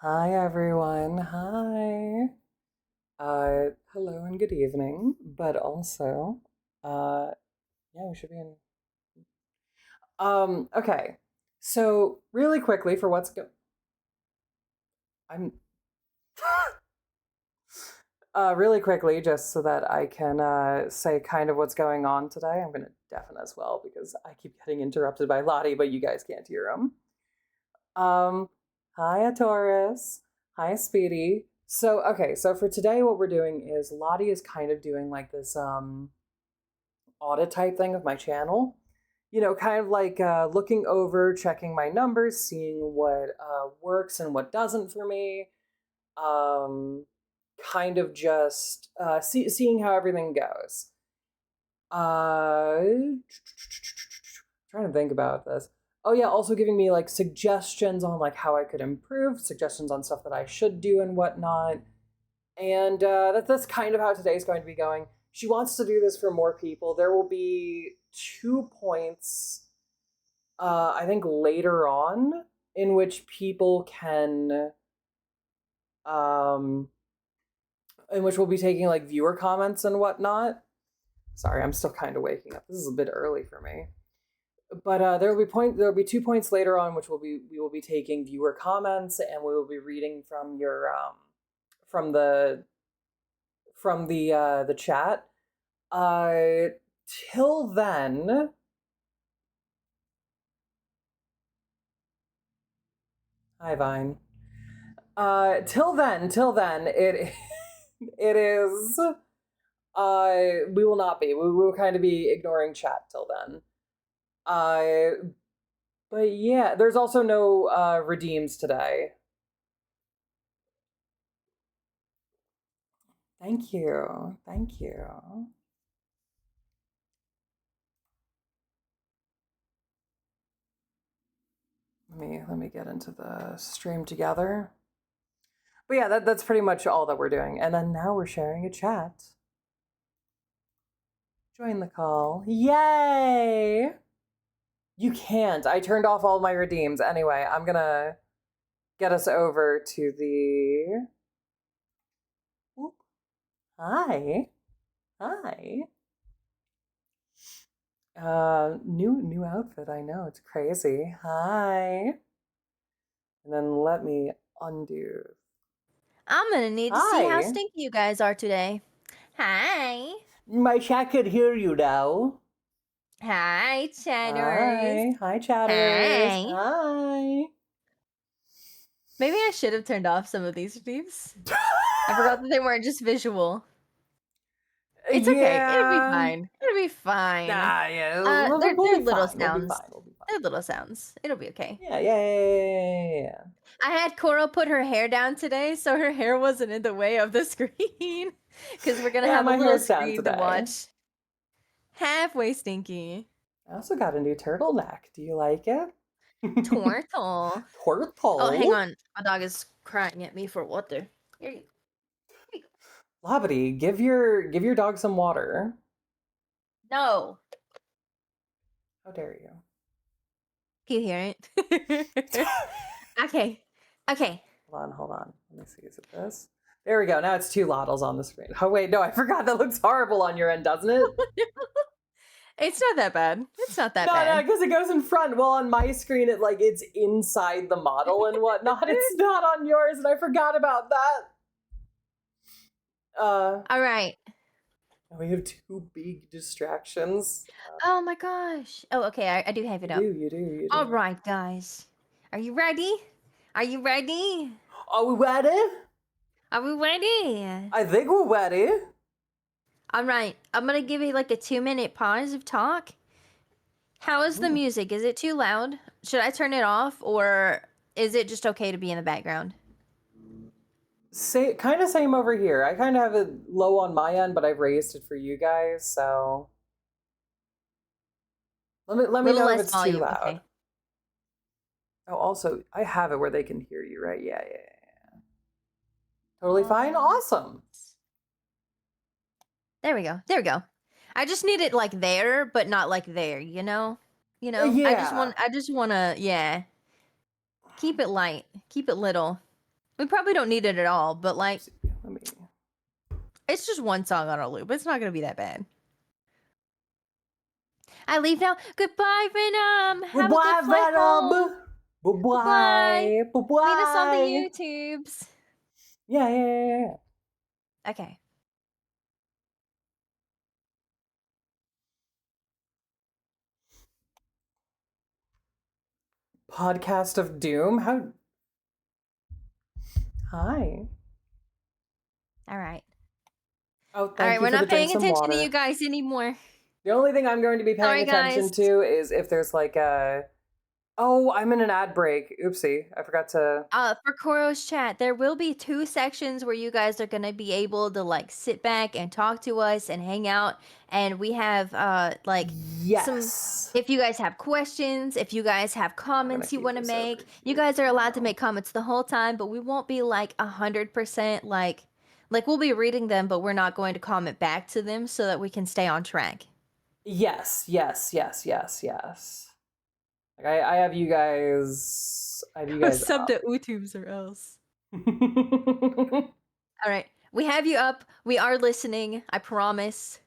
Hi everyone. Hi. Hello and good evening. But also, uh, yeah, we should be in. Okay. So really quickly for I'm really quickly just so that I can say kind of what's going on today. I'm gonna deafen as well because I keep getting interrupted by Lottie, but you guys can't hear him. Um, Hi, Taurus. Hi, Speedy. So for today, what we're doing is Lottie is kind of doing like this audit type thing of my channel. You know, kind of like looking over, checking my numbers, seeing what works and what doesn't for me. Um, Kind of just seeing how everything goes. Trying to think about this. Oh yeah, also giving me like suggestions on like how I could improve, suggestions on stuff that I should do and whatnot. And that's kind of how today's going to be going. She wants to do this for more people. There will be 2 points, I think, later on in which people can, um, in which we'll be taking like viewer comments and whatnot. Sorry, I'm still kind of waking up. This is a bit early for me. But there will be 2 points later on, which we will be taking viewer comments, and we will be reading from your from the the chat. Uh, till then, hi Vine. Till then, it it is. We will not be. We will kind of be ignoring chat till then. Uh, but yeah, there's also no redeems today. Thank you. Thank you. Let me get into the stream together. But yeah, that's pretty much all that we're doing. And then now we're sharing a chat. Join the call. Yay! You can't. I turned off all my redeems. Anyway, I'm gonna get us over to the. Oop. Hi. Hi. New outfit. I know it's crazy. Hi. And then let me undo. I'm gonna need to see how Hi. stinky you guys are today. Hi. My chat could hear you now. Hi, chatters. Hi, chatters. Hi. Hi. Maybe I should have turned off some of these streams. I forgot that they weren't just visual. It's okay. It'll be Yeah. fine. It'll be fine. Yeah. They're We'll be little fine. We'll be sounds. fine. We'll be fine. They're little sounds. It'll be okay. Yeah. I had Coral put her hair down today, so her hair wasn't in the way of the screen. Because we're gonna have a My little hair's down screen to today. watch. Halfway stinky. I also got a new turtleneck. Do you like it? Turtle. Turtle. Oh, hang on. My dog is crying at me for water. Here you go. Lobbity, give your dog some water. No. How dare you? Can you hear it? Okay. Hold on. Let me see. Is it this? There we go. Now it's 2 Lottles on the screen. Oh wait, no, I forgot. That looks horrible on your end, doesn't it? It's not that bad. It's not that No, bad. because it goes in front. Well, on my screen, it's inside the model and whatnot. It's not on yours, and I forgot about that. All right. We have 2 big distractions. Oh my gosh. Oh, okay. I do have it up. You do. All right, guys. Are you ready? Are you ready? Are we ready? Are we ready? I think we're ready. All right. I'm going to give you like a 2-minute pause of talk. How is the music? Is it too loud? Should I turn it off, or is it just okay to be in the background? Kind of same over here. I kind of have it low on my end, but I've raised it for you guys, so let me know if Less it's too volume. loud. Okay. Oh, also, I have it where they can hear you, right? Yeah. Totally fine. Awesome. There we go. I just need it like there, but not like there, you know? Yeah. I just wanna, yeah. Keep it light. Keep it little. We probably don't need it at all, but like, Let me. it's just one song on a loop. It's not gonna be that bad. I leave now. Goodbye, Venom. Have a good flight home. Goodbye. Bye. Meet us on the Bye. YouTubes. Yeah. Okay. Podcast of Doom. How? Hi. All right. Oh, All thank right. you We're for the not paying drinks and attention to water. you guys anymore. The only thing I'm going to be paying Sorry, attention guys. to is if there's like a. Oh, I'm in an ad break. Oopsie. I forgot to. For Koro's chat, there will be 2 sections where you guys are gonna be able to like sit back and talk to us and hang out. And we have like some. Yes. If you guys have questions, if you guys have comments you keep want to this over make, you here guys are allowed to now. make comments the whole time. But we won't be like 100% like we'll be reading them, but we're not going to comment back to them so that we can stay on track. Yes. Like I have you guys. Sub to YouTubes or else. All right, we have you up. We are listening. I promise.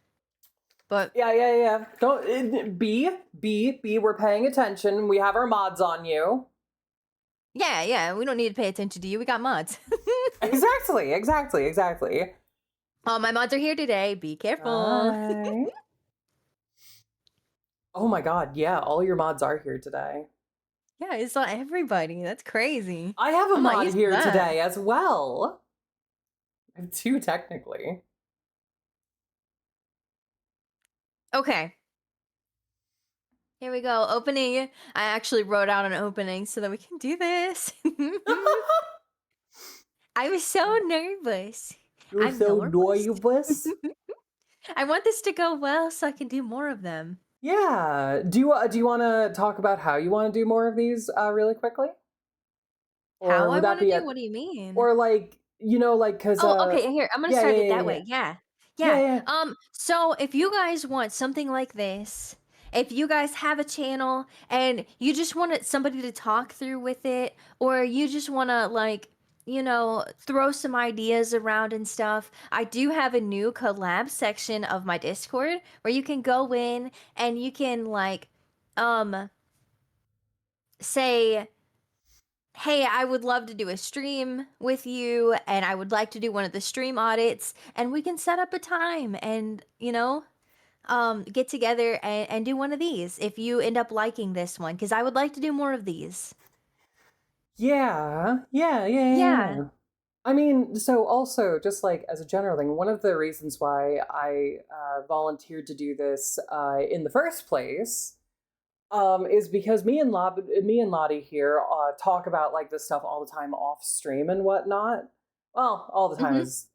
But yeah. Don't B. We're paying attention. We have our mods on you. yeah, we don't need to pay attention to you. We got mods. Exactly. Oh, my mods are here today. Be careful. Hi. Oh my god, yeah, all your mods are here today. Yeah, it's not everybody. That's crazy. I have a I'm not mod used to here that. today as well. I have 2 technically. Okay. Here we go. Opening. I actually wrote out an opening so that we can do this. I was so nervous. You're I'm so nervous. nervous. I want this to go well so I can do more of them. Yeah. Do you want to talk about how you want to do more of these really quickly? Or How I would that want to be do? What do you mean? or like, like cuz Oh, okay. Here, I'm gonna yeah, start yeah, it yeah, that yeah. way. Yeah. Yeah, Yeah. yeah. So if you guys want something like this, if you guys have a channel and you just want somebody to talk through with it, or you just want to like, throw some ideas around and stuff, I do have a new collab section of my Discord where you can go in and you can like, say, hey, I would love to do a stream with you, and I would like to do one of the stream audits, and we can set up a time and, get together and do one of these if you end up liking this one, because I would like to do more of these. Yeah. Yeah. I mean, so also, just like as a general thing, one of the reasons why I volunteered to do this in the first place is because me and Lottie here talk about like this stuff all the time off stream and whatnot. Well, all the time Mm-hmm. is,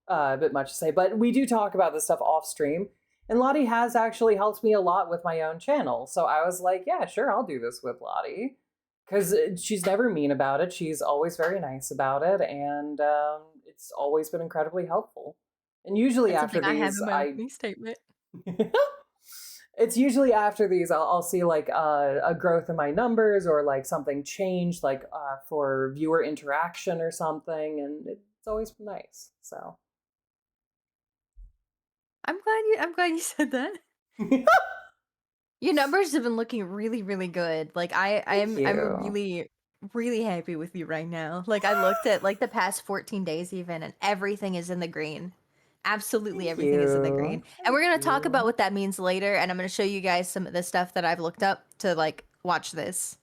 a bit much to say, but we do talk about this stuff off stream. And Lottie has actually helped me a lot with my own channel. So I was like, yeah, sure, I'll do this with Lottie. Because she's never mean about it. She's always very nice about it. And it's always been incredibly helpful. And usually That's after something I have these, in my opening statement. it's usually after these I'll see like a growth in my numbers or like something changed like for viewer interaction or something, and it's always been nice. So I'm glad you said that. Your numbers have been looking really, really good. Like I'm you. really, really happy with you right now. Like I looked at like the past 14 days even, and everything is in the green. Absolutely Thank everything is in the green. you. And we're gonna Thank talk about you. what that means later, and I'm gonna show you guys some of the stuff that I've looked up to like watch this.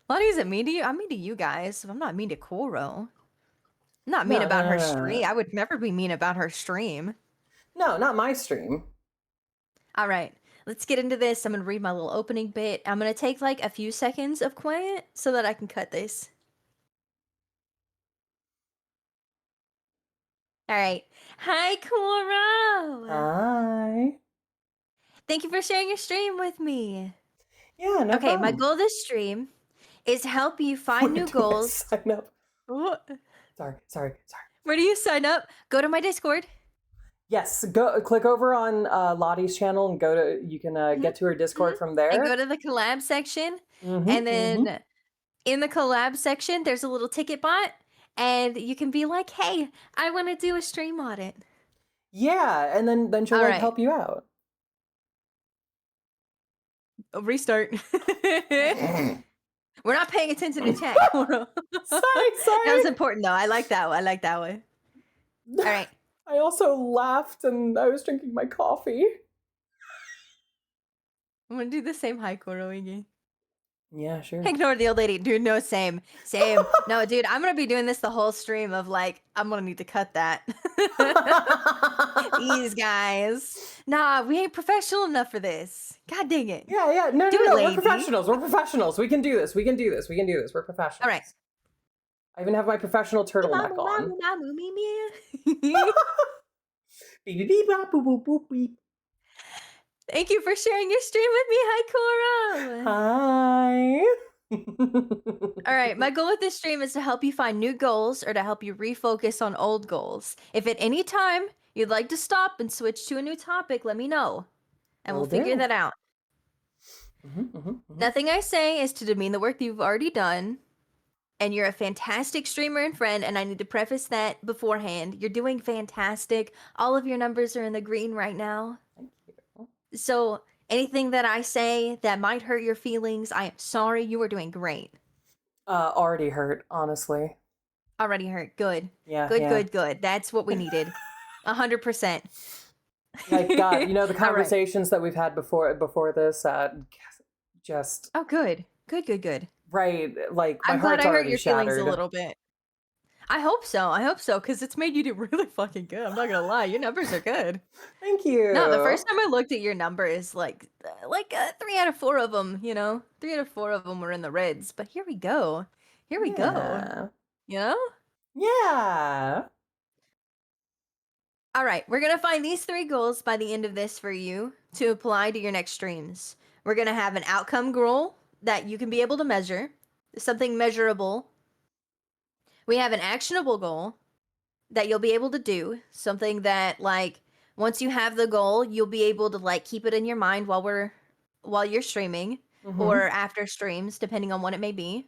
Lottie isn't mean to you. I'm mean to you guys. I'm not mean to Koro. I'm not mean about her stream. I would never be mean about her stream. No, not my stream. All right, let's get into this. I'm gonna read my little opening bit. I'm gonna take like a few seconds of quiet so that I can cut this. All right. Hi, Koro. Hi. Thank you for sharing your stream with me. Yeah, no Okay, my problem. goal this stream is help you find Where new do I goals. sign up? What? Sorry. Where do you sign up? Go to my Discord. Yes, go click over on Lottie's channel and you can get to her Discord from there. And go to the collab section. Mm-hmm, And then in the collab section, there's a little ticket bot. and you can be like, "Hey, I want to do a stream audit." Yeah, and then she'll All like right, help you out. restart. Sorry, We're not paying attention to chat. That sorry. was important though. I like that one. I like that one. All right. I also laughed and I was drinking my coffee. I'm gonna do the same high Koro again. Yeah, sure. Ignore the old lady. Dude, no, same. Same. No, dude, I'm gonna be doing this the whole stream of like, I'm gonna need to cut that. These guys. Nah, we ain't professional enough for this. God dang it. Yeah. No, Do it, We're lady. professionals. We're professionals. We can do this. We can do this. We're professionals. All right. I even have my professional turtleneck on. Beep, beep, beep, bop, boop, boop, boop, beep. Thank you for sharing your stream with me. Hi, Koro. Hi. All right, my goal with this stream is to help you find new goals or to help you refocus on old goals. If at any time you'd like to stop and switch to a new topic, let me know, and we'll figure that out. Nothing I say is to demean the work that you've already done, and you're a fantastic streamer and friend, and I need to preface that beforehand. You're doing fantastic. All of your numbers are in the green right now. Thank you. So anything that I say that might hurt your feelings, I am sorry. You are doing great. Already hurt, honestly. Already hurt. Good. Yeah. Good. That's what we needed. 100%. Like, God, you know, the conversations that we've had before this, just... Oh, good. Good. Right, like, my I'm glad heart's I hurt already your shattered. feelings a little bit. I hope so, because it's made you do really fucking good. I'm not gonna lie. Your numbers are good. Thank you. No, the first time I looked at your numbers, like 3 out of 4 of them, 3 out of 4 of them were in the reds. But here we go. You know? Yeah. All right, we're gonna find these 3 goals by the end of this for you to apply to your next streams. We're gonna have an outcome goal that you can be able to measure, something measurable. We have an actionable goal that you'll be able to do, something that like once you have the goal, you'll be able to like keep it in your mind while you're streaming or after streams, depending on what it may be.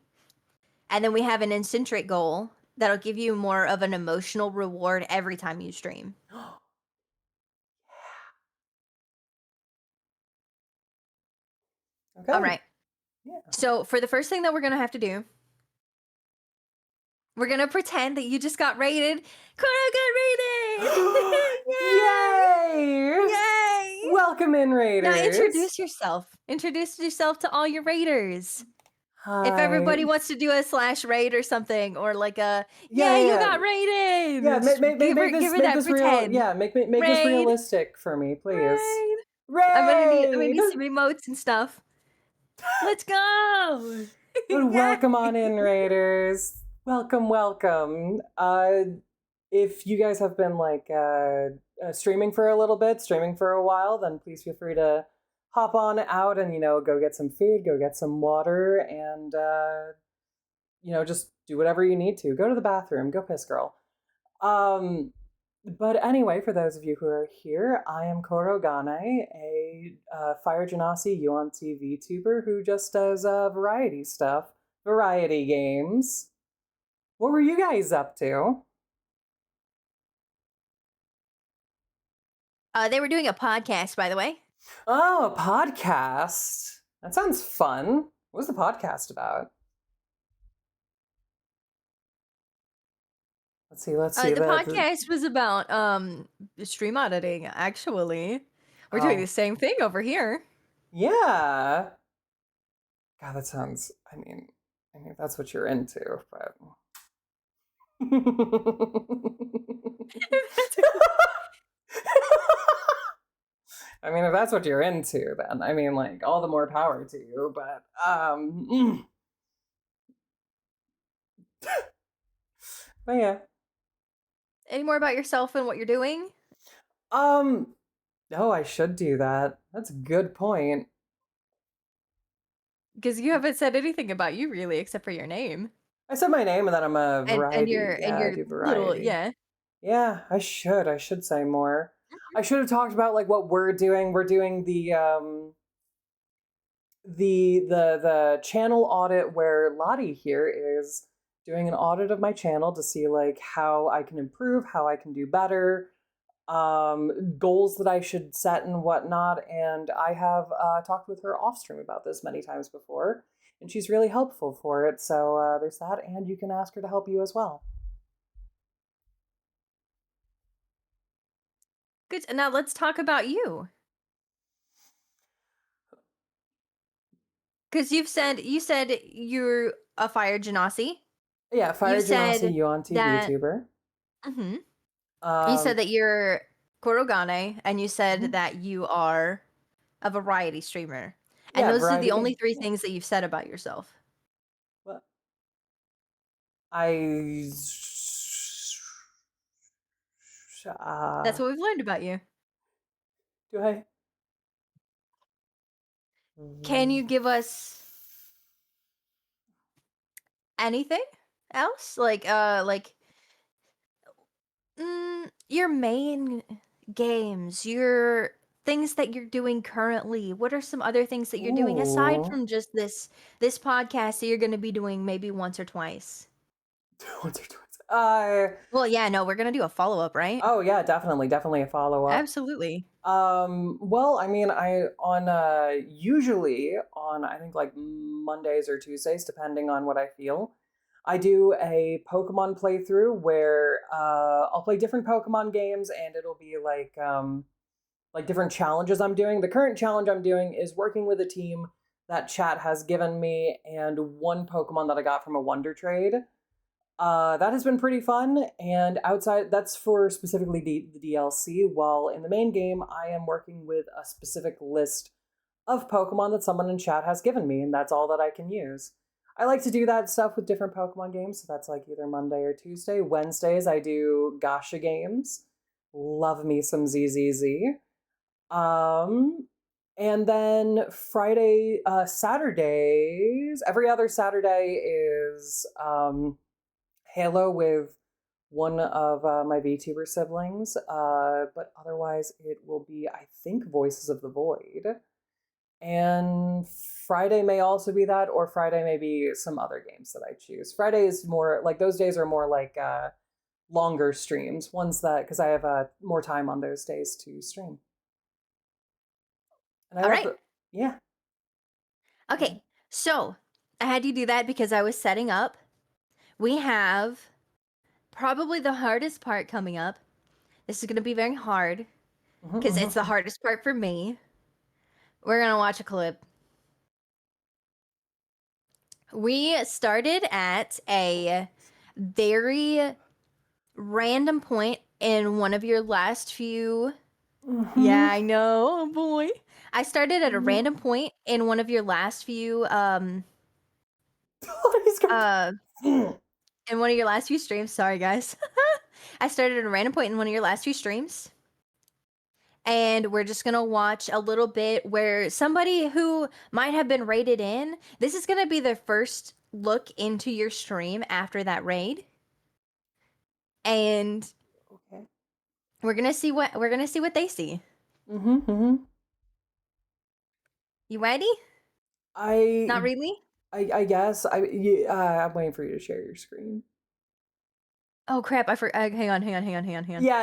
And then we have an eccentric goal that'll give you more of an emotional reward every time you stream. Okay. All right. Yeah. So for the first thing that we're going to have to do, we're going to pretend that you just got rated. Koro got rated! Yay! Yay! Welcome in, Raiders. Now introduce yourself. Introduce yourself to all your Raiders. Hi. If everybody wants to do a /raid or something, or like a you got rated. Yeah, make this real. Yeah, make this realistic for me, please. Raid. I'm gonna need some emotes and stuff. Let's go. But welcome on in, Raiders. Welcome. If you guys have been like streaming for a little bit, streaming for a while, then please feel free to hop on out and go get some food, go get some water, and just do whatever you need to. Go to the bathroom, go piss, girl. But anyway, for those of you who are here, I am Koro Gane, a Fire Genasi Yuan-T VTuber who just does variety stuff, variety games. What were you guys up to? They were doing a podcast, by the way. Oh, a podcast. That sounds fun. What was the podcast about? Let's see. The podcast was about stream auditing, actually. We're doing the same thing over here. Yeah. God, that sounds, I mean, if that's what you're into, but... I mean, if that's what you're into, then, I mean, like, all the more power to you, but, But yeah. Any more about yourself and what you're doing? Oh, I should do that. That's a good point. Because you haven't said anything about you, really, except for your name. I said my name, and then I'm a variety. I do variety. Little, yeah. Yeah, I should say more. I should have talked about like what we're doing. We're doing the channel audit where Lobbity here is doing an audit of my channel to see like how I can improve, how I can do better, goals that I should set and whatnot. And I have talked with her off stream about this many times before, and she's really helpful for it. So there's that, and you can ask her to help you as well. Good. Now let's talk about you. Because you said you're a fire genasi. Yeah, You Fire Genasi said Yuanti that VTuber. mhm. You said Um, that you're Korogane, and you said mhm. that you are a variety streamer. And Yeah, those are variety the only game. 3 Yeah. things that you've said about yourself. Well, I. That's Uh, what we've learned about you. do I? Can you give us anything else? Your main games, your things that you're doing currently. What are some other things that you're doing aside Ooh. from just this podcast that you're going to be doing maybe once or twice? Once or twice. Well, yeah, no, we're going to do a follow-up, right? Oh yeah, definitely a follow up. Absolutely. Well, I mean, I on usually on I think like Mondays or Tuesdays, depending on what I feel. I do a Pokemon playthrough where I'll play different Pokemon games, and it'll be like different challenges I'm doing. The current challenge I'm doing is working with a team that chat has given me, and one Pokemon that I got from a Wonder Trade. That has been pretty fun, and outside that's for specifically the DLC. While in the main game, I am working with a specific list of Pokemon that someone in chat has given me, and that's all that I can use. I like to do that stuff with different Pokemon games, so that's like either Monday or Tuesday. Wednesdays, I do Gacha games. Love me some ZZZ. Um, and then Saturdays, every other Saturday is Halo with one of my VTuber siblings, but otherwise it will be, I think, Voices of the Void. And Friday may also be that, or Friday may be some other games that I choose. Friday is more like those days are more like longer streams, ones that, because I have more time on those days to stream. And I All love right. the, yeah. Okay. So, I had you do that because I was setting up. We have probably the hardest part coming up. This is going to be very hard because it's the hardest part for me. We're going to watch a clip. We started at a very random point in one of your last few. Yeah, I know. Oh boy. I started at a random point in one of your last few He's got uh in one of your last few streams. Sorry guys. I started at a random point in one of your last few streams. And we're just gonna watch a little bit where somebody who might have been raided in. This is gonna be their first look into your stream after that raid. And okay. we're gonna see what they see. Mm-hmm. You ready? Not I, really? I guess I'm waiting for you to share your screen. Oh crap! Hang on. Yeah.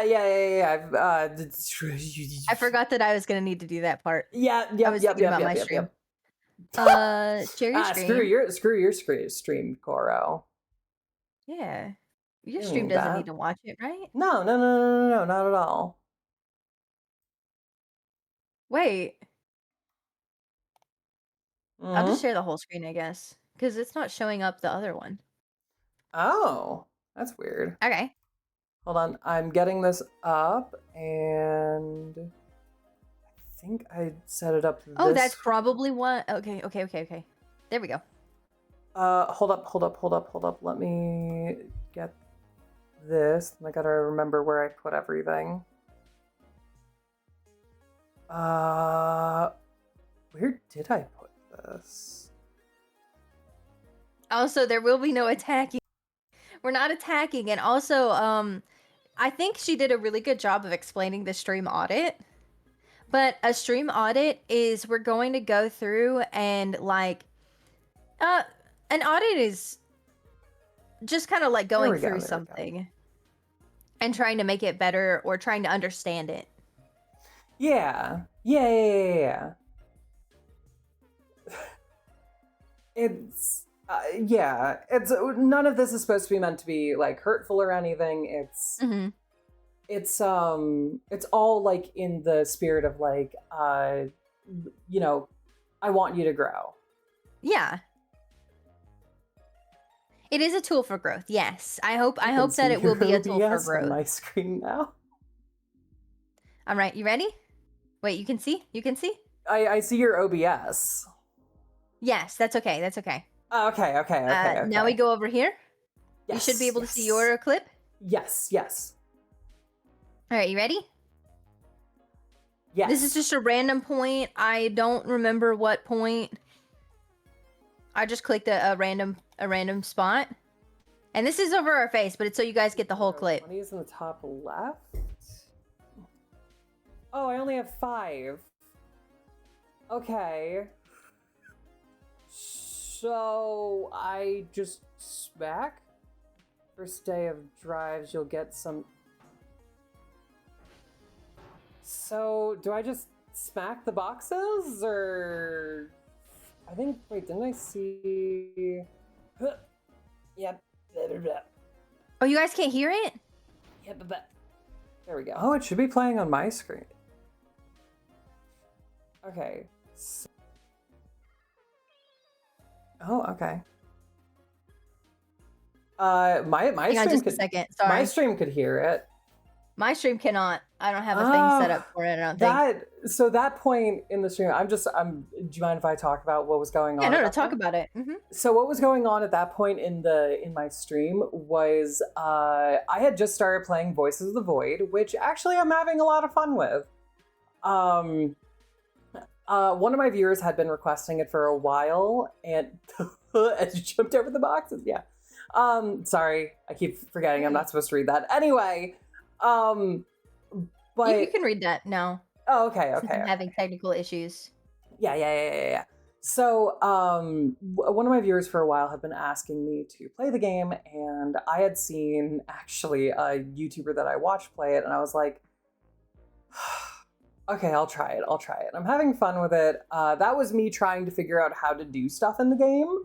I forgot that I was gonna need to do that part. Yeah, I yep, was yep, thinking yep, about yep, my yep, stream. yep. Share your Screw screen. your stream, Coro. Yeah, your You stream mean doesn't need that? to watch it, right? No, not at all. Wait, I'll just Hmm. share the whole screen, I guess, because it's not showing up the other one. Oh, that's weird. Okay. Hold on, I'm getting this up, and I think I set it up Oh, that's this. probably what. Okay. There we go. Hold up. Let me get this. I gotta remember where I put everything. Where did I put this? Also, there will be no attacking. We're not attacking, and also, I think she did a really good job of explaining the stream audit. But a stream audit is we're going to go through and like, an audit is just kind of like There going we go, through there we go. something and trying to make it better or trying to understand it. Yeah. Yeah. It's yeah. It's none of this is supposed to be meant to be like hurtful or anything. Hmm. It's all like in the spirit of like you know, I want you to grow. Yeah. It is a tool for growth. Yes. I hope can that see it will your be a tool for OBS on growth. my screen now. All right, you ready? Wait, you can see? You can see? I see your OBS. Yes, that's okay. That's okay. Okay. Now we go over here. Yes, You should be able to see your clip. Yes. All right, you ready? Yes. This is just a random point. I don't remember what point. I just clicked a random spot. And this is over our face, but it's so you guys get the whole clip. 20 is in the top left. Oh, I only have 5. Okay. So I just smack. First day of drives, you'll get some. So do I just smack the boxes or? I think. Wait, didn't I see? Yep. Oh, you guys can't hear it? Yep. There we go. Oh, it should be playing on my screen. Okay. Oh, okay. My Hang on stream just could, a second. Sorry. my stream could hear it. My stream cannot. I don't have a thing set up for it, I don't think. So that point in the stream, do you mind if I talk about what was going on? Yeah, at no, that talk point? about it. So what was going on at that point in my stream was I had just started playing Voices of the Void, which actually I'm having a lot of fun with. One of my viewers had been requesting it for a while, and as you jumped over the boxes, yeah. Sorry, I keep forgetting I'm not supposed to read that. Anyway, but You can read that now. Oh, okay. Since I'm having technical issues. Yeah. So, one of my viewers for a while had been asking me to play the game, and I had seen actually a YouTuber that I watched play it, and I was like, okay, I'll try it. I'm having fun with it. That was me trying to figure out how to do stuff in the game,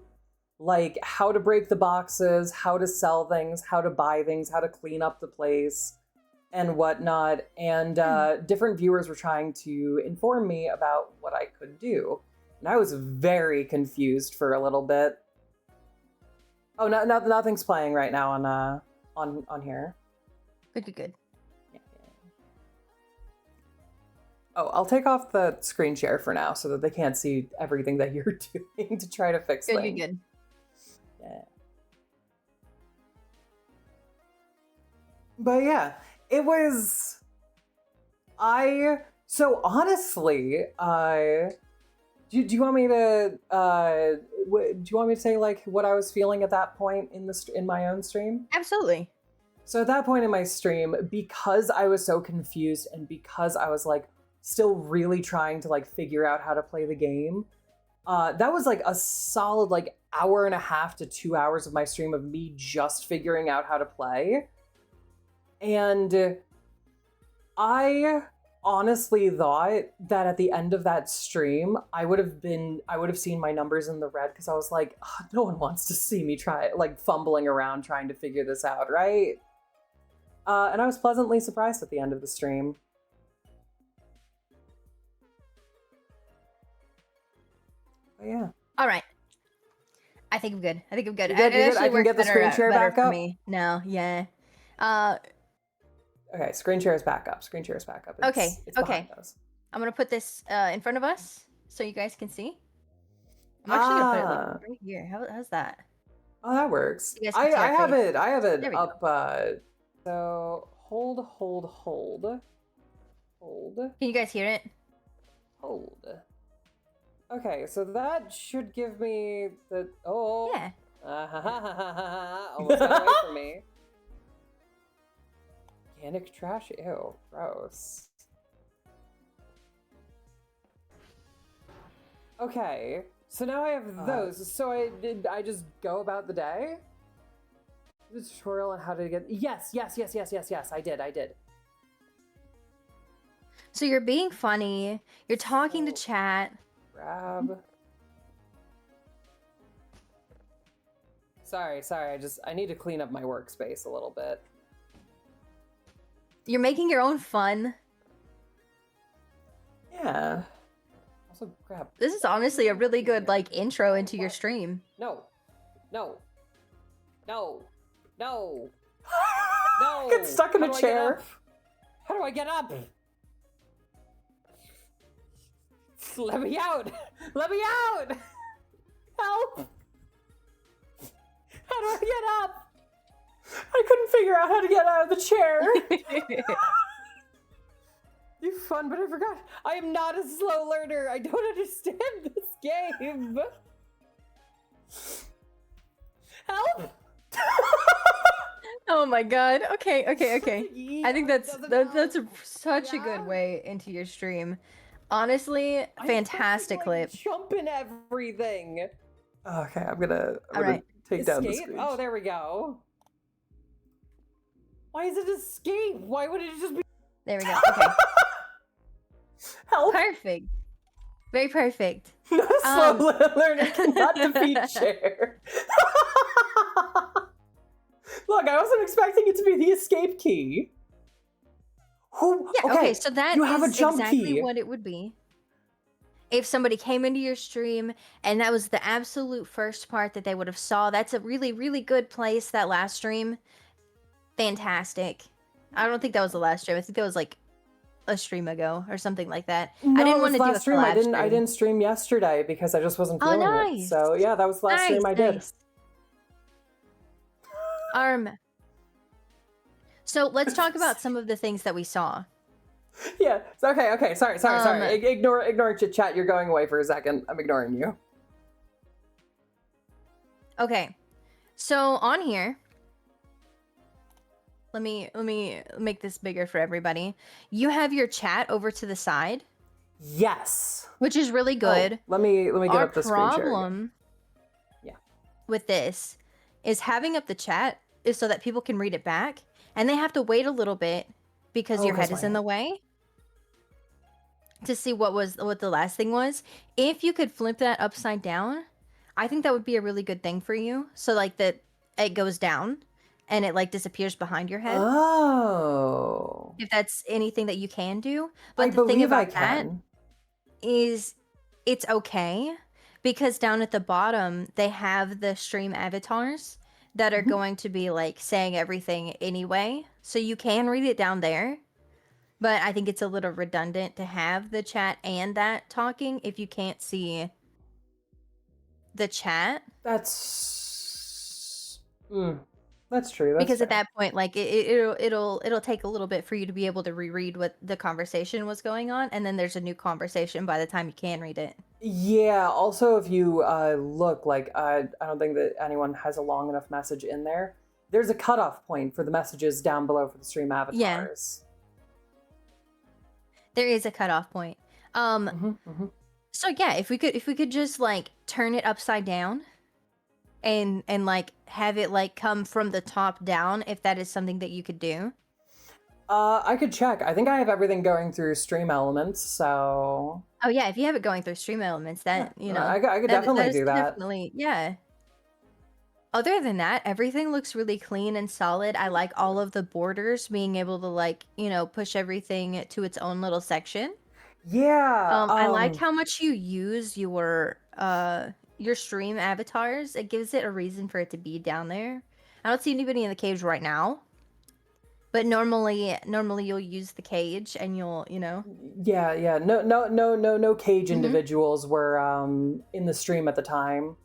like how to break the boxes, how to sell things, how to buy things, how to clean up the place, and whatnot. And different viewers were trying to inform me about what I could do. And I was very confused for a little bit. Oh, nothing's playing right now on here. Good. Yeah. Oh, I'll take off the screen share for now so that they can't see everything that you're doing to try to fix things. Good. Yeah. But yeah, it was. So honestly, do you want me to do you want me to say like what I was feeling at that point in my own stream? Absolutely. So at that point in my stream, because I was so confused and because I was like still really trying to like figure out how to play the game, that was like a solid like hour and a half to 2 hours of my stream of me just figuring out how to play. And I honestly thought that at the end of that stream, I would have seen my numbers in the red because I was like, oh, no one wants to see me try like fumbling around trying to figure this out, right? And I was pleasantly surprised at the end of the stream. But yeah. All right. I think I'm good. You're good? I can get the screen share back up? No, yeah. Okay, screen share is back up. Okay. It's behind us. I'm gonna put this in front of us so you guys can see. I'm actually gonna put it like right here. How's that? Oh, that works. You guys can see I our have face. it. I have it There we up. So hold. Can you guys hear it? Hold. Okay, so that should give me the Yeah. almost got away from me. Organic trash. Ew, gross. Okay, so now I have those. So I just go about the day? The tutorial on how to get... Yes. I did. So you're being funny. You're talking to So, chat. grab... Sorry. I need to clean up my workspace a little bit. You're making your own fun. Yeah. Also, grab... This is honestly a really good, like, intro into your stream. No. Get stuck in a chair. How do I get up? Let me out! Help! How do I get up? I couldn't figure out how to get out of the chair. You fun, but I forgot. I am not a slow learner. I don't understand this game. Help! Oh my god. Okay. I think that's such a Yeah. good way into your stream. Honestly, fantastic clip. Jumping everything. Okay, I'm gonna Alright. take down the Escape? screen. Oh, there we go. Why is it escape? Why would it just be... There we go. Okay. Help! Perfect. Very perfect. No slow learner cannot defeat chair. Look, I wasn't expecting it to be the escape key. Yeah, okay, so that you have a is jump exactly key. what it would be. If somebody came into your stream and that was the absolute first part that they would have saw, that's a really, really good place, that last stream. Fantastic. I don't think that was the last stream. I think that was like a stream ago or something like that. No, I didn't it was want to do a last stream. collab stream. I didn't stream yesterday because I just wasn't feeling it. nice. So yeah, that was the last stream I did. Nice. So let's talk about some of the things that we saw. Yeah. Okay. Sorry. Ignore chat. You're going away for a second. I'm ignoring you. Okay. So on here, let me make this bigger for everybody. You have your chat over to the side, Yes. which is really good. Oh, let me get Our up the screen share. problem Yeah. with this is having up the chat is so that people can read it back, and they have to wait a little bit because your head is in the way to see what the last thing was. If you could flip that upside down, I think that would be a really good thing for you. So like that it goes down and it like disappears behind your head. Oh. If that's anything that you can do. But I the thing believe I about that can. is it's okay because down at the bottom they have the stream avatars that are going to be like saying everything anyway. So you can read it down there. But I think it's a little redundant to have the chat and that talking if you can't see the chat. That's true. That's Because fair. at that point, like it'll take a little bit for you to be able to reread what the conversation was going on, and then there's a new conversation by the time you can read it. Yeah. Also, if you look, like I don't think that anyone has a long enough message in there. There's a cutoff point for the messages down below for the stream avatars. There is a cutoff point. So yeah, if we could just like turn it upside down and like have it like come from the top down, if that is something that you could do. I could check. I think I have everything going through Stream Elements, so... Oh yeah, if you have it going through Stream Elements, that, you know... I could definitely do that. Definitely, yeah. Other than that, everything looks really clean and solid. I like all of the borders, being able to like, you know, push everything to its own little section. Yeah. I like how much you use your stream avatars. It gives it a reason for it to be down there. I don't see anybody in the cage right now. But normally you'll use the cage and you'll, you know. Yeah. No cage individuals were in the stream at the time.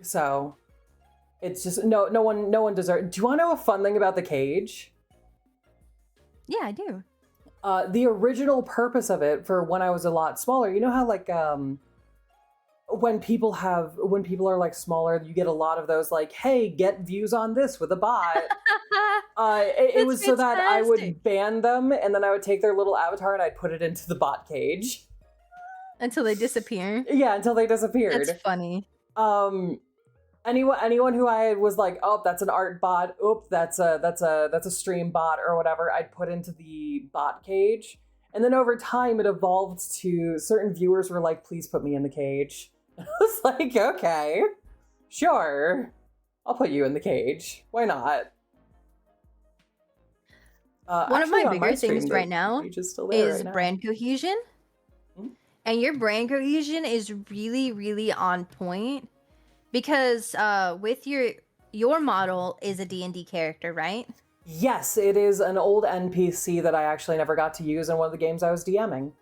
So it's just no one deserves. Do you want to know a fun thing about the cage? Yeah, I do. The original purpose of it for when I was a lot smaller, you know how like when people are like smaller, you get a lot of those like, hey, get views on this with a bot. It was so that I would ban them, and then I would take their little avatar and I'd put it into the bot cage Until they disappear. Yeah, until they disappeared. That's funny. anyone who I was like, oh, that's an art bot. Oop, that's a stream bot or whatever. I'd put into the bot cage, and then over time it evolved to certain viewers were like, please put me in the cage. I was like, okay, sure, I'll put you in the cage. Why not? One of my Actually, on my bigger stream, things the right now cage is still there is right now. brand cohesion. Hmm? And your brand cohesion is really, really on point because with your model is a D&D character, right? Yes, it is an old NPC that I actually never got to use in one of the games I was DMing.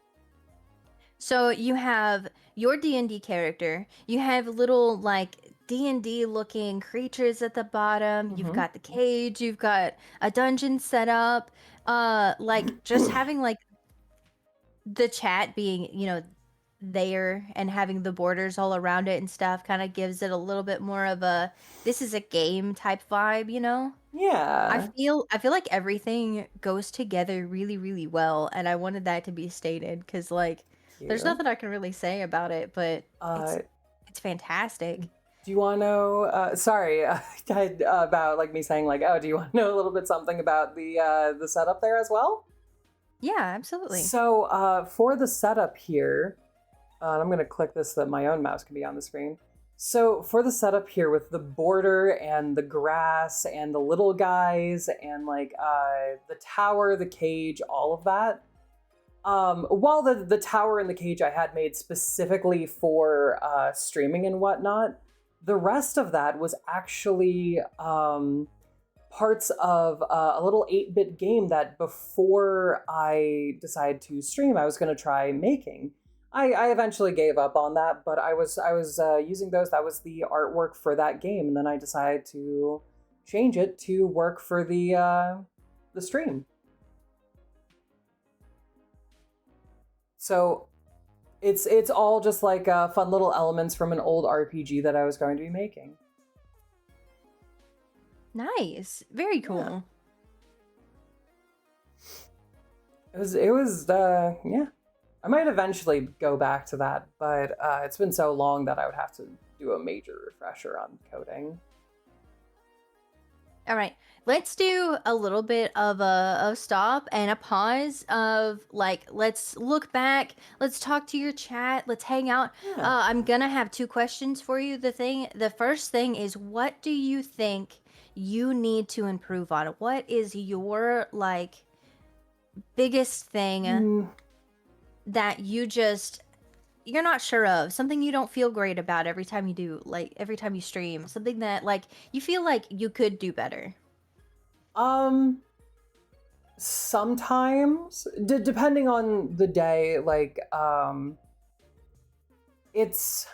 So you have your D&D character, you have little like D&D looking creatures at the bottom, you've Mm-hmm. got the cage, you've got a dungeon set up, like just having like the chat being, there and having the borders all around it and stuff kind of gives it a little bit more of a this is a game type vibe, you know? I Yeah. feel like everything goes together really, really well, and I wanted that to be stated because like there's You. nothing I can really say about it, but Uh, it's fantastic. do you want to know? Sorry, about like me saying like, oh, do you want to know a little bit something about the setup there as well? Yeah, absolutely. So for the setup here, and I'm going to click this so that my own mouse can be on the screen. So for the setup here with the border and the grass and the little guys and like the tower, the cage, all of that. While the tower and the cage I had made specifically for streaming and whatnot, the rest of that was actually parts of a little 8-bit game that before I decided to stream, I was going to try making. I eventually gave up on that, but I was using those. That was the artwork for that game, and then I decided to change it to work for the stream. So it's all just like fun little elements from an old RPG that I was going to be making. Nice. Very cool. Yeah. It was yeah. I might eventually go back to that, but it's been so long that I would have to do a major refresher on coding. All right, let's do a little bit of a stop and a pause of like, let's look back, let's talk to your chat, let's hang out. Yeah. I'm gonna have two questions for you. The first thing is, what do you think you need to improve on? What is your like biggest thing that you're not sure of, something you don't feel great about every time you do, like every time you stream, something that like you feel like you could do better? Sometimes depending on the day, like it's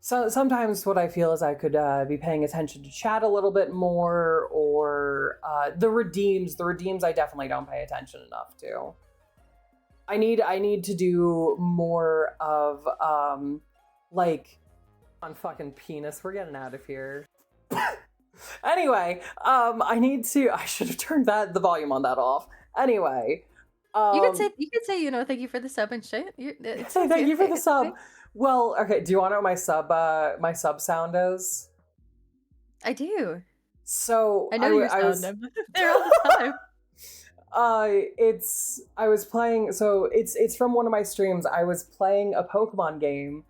so sometimes what I feel is I could be paying attention to chat a little bit more, or the redeems I definitely don't pay attention enough to. I need to do more of like on fucking penis. We're getting out of here. Anyway, I should have turned the volume on that off. Anyway, You could say, thank you for the sub and shit. say thank you for the sub. Okay. Well, okay, do you want to know my sub sound is? I do. So I know your sound. I'm there all the time. I was playing, so it's from one of my streams. I was playing a Pokemon game,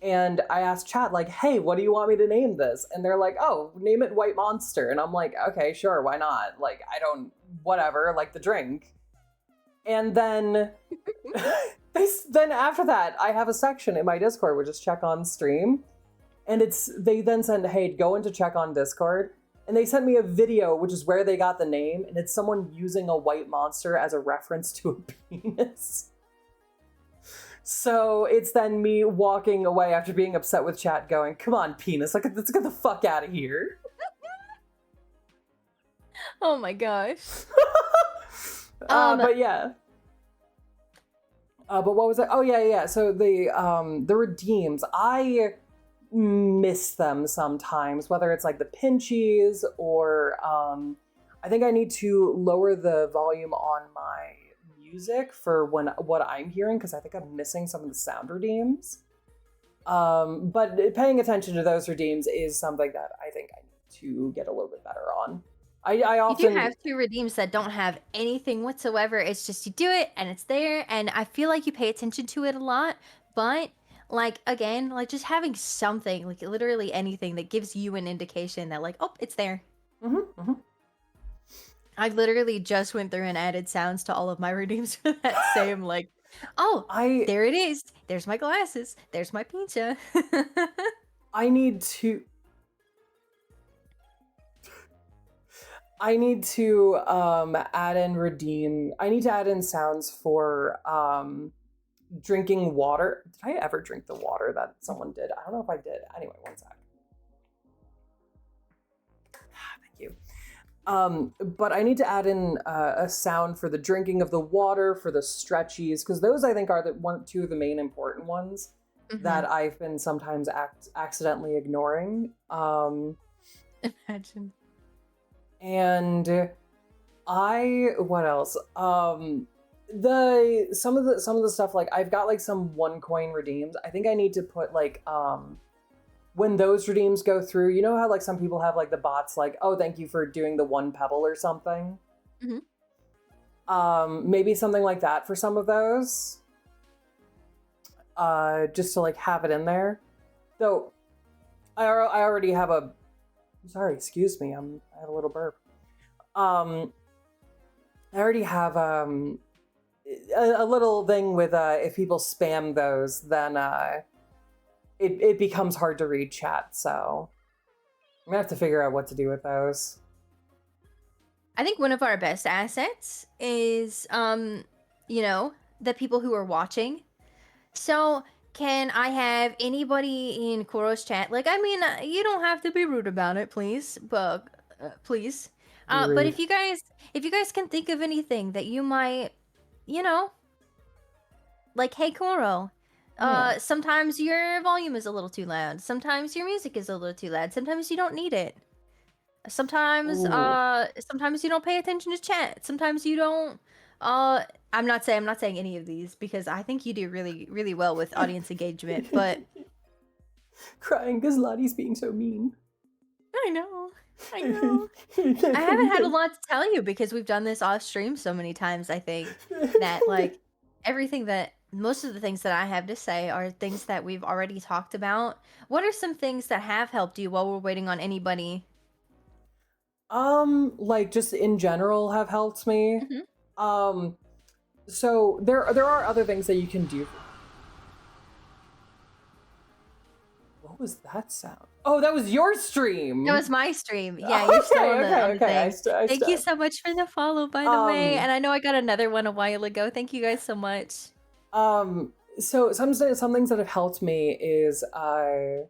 and I asked chat like, hey, what do you want me to name this? And they're like, oh, name it White Monster. And I'm like, okay, sure, why not? Like, I don't, whatever, like the drink. And then then after that, I have a section in my Discord which is check on stream. And they then send, hey, go into check on Discord. And they sent me a video, which is where they got the name, and it's someone using a white monster as a reference to a penis. So it's then me walking away after being upset with chat going, come on, penis, like, let's get the fuck out of here. Oh my gosh. But yeah. But what was it? Oh yeah. So the redeems, I miss them sometimes, whether it's like the pinchies or I think I need to lower the volume on my music for what I'm hearing, because I think I'm missing some of the sound redeems. But paying attention to those redeems is something that I think I need to get a little bit better on. I You do often have 2 redeems that don't have anything whatsoever, it's just you do it and it's there, and I feel like you pay attention to it a lot, but, like, again, like, just having something, like, literally anything that gives you an indication that, like, "Oh, it's there." hmm I literally just went through and added sounds to all of my redeems for that same, like, "Oh, I there it is. There's my glasses. There's my pizza." I need to add in redeem. I need to add in sounds for drinking water. Did I ever drink the water that someone did? I don't know if I did. Anyway, one sec. Thank you. But I need to add in a sound for the drinking of the water, for the stretchies, because those I think are two of the main important ones that Mhm. I've been sometimes accidentally ignoring. Imagine. And what else? Some of the stuff, like I've got like some 1 coin redeems. I think I need to put like when those redeems go through, you know how like some people have like the bots like, oh, thank you for doing the 1 pebble or something. Mhm. Maybe something like that for some of those. Just to like have it in there. Though I already have a. Sorry, excuse me. I have a little burp. I already have a little thing with if people spam those, then it becomes hard to read chat. So I'm gonna have to figure out what to do with those. I think one of our best assets is, the people who are watching. So, can I have anybody in Kuro's chat? Like, I mean, you don't have to be rude about it, please, but please. Be But rude. if you guys can think of anything that you might, you know, like, hey, Kuro, Yeah. sometimes your volume is a little too loud. Sometimes your music is a little too loud. Sometimes you don't need it. Ooh. Sometimes you don't pay attention to chat. Sometimes you don't. Uh, I'm not saying any of these because I think you do really, really well with audience engagement. But Crying because Lottie's being so mean. I know, I know. I haven't had a lot to tell you because we've done this off stream so many times. I think that like everything that most of the things that I have to say are things that we've already talked about. What are some things that have helped you while we're waiting on anybody? Like just in general have helped me. Mhm. Um, so there are other things that you can do. What was that sound? Oh, that was your That stream. was my stream. Yeah, you're still Okay, okay, on the okay. thing. I Thank you stopped. so much for the follow, by the way. Um, And I know I got another one a while ago. Thank you guys so much. so some things that have helped me is I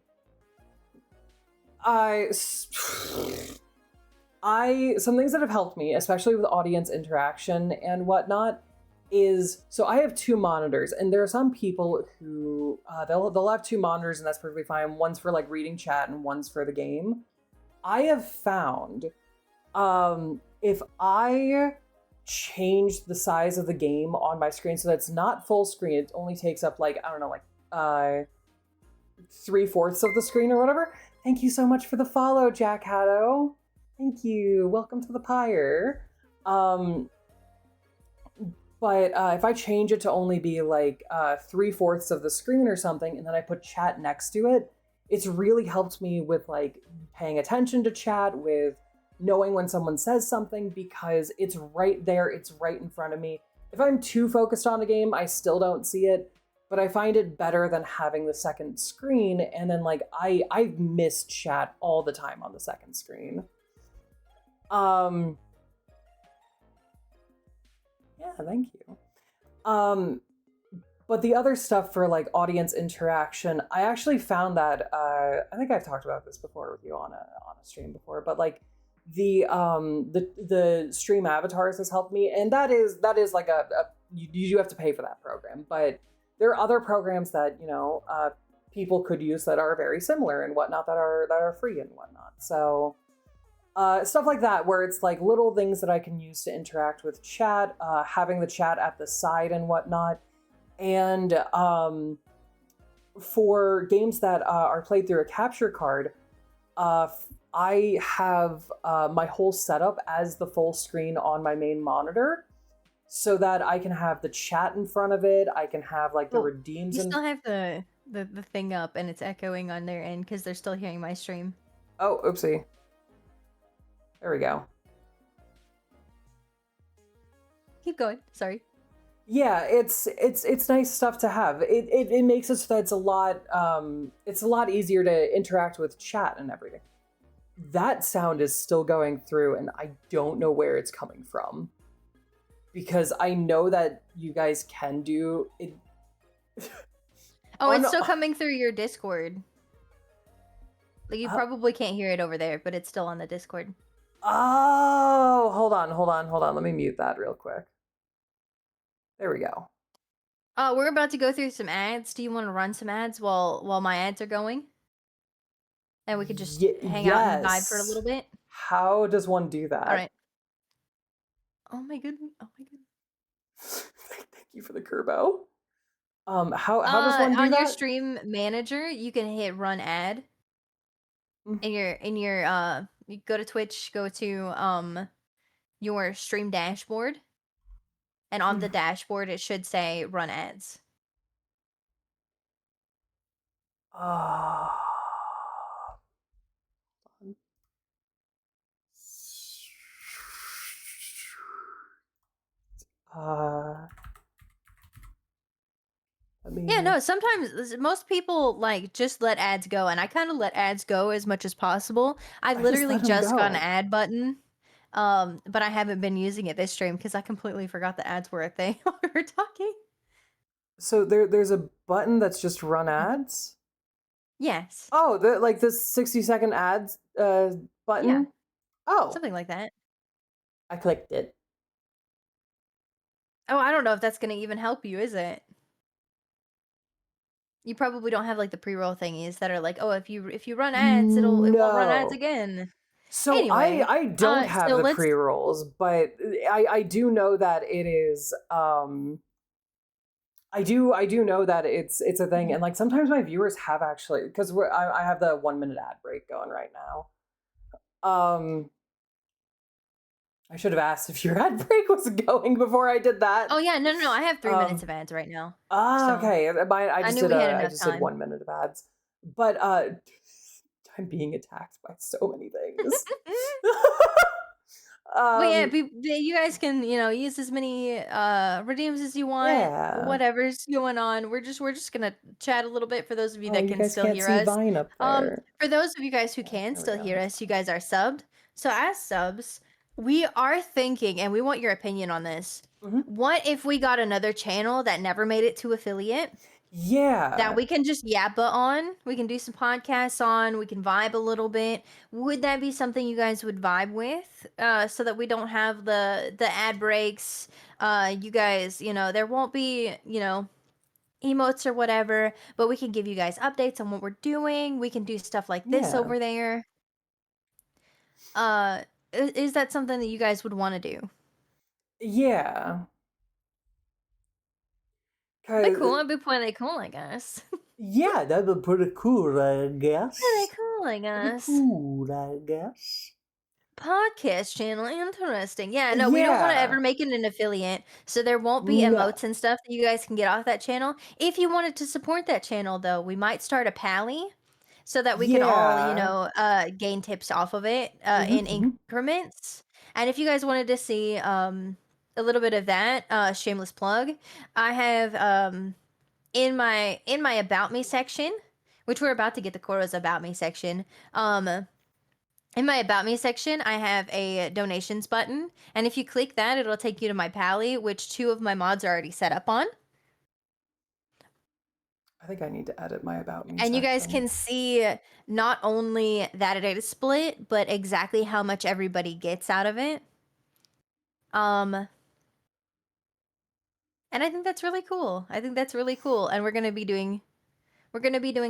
some things that have helped me, especially with audience interaction and whatnot, is so I have 2 monitors, and there are some people who they'll have 2 monitors, and that's perfectly fine. One's for like reading chat, and one's for the game. I have found if I change the size of the game on my screen so that it's not full screen, it only takes up like I don't know, like 3/4 of the screen or whatever. Thank you so much for the follow, Jack Haddo. Thank you. Welcome to the pyre. Um, but if I change it to only be like 3/4 of the screen or something, and then I put chat next to it, it's really helped me with like paying attention to chat, with knowing when someone says something, because it's right there, it's right in front of me. If I'm too focused on a game, I still don't see it, but I find it better than having the second screen, and then like I miss chat all the time on the second screen. Um, yeah, thank you. But the other stuff for like audience interaction, I actually found that I think I've talked about this before with you on a stream before, but like the stream avatars has helped me, and that is like you do have to pay for that program, but there are other programs that people could use that are very similar and whatnot, that are free and whatnot. So stuff like that, where it's like little things that I can use to interact with chat, having the chat at the side and whatnot. And for games that are played through a capture card, I have my whole setup as the full screen on my main monitor, so that I can have the chat in front of it. I can have like the Well, redeems you and still have the thing up and it's echoing on their end because they're still hearing my stream. oh, oopsie. There we go. Keep going. Sorry. Yeah, it's nice stuff to have. It makes it so that it's a lot easier to interact with chat and everything. That sound is still going through, and I don't know where it's coming from, because I know that you guys can do it. Oh, it's still coming through your Discord. Like you Uh, probably can't hear it over there, but it's still on the Discord. Oh, hold on. Let me mute that real quick. There we go. We're about to go through some ads. Do you want to run some ads while my ads are going? And we could just hang out and vibe for a little bit. How does one do that? All right. Oh my goodness. Oh my goodness. Thank you for the Kerbo. How does one do on that? your stream manager, you can hit run ad. In your you go to Twitch, go to your stream dashboard, and on the dashboard it should say run ads. Yeah, no, sometimes most people like just let ads go, and I kind of let ads go as much as possible. I literally just got an ad button, but I haven't been using it this stream because I completely forgot the ads were a thing while we were talking. So there's a button that's just run ads? Yes. Oh, like this 60-second ads button? Yeah. Oh. Something like that. I clicked it. Oh, I don't know if that's gonna even help you, is it? You probably don't have like the pre-roll thingies that are like, oh, if you run ads, it won't run ads again. So Anyway, I don't have so the pre-rolls, but I do know that it is I do know that it's a thing, and like sometimes my viewers have actually, because I have the 1 minute ad break going right now. I should have asked if your ad break was going before I did that. Oh yeah, no, I have 3 minutes of ads right now. Okay. I just did time. 1 minute of ads, but I'm being attacked by so many things. But yeah, you guys can use as many redeems as you want. Yeah. Whatever's going on, we're just gonna chat a little bit for those of you that you can guys still can't hear see us. Vine up there. For those of you guys who can still hear us, you guys are subbed. So as subs, we are thinking, and we want your opinion on this. What if we got another channel that never made it to affiliate? Yeah. That we can just yappa on. We can do some podcasts on. We can vibe a little bit. Would that be something you guys would vibe with? So that we don't have the ad breaks. You guys, there won't be, emotes or whatever, but we can give you guys updates on what we're doing. We can do stuff like this over there. Is that something that you guys would want to do? Yeah. That'd be cool. It'd be pretty cool, I guess. Yeah, that'd be pretty cool, I guess. Pretty cool, I guess. Cool, I guess. Podcast channel, interesting. Yeah, no, we don't want to ever make it an affiliate, so there won't be emotes and stuff that you guys can get off that channel. If you wanted to support that channel, though, we might start a pally so that we can all, gain tips off of it in increments. And if you guys wanted to see a little bit of that, shameless plug, I have in my about me section, which we're about to get the Koro's about me section. In my About Me section, I have a donations button, and if you click that, it'll take you to my Pally, which 2 of my mods are already set up on. I think I need to edit my About Me and section. You guys can see not only that it is split, but exactly how much everybody gets out of it. And I think that's really cool. And we're gonna be doing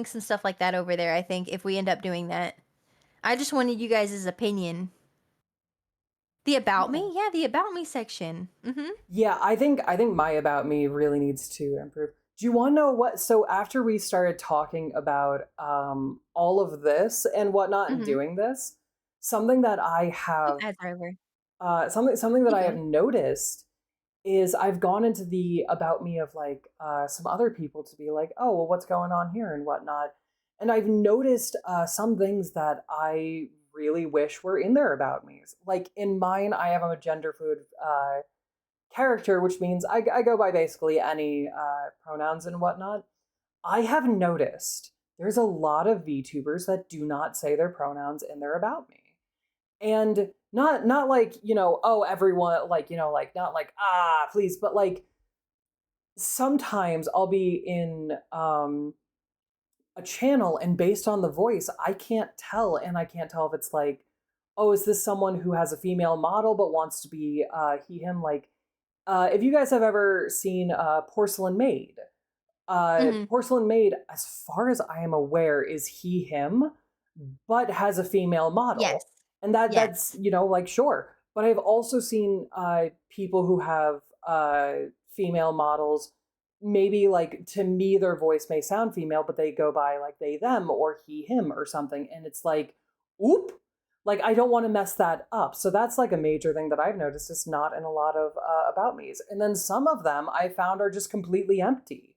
some stuff like that over there, I think, if we end up doing that. I just wanted you guys' opinion. The About Me? Yeah, the About Me section. Yeah, I think my About Me really needs to improve. Do you want to know what? So after we started talking about all of this and whatnot and Mhm. doing this, something that I Oop, have ads are over. something that Keep I have going. noticed is I've gone into the about me of like some other people to be like, oh, well, what's going on here and whatnot. And I've noticed some things that I really wish were in there about me. Like in mine, I have a gender fluid character, which means I go by basically any pronouns and whatnot. I have noticed there's a lot of VTubers that do not say their pronouns in their about me. And not like, oh, everyone, like, like not like, ah, please, but like sometimes I'll be in a channel and based on the voice, I can't tell. And I can't tell if it's like, oh, is this someone who has a female model but wants to be he, him? Like, if you guys have ever seen Porcelain Maid, Mhm. Porcelain Maid, as far as I am aware, is he, him, but has a female Yes. model. And that's, Yes. like, sure. But I've also seen people who have female models. Maybe like to me, their voice may sound female, but they go by like they, them, or he, him, or something. And it's like, oop, like I don't want to mess that up. So that's like a major thing that I've noticed is not in a lot of about me's. And then some of them I found are just completely empty.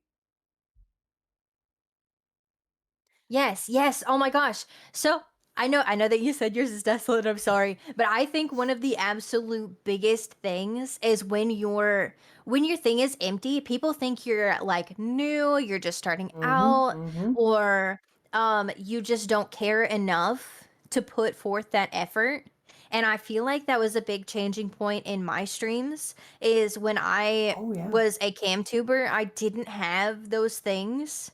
Yes, yes. Oh my gosh. So I know that you said yours is desolate, I'm sorry. But I think one of the absolute biggest things is when your thing is empty, people think you're like new, you're just starting Mm-hmm. out, Mm-hmm. or you just don't care enough to put forth that effort. And I feel like that was a big changing point in my streams is when I Oh yeah. was a cam tuber, I didn't have those things.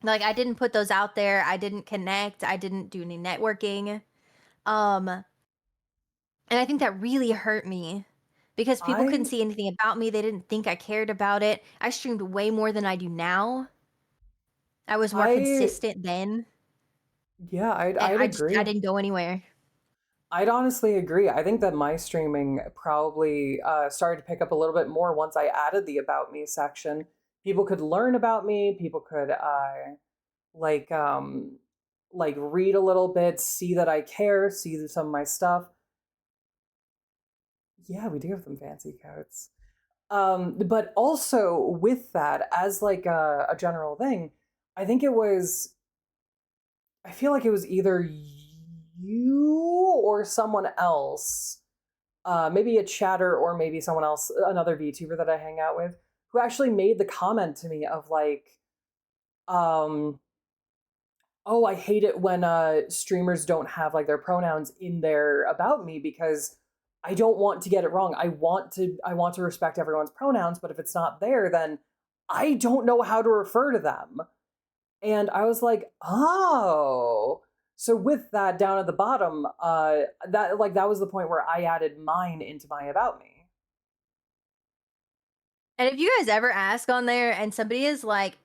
Like, I didn't put those out there, I didn't connect, I didn't do any networking, and I think that really hurt me because people couldn't I see anything about me, they didn't think I cared about it. I streamed way more than I do now. I was more I consistent then, yeah, and I'd I agree. didn't go anywhere. I'd honestly agree. I think that my streaming probably started to pick up a little bit more once I added the about me section. People could learn about me, people could like um like read a little bit, see that I care, see some of my stuff. Yeah, we do have them fancy coats. But also with that, as like a general thing, I think it was I feel like it was either you or someone else, maybe a chatter or maybe someone else, another VTuber that I hang out with, who actually made the comment to me of like, um, "Oh, I hate it when streamers don't have like their pronouns in their about me because I don't want to get it wrong. I want to respect everyone's pronouns, but if it's not there, then I don't know how to refer to them." And I was like, oh. So with that down at the bottom, that was the point where I added mine into my about me. And if you guys ever ask on there and somebody is like,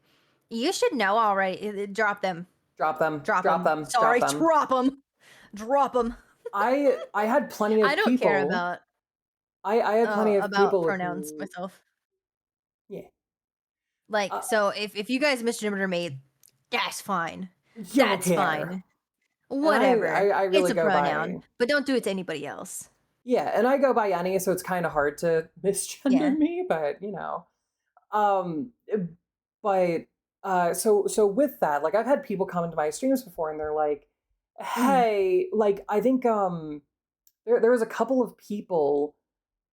"You should know already," drop them. Drop them, Drop drop them. them, drop Sorry, them. drop them. Drop them. I had plenty I of don't care people. uh, I had plenty of about people pronouns who, myself. yeah, Like, uh, so if you guys misgender me, that's fine. you don't That's care. fine. And Whatever. I It's really a go pronoun, by, but don't do it to anybody else. yeah, and I go by any, so it's kind of hard to misgender Yeah. me, but um, but so with that, like I've had people come into my streams before, and they're like, Mhm. "Hey," like I think there was a couple of people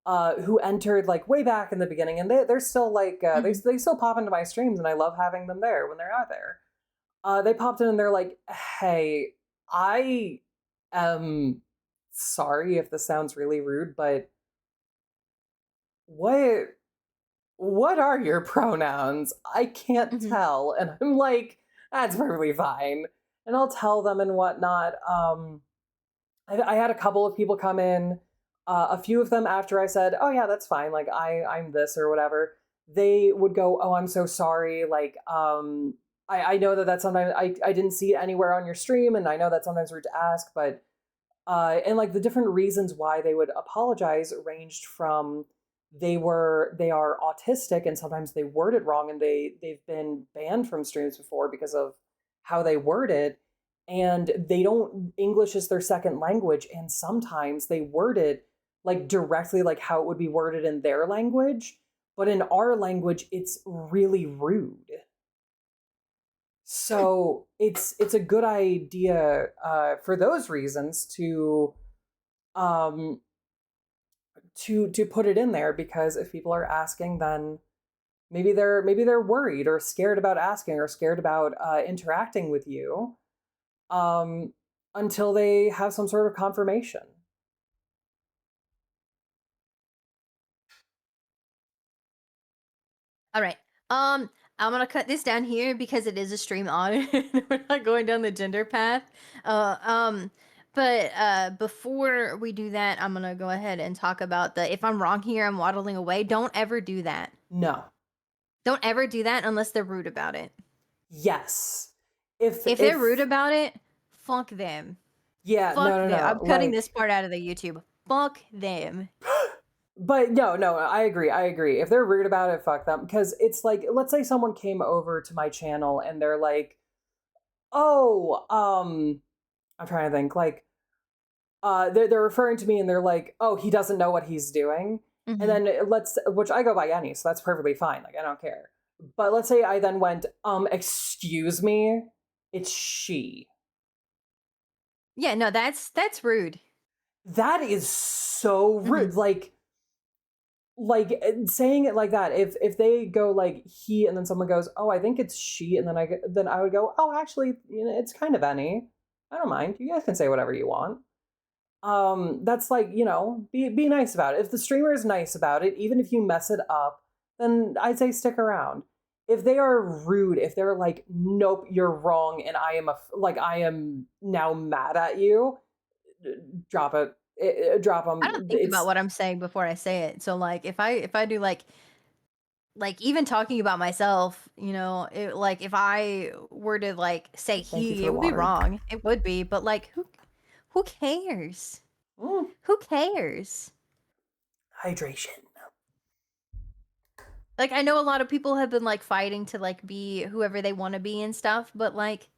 who entered like way back in the beginning, and they're still like Mhm. they still pop into my streams, and I love having them there when they're out there. They popped in and they're like, "Hey, I am sorry if this sounds really rude, but what what are your pronouns? I can't Mhm. tell." And I'm like, that's perfectly fine. And I'll tell them and whatnot. I had a couple of people come in, a few of them after I said, oh yeah, that's fine. Like I'm this or whatever. They would go, oh, I'm so sorry. Like, I know that that's sometimes I didn't see it anywhere on your stream. And I know that's sometimes rude to ask, but, and like the different reasons why they would apologize ranged from they are autistic and sometimes they word it wrong, and they've been banned from streams before because of how they word it, and they don't English is their second language, and sometimes they word it like directly like how it would be worded in their language, but in our language it's really rude. Hmm. So it's a good idea for those reasons um to put it in there, because if people are asking, then maybe they're worried or scared about asking or scared about interacting with you, um, until they have some sort of confirmation. All right. I'm gonna cut this down here because it is a stream audit. We're not going down the gender path. Uh, um, but before we do that, I'm gonna go ahead and talk about the if I'm wrong here, I'm waddling away. Don't ever do that. No. Don't ever do that unless they're rude about it. Yes. If they're rude If about it, fuck them. Yeah, Fuck no, no, them. I'm no. cutting this Like, part out of the YouTube. Fuck them. but no, no, I agree. I agree. If they're rude about it, fuck them. Because it's like, let's say someone came over to my channel and they're like, "Oh, I'm trying to think. Like, they're referring to me and they're like, "Oh, he doesn't know what he's doing." And Hmm. then which I go by any, so that's perfectly fine. Like, I don't care. But let's say I then went, excuse me, it's she. Yeah, no, that's rude. That is so Hmm. rude. Saying it like that. If they go like he and then someone goes, "Oh, I think it's she," and then I would go, "Oh, actually, it's kind of any. I don't mind. You guys can say whatever you want." That's like, be nice about it. If the streamer is nice about it, even if you mess it up, then I'd say stick around. If they are rude, if they're like, "Nope, you're wrong," and I am now mad at you, drop it. Drop I them. don't think about It's what I'm saying before I say it. So like if I do like even talking about myself, like if I were to like say Thank you for he, the it would be water. wrong. It would be, but like who cares? Mm, Who cares? hydration. Like I know a lot of people have been like fighting to like be whoever they want to be and stuff, but like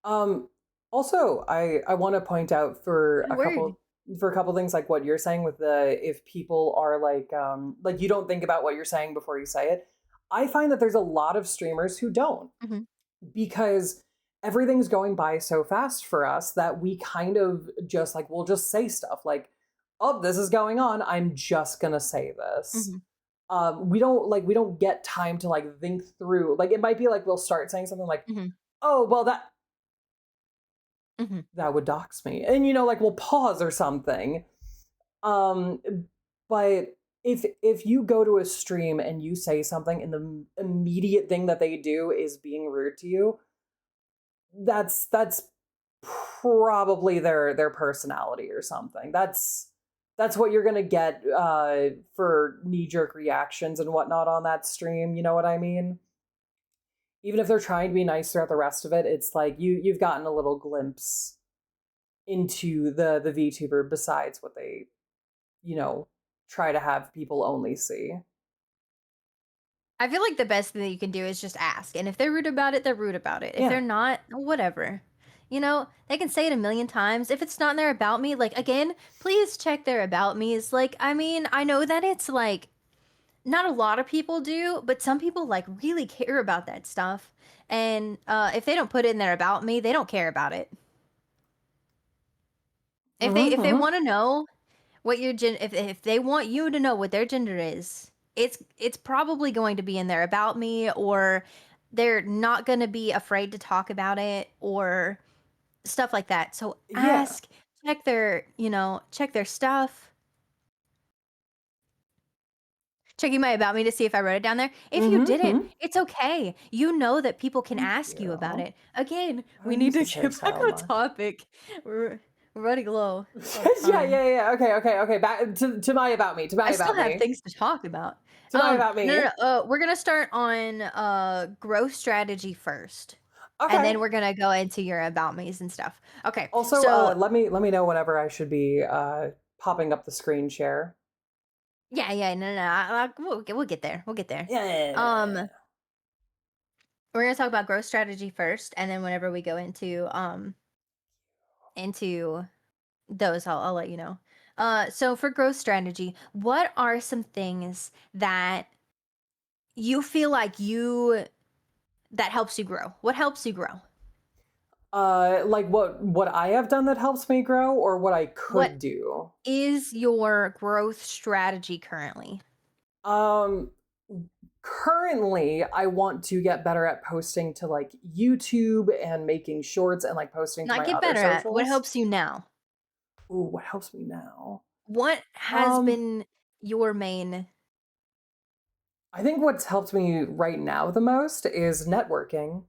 Um, Also, I want to point out word. for a couple things like what you're saying with the if people are like you don't think about what you're saying before you say it. I find that there's a lot of streamers who don't, Hmm. because everything's going by so fast for us that we kind of just like we'll just say stuff like, "Oh, this is going on. I'm just gonna say this." Hmm. We don't get time to like think through. Like, it might be like we'll start saying something like, Hmm. "Oh, well, Hmm. that would dox me," and like we'll pause or something. Um, but if you go to a stream and you say something and the immediate thing that they do is being rude to you, that's probably their personality or something. That's what you're gonna get for knee jerk reactions and whatnot on that stream. You know what I mean? Even if they're trying to be nice throughout the rest of it, it's like you've gotten a little glimpse into the VTuber besides what they, you know, try to have people only see. I feel like the best thing that you can do is just ask. And if they're rude about it, they're rude about it. If Yeah. they're not, whatever. They can say it a million times. If it's not in their about me, like again, please check their about me's. Like, I mean, I know that it's like not a lot of people do, but some people like really care about that stuff. And if they don't put it in their about me, they don't care about it. If they Mm-hmm. want to know what your if they want you to know what their gender is, it's probably going to be in there about me, or they're not going to be afraid to talk about it or stuff like that. So Yeah. ask, check their stuff. Checking my about me to see if I wrote it down there. If you didn't, Mm-hmm. it's okay. You know that people can Thank ask you about you. it. Again, I we don't need use to this get back hairstyle on much. topic. We're running low on Yeah, time. yeah, yeah. Okay, okay, okay. Back to my about me. To my I still about have me. things to talk about. To my about No, no, me. no. We're gonna start on growth strategy first, and Okay. then we're gonna go into your about me's and stuff. Okay, Also, so let me know whenever I should be popping up the screen share. Yeah, yeah, no, no, no, we'll get there. We'll get there. Yeah. Um, we're gonna talk about growth strategy first, and then whenever we go into those, I'll let you know. So for growth strategy, what are some things that you feel like you that helps you grow? What helps you grow? Like what I have done that helps me grow, or what I What could do. is your growth strategy currently? Um, Currently, I want to get better at posting to like YouTube and making shorts and like posting to Not my get other better at. What socials. helps you now? Ooh, what helps me now? What has Um, been your main I think what's helped me right now the most is networking.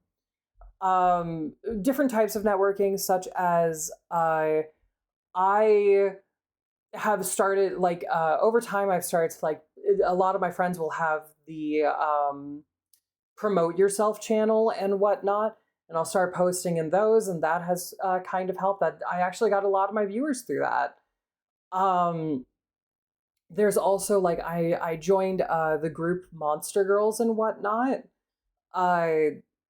Different types of networking, such as I have started like over time. I've started to like a lot of my friends will have the promote yourself channel and whatnot, and I'll start posting in those, and that has kind of helped. That I actually got a lot of my viewers through that. Um, there's also like I joined the group Monster Girls and whatnot, uh,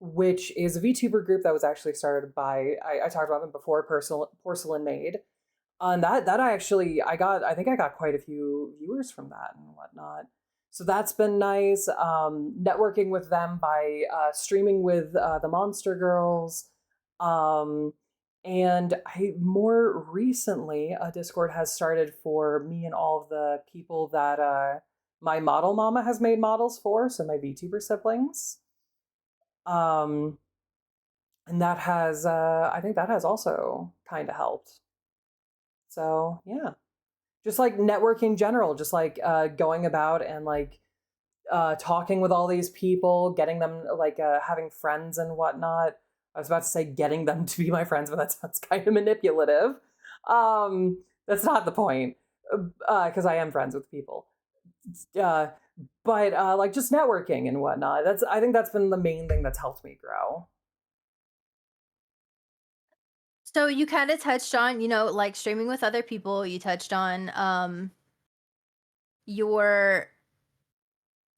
which is a VTuber group that was actually started by I talked about them before, Porcelain Maid. And that I think I got quite a few viewers from that and whatnot. So that's been nice. Networking with them by streaming with the Monster Girls. Um, and I more recently, Discord has started for me and all of the people that my model mama has made models for, so my VTuber siblings. Um, and that has, I think that has also kind of helped. So yeah, just like networking in general, just like going about and like talking with all these people, getting them like having friends and whatnot. I was about to say getting them to be my friends, but that sounds kind of manipulative. That's not the point, because I am friends with people. Uh, but like just networking and whatnot. I think that's been the main thing that's helped me grow. So you kind of touched on, like streaming with other people. You touched on your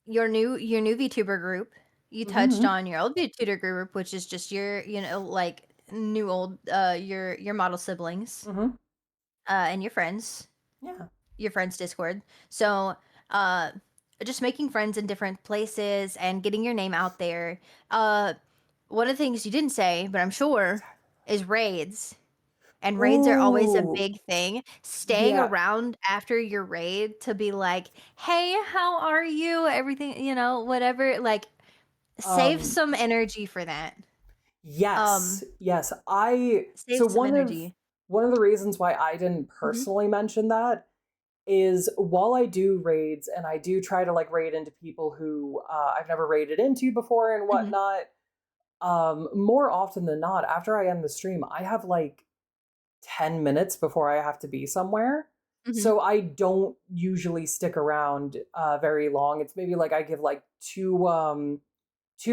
your new VTuber group. You touched Mm-hmm. on your old VTuber group, which is just your, like new old your model siblings Mm-hmm. and Yeah. your friends Discord. So, uh just making friends in different places and getting your name out there. Uh one of the things you didn't say, but I'm sure, is raids. And raids are always a Ooh. big thing. Staying Yeah. around after your raid to be like, "Hey, how are you?" Everything, whatever, like, save Um, some energy for that. Yes, Um, yes. I save so some energy. one of the reasons why I didn't Mhm, personally mention that is while I do raids and I do try to like raid into people who I've never raided into before and mhm, whatnot, more often than not, after I end the stream, I have like 10 minutes before I have to be somewhere. mhm. So I don't usually stick around very long. It's maybe like I give like two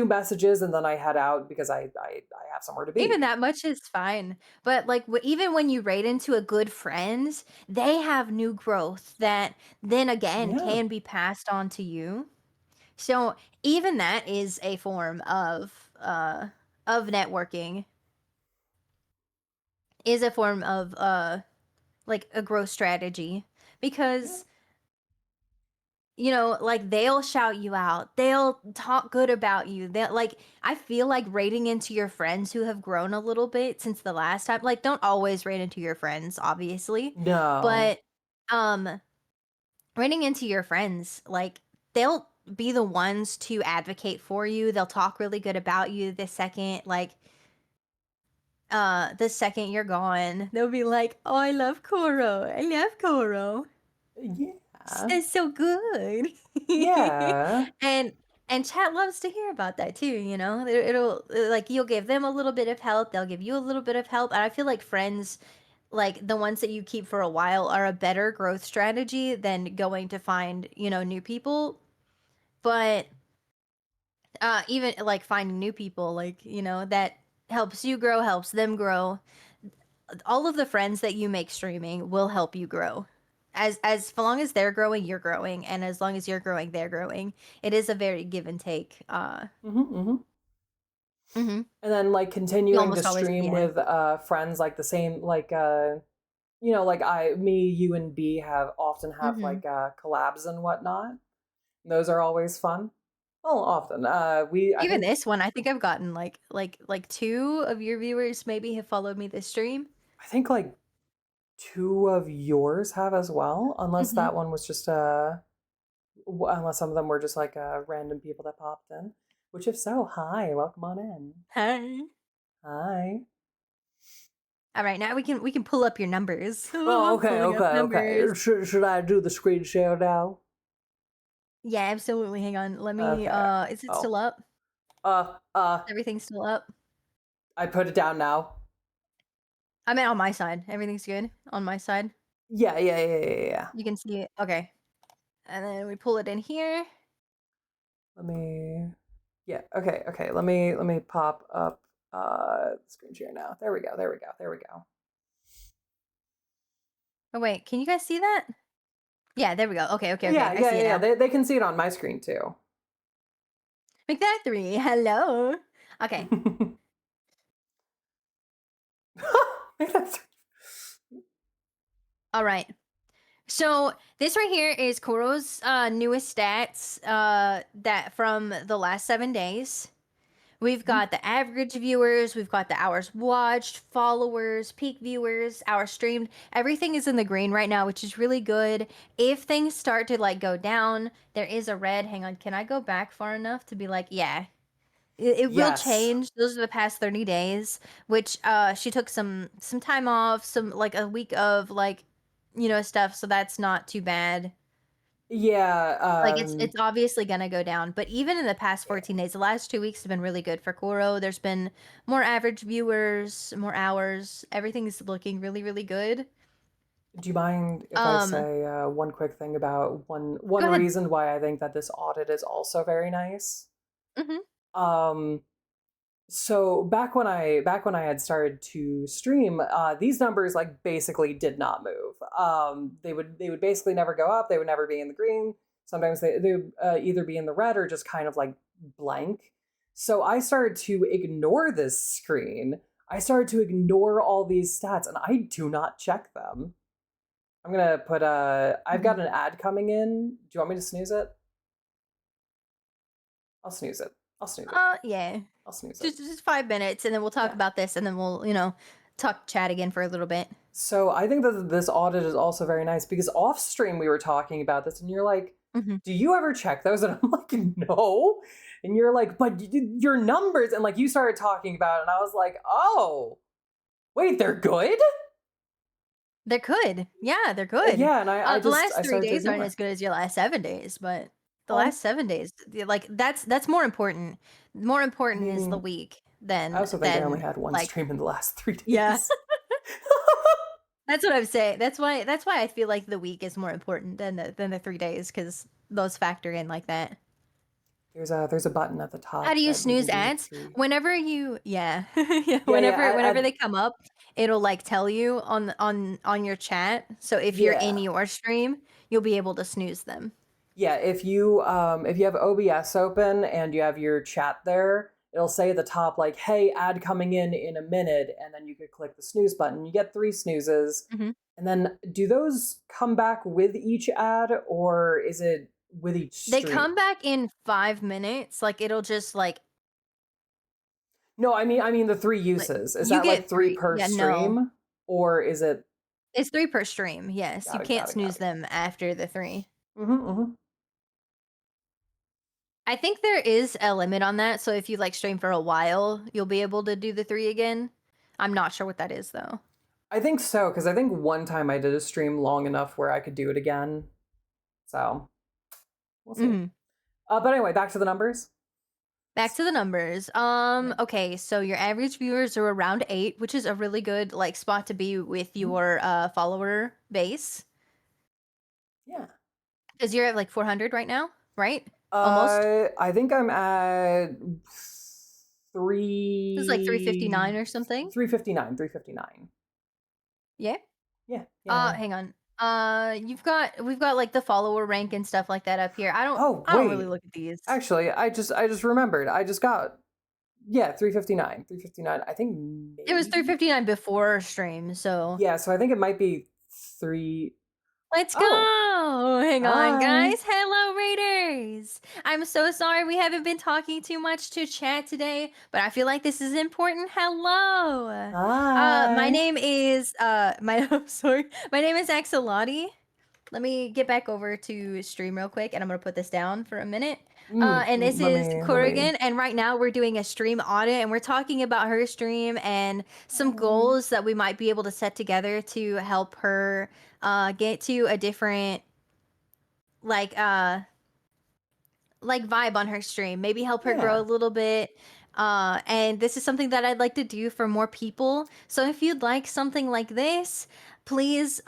messages and then I head out because I have somewhere to Even be. that much is fine, but, like, even when you raid into a good friends, they have new growth that then again Yeah. can be passed on to you. So, even that is a form of networking, is a form of, like, a growth strategy, Yeah. because, like, they'll shout you out, they'll talk good about you, I feel like raiding into your friends who have grown a little bit since the last time, like, don't always raid into your friends, obviously, No. but, um, raiding into your friends, like, they'll be the ones to advocate for you, they'll talk really good about you the second you're gone, they'll be like, "Oh, I love Koro." Yeah. It's so good. Yeah. And chat loves to hear about that too, It'll like, you'll give them a little bit of help, they'll give you a little bit of help, and I feel like friends, like the ones that you keep for a while, are a better growth strategy than going to find, new people. But even like finding new people, like, that helps you grow, helps them grow. All of the friends that you make streaming will help you grow. as long as they're growing, you're growing, and as long as you're growing, they're growing. It is a very give and take. Mhm. And then like You continuing to almost always stream yeah. with friends like the same like like you and B have often have Mhm. like collabs and whatnot. Those are always fun. Well, often. I Even think this one, I think I've gotten like 2 of your viewers maybe have followed me this stream. like two of yours have as well, unless Mhm. that one was just unless some of them were just like random people that popped in. Which if so, hi, welcome on in. Hi. Hi. All right, now we can pull up your numbers. Oh, okay, Pulling up okay. numbers. Should I do the screen share now? Yeah, absolutely. Hang on. Let me Okay. is it Oh. still up? Uh uh Everything's still up? I put it down now. I mean on my side. Everything's good on my side. Yeah. You can see it. Okay. And then we pull it in here. Let me okay. Let me pop up screen share now. There we go. Oh wait, can you guys see that? Yeah, there we go. Okay. I see it Yeah. now. They can see it on my screen too. Make that 3. Hello. Okay. All right. So this right here is Koro's newest stats that from the last 7 days. We've got the average viewers, we've got the hours watched, followers, peak viewers, hours streamed. Everything is in the green right now, which is really good. If things start to like go down, there is a red. Hang on, can I go back far enough to be like, yeah, it will Yes. change. Those are the past 30 days, which she took some time off, some like a week of like stuff, so that's not too bad. Yeah, Like it's obviously gonna go down, but even in the past yeah. 14 days, the last 2 weeks have been really good for Koro. There's been more average viewers, more hours. Everything's looking really, really good. Do you mind if I Um, say one quick thing about go one ahead. reason why I think that this audit is also very nice? Mhm. Um, so back when I had started to stream, these numbers like basically did not move. They would basically never go up. They would never be in the green. Sometimes they would either be in the red or just kind of like blank. So I started to ignore this screen. I started to ignore all these stats, and I do not check them. I'm gonna put I've got Mhm. an ad coming in. Do you want me to snooze it? I'll snooze it. I'll snooze it. Yeah. I'll snooze it. Just 5 minutes, and then we'll talk Yeah. about this, and then we'll talk chat again for a little bit. So I think that this audit is also very nice because off stream we were talking about this, and you're like, Mhm. "Do you ever check those?" And I'm like, "No." And you're like, "But your numbers," and like you started talking about it, and I was like, "Oh, wait, they're good." They're good. Yeah, they're good. Yeah, and The I last 3 started to days aren't ignore. as good as your last 7 days, but the Well, last 7 days, like that's more important. More I important is the mean, week I than also think I only than had one like stream in the last 3 yeah. days. That's what I'm saying. That's why I feel like the week is more important than the 3 days cuz those factor in like that. There's a button at the How do top you that you can snooze do ads? three. Whenever you yeah. Yeah, Yeah, whenever they come up, it'll like tell you on your chat. So if you're in yeah. your stream, you'll be able to snooze them. Yeah, if you have OBS open and you have your chat there, it'll say at the top like, "Hey, ad coming in a minute," and then you could click the snooze button. You get 3 snoozes, Mhm. and then do those come back with each ad, or is it with each They stream? come back in 5 minutes, like, it'll just, No, I mean the three like uses. Is you that like get three 3 per yeah, no. stream, or is it? It's 3 per stream, yes, you Got it, can't got it, got snooze it, got them after the 3. it. Mm-hmm. I think there is a limit on that, so if you, stream for a while, you'll be able to do the 3 again. I'm not sure what that is, though. I think so because I think one time I did a stream long enough where I could do it again. So we'll see. Mhm. But anyway, back to the numbers. Back to the numbers. Yeah. Okay, so your average viewers are around 8, which is a really good, spot to be with Mhm. your, follower base. Yeah. 'Cause you're at, 400 right now, right? Almost? I think I'm at This is, like, three 359 or something? 359. 359. Yeah? Yeah. Hang on. we've got like the follower rank and stuff like that up here. Oh, I don't really wait. look at these. Actually, I just remembered. I just got, yeah, 359. 359. I think It was maybe. 359 before stream, so Yeah, so I think it might be 3. let's Oh, go! Hang on, hi. guys. Hello, Raiders! I'm so sorry we haven't been talking too much to chat today, but I feel like this is important. Hello! My Hi. name is, I'm sorry. My name is Axolotl. Let me get back over to stream real quick, and I'm gonna put this down for a minute. And this Let is me, let me. Corrigan, and right now we're doing a stream audit, and we're talking about her stream and some Um, goals that we might be able to set together to help her get to a different like vibe on her stream. Maybe help her grow yeah. a little bit. And this is something that I'd like to do for more people. So if you'd like something like this, please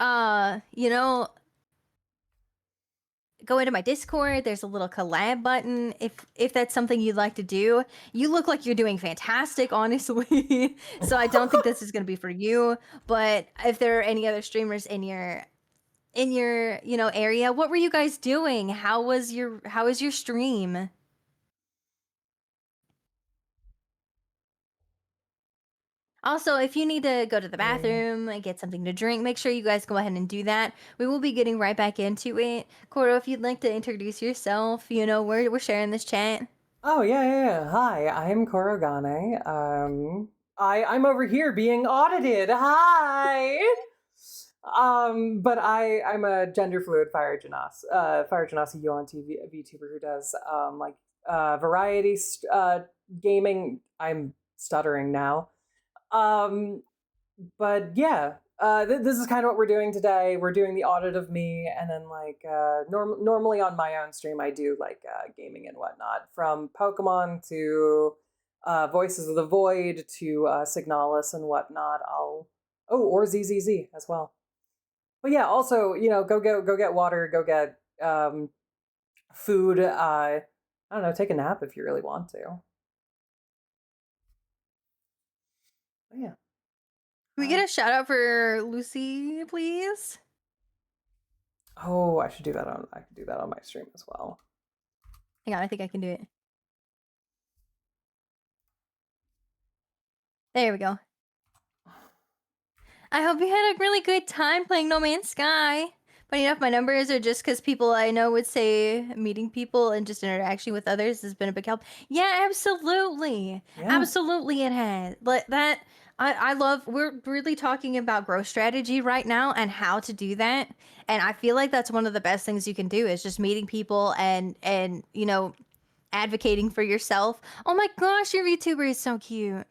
go into my Discord. There's a little collab button if that's something you'd like to do. You look like you're doing fantastic, honestly. So I don't think this is going to be for you, but if there are any other streamers in your, area, what were you guys doing? How was your stream? Also, if you need to go to the Okay. bathroom and get something to drink, make sure you guys go ahead and do that. We will be getting right back into it. Koro, if you'd like to introduce yourself, we're sharing this chat. Oh, yeah, yeah, yeah. Hi, I'm Korogane. I'm over here being audited. Hi. But I'm a gender fluid fire genasi yuan TV VTuber who does like variety gaming. I'm stuttering now. Um, but yeah, this is kind of what we're doing today. We're doing the audit of me, and then like normally on my own stream, I do like gaming and whatnot, from Pokemon to Voices of the Void to Signalis and whatnot. Or ZZZ as well. But yeah, also go get water, go get food. I don't know, take a nap if you really want to. But yeah. Can we get a shout out for Lucy, please? Oh, I could do that on my stream as well. Hang on, I think I can do it. There we go. I hope you had a really good time playing No Man's Sky. Funny enough, my numbers are just because people I know would say meeting people and just interaction with others has been a big help. Yeah, absolutely. Yeah. Absolutely it has. Like that I love we're really talking about growth strategy right now and how to do that. And I feel like that's one of the best things you can do is just meeting people and advocating for yourself. Oh my gosh, your VTuber is so cute.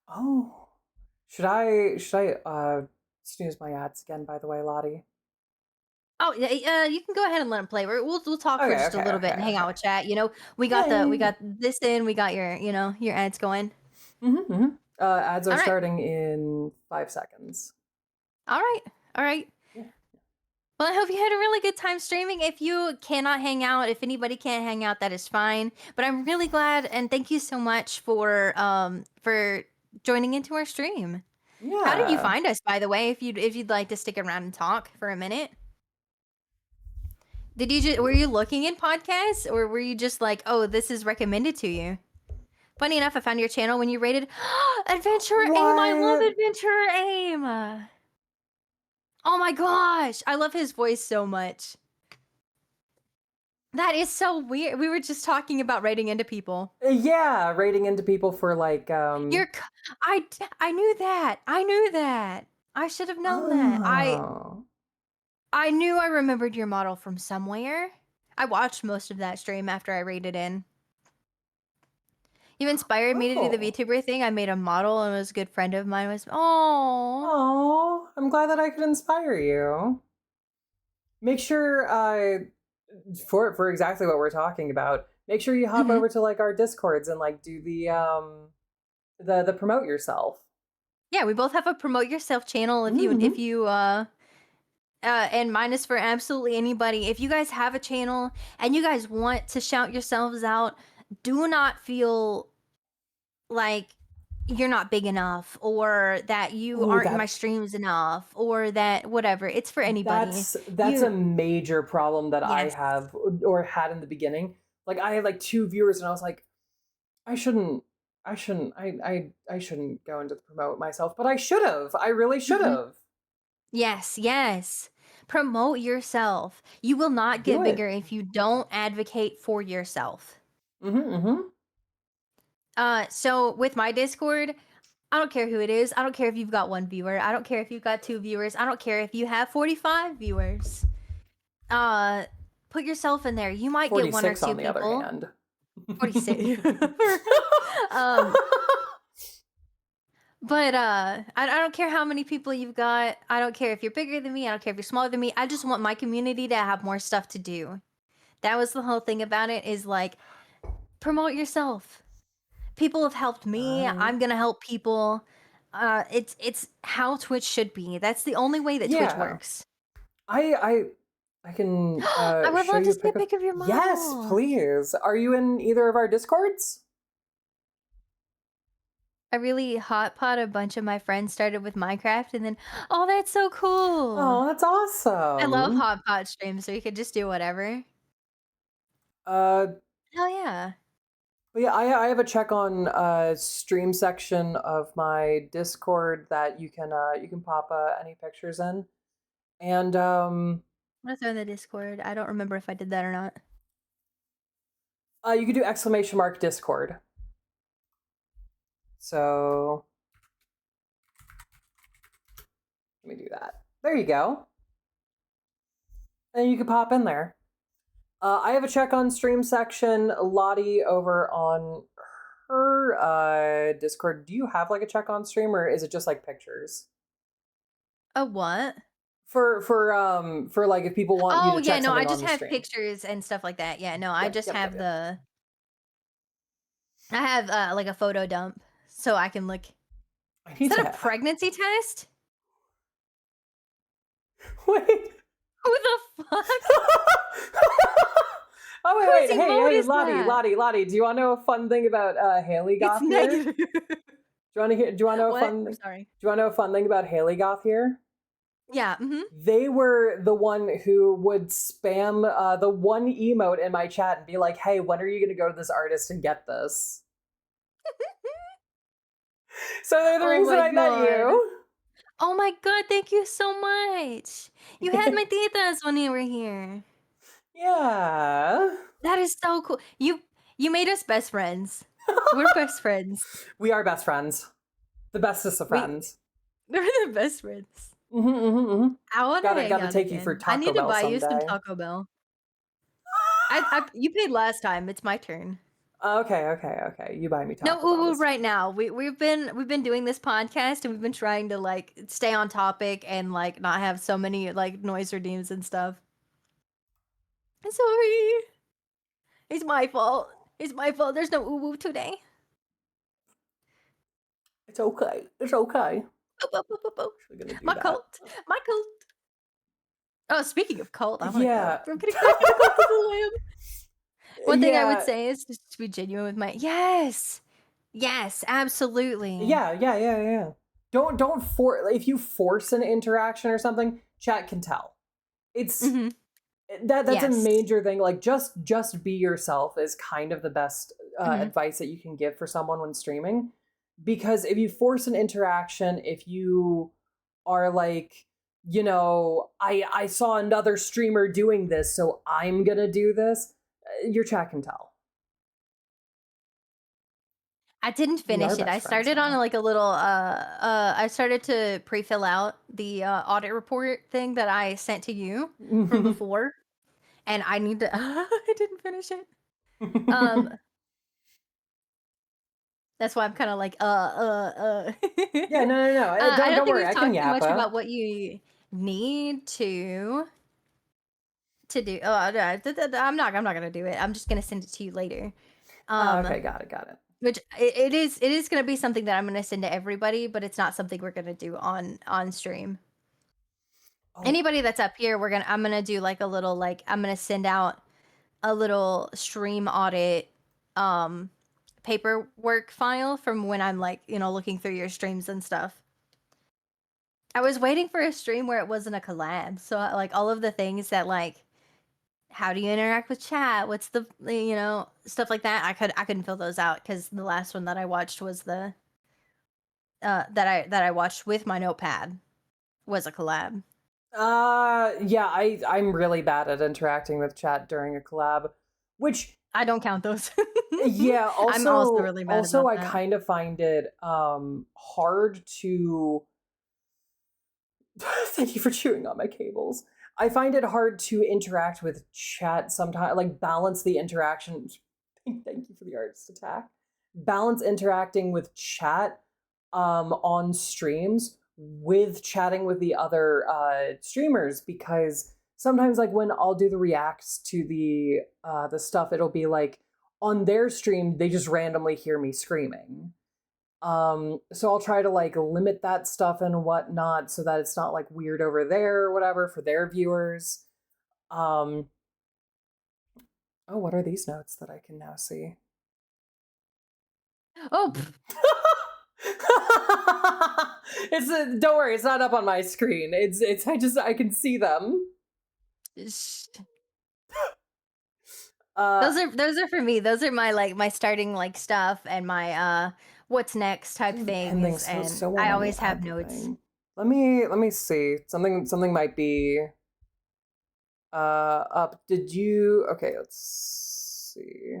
Oh. Should I snooze my ads again, by the way, Lottie? Oh, yeah, you can go ahead and let him play. We'll talk for Okay, just a okay, little bit okay, and hang out okay. with chat. Yeah, yeah, We yeah. got this in. We got your your ads going. Mm-hmm, mm-hmm. Ads are All right, starting in 5 seconds. all right, all right. Yeah. Well, I hope you had a really good time streaming. If you cannot hang out, if anybody can't hang out, that is fine. But I'm really glad and thank you so much for joining into our stream. How did you Yeah. find us, by the way? If you'd like to stick around and talk for a minute. Were you looking in podcasts or were you just like, oh, this is recommended to you? Funny enough, I found your channel when you rated Adventure Aim. I love What? Adventure Aim. Oh my gosh, I love his voice so much. That is so weird. We were just talking about writing into people. Yeah, rating into people for like You're, I knew that. I knew that. I should have known that. oh. I knew I remembered your model from somewhere. I watched most of that stream after I rated in. You inspired me to do the Oh. VTuber thing. I made a model and it was a good friend of mine was oh. Oh, I'm glad that I could inspire you. Make sure for exactly what we're talking about, make sure you hop Mhm. over to like our discords and like do the promote yourself. Yeah, we both have a promote yourself channel Mm-hmm. if you and mine is for absolutely anybody. If you guys have a channel and you guys want to shout yourselves out, do not feel like you're not big enough, or that you Ooh, aren't in my streams enough, or that whatever. It's for anybody. that's a You major problem that I Yes. have or had in the beginning. Like I had like 2 viewers, and I was like, I shouldn't, I shouldn't go into the promote myself, but I should have. I really should Mhm. have. Yes, yes. Promote yourself. You will not Do get bigger it. if you don't advocate for yourself. Mm-hmm. Mm-hmm. So with my Discord, I don't care who it is. I don't care if you've got 1 viewer. I don't care if you've got 2 viewers. I don't care if you have 45 viewers. Uh, put yourself in there. You might get one or 46 two on the other people. hand. 46. um, but I don't care how many people you've got. I don't care if you're bigger than me. I don't care if you're smaller than me. I just want my community to have more stuff to do. That was the whole thing about it, is like, promote yourself. People have helped All me. right. I'm gonna help people. It's how Twitch should be. That's the only way that Twitch Yeah. works. I I can I would show love you to a see a pic of. pic of your Yes, model. please. Are you in either of our Discords? I really hot pot a bunch of my friends started with Minecraft, and then, oh, that's so cool. Oh, that's I love awesome. hot pot streams, so you could just do whatever. Uh, Hell yeah. but yeah, I have a check on stream section of my Discord that you can pop any pictures in, and I'm gonna throw in the Discord. I don't remember if I did that or not. you can do exclamation mark Discord. So let me do that. There you go. And you can pop in there. I have a check on stream section. Lottie over on her Discord. Do you have like a check on stream, or is it just like pictures? A what? For like if people want you Oh to yeah, check no, I something just on the have stream. pictures and stuff like that. Yeah, no, I Yep, just yep, yep, have yep. I have like a photo dump, so I can look. I Is need that a to pregnancy test? wait. Who the fuck? Oh Whose wait, emote hey, is Lottie, that? Lottie, Lottie. Do you want to know a fun thing about Haley It's Goth here? negative. Do you want to hear? Do you want to know a What? fun I'm thing? sorry. Do you want to know a fun thing about Haley Goth here? Yeah. Mm-hmm. They were the one who would spam the one emote in my chat and be like, "Hey, when are you going to go to this artist and get this?" So they're the Oh reason my I met god. you. Oh my god, thank you so much. You had my titas when you were here. Yeah. That is so cool. You made us best friends. We're best friends. We are best friends. The bestest of We friends. we're the best friends. Mm-hmm, mm-hmm, mm-hmm. I want to hang Gotta out take you for again. I Taco need to Bell buy you some someday. Taco Bell. I you paid last time. It's my turn. Okay, okay, okay. You buy me No Taco Bell ooh this time. right now. We've been doing this podcast, and we've been trying to like stay on topic and like not have so many like noise redeems and stuff. I'm sorry. It's my fault. It's my fault. There's no ooh today. It's okay. It's okay. Boop, boop, boop, boop, boop. Actually gonna do My that. cult. My cult. Oh, speaking of cult, I want to go. Yeah. I'm gonna crack the cult of the lamb. One thing I would Yeah. say is just to be genuine with my yes. Yes, absolutely. Yeah. Don't for if you force an interaction or something, chat can tell. It's Hmm. that's a Yes. major thing. Like just be yourself is kind of the best Hmm. advice that you can give for someone when streaming. Because if you force an interaction, if you are like, I saw another streamer doing this, so I'm gonna do this. Your chat can tell. I didn't We are finish it. I best friends started on now. like a little I started to pre-fill out the audit report thing that I sent to you from before, and I need to I didn't finish it. Um that's why I'm kind of like Yeah, no. I don't Don't think worry. we've I can talked too much yappa. about what you need to do. Oh, I'm not gonna do it. I'm just gonna send it to you later. Oh, Um, okay, got it. which it is gonna be something that I'm gonna send to everybody, but it's not something we're gonna do on stream. Oh, Anybody that's up here, I'm gonna do like a little I'm gonna send out a little stream audit um paperwork file from when I'm like, looking through your streams and stuff. I was waiting for a stream where it wasn't a collab. So like all of the things that like how do you interact with chat? What's the stuff like that? I couldn't fill those out because the last one that I watched was the that I watched with my notepad was a collab. Yeah, I'm really bad at interacting with chat during a collab, which I don't count those. yeah, I'm also also really bad about I that. kind of find it hard to thank you for chewing on my cables. I find it hard to interact with chat sometimes, like balance the interaction. Thank you for the artist attack. Balance interacting with chat on streams with chatting with the other streamers, because sometimes like when I'll do the reacts to the stuff, it'll be like on their stream they just randomly hear me screaming. So I'll try to like limit that stuff and whatnot so that it's not like weird over there or whatever for their viewers. Um, oh, what are these notes that I can now see? Oh, Don't worry, it's not up on my screen. It's I can see them. those are for me. Those are my like my starting like stuff and my what's next type pending, things, so and still won't I let me always add have the notes. thing. Let me see. Something might be up. Did you okay, let's see.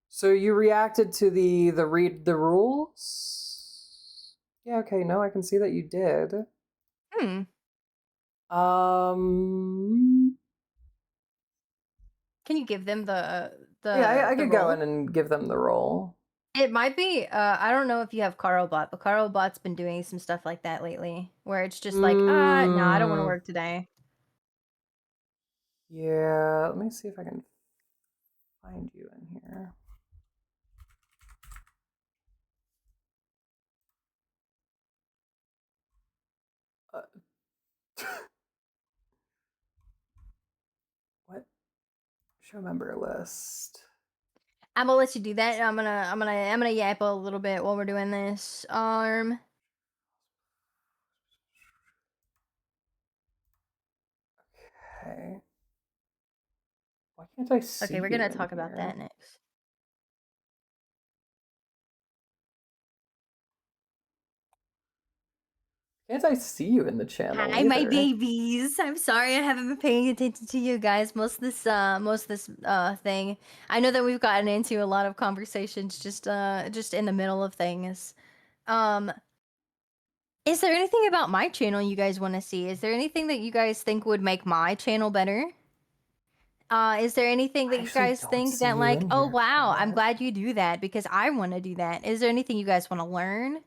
So you reacted to the read the rules? Yeah, okay, no, I can see that you did. Hmm. Um Can you give them the yeah, I the could go role? in and give them the role. It might be. I don't know if you have Carlbot, but Carlbot's been doing some stuff like that lately, where it's just like, no, I don't want to Mm, work today. yeah, let me see if I can find you in here. Uh, what? Show member list. I'm gonna let you do that. I'm gonna yap a little bit while we're doing this. Okay. Why can't I Okay, see we're you gonna in talk about that here? next. Can't I see you in the channel Hi, my either? babies. I'm sorry I haven't been paying attention to you guys most of this thing. I know that we've gotten into a lot of conversations just in the middle of things. Um, is there anything about my channel you guys want to see? Is there anything that you guys think would make my channel better? Is there anything I that you actually guys don't think see that you like, in oh here, wow, I'm Kermit. glad you do that because I want to do that. Is there anything you guys want to learn?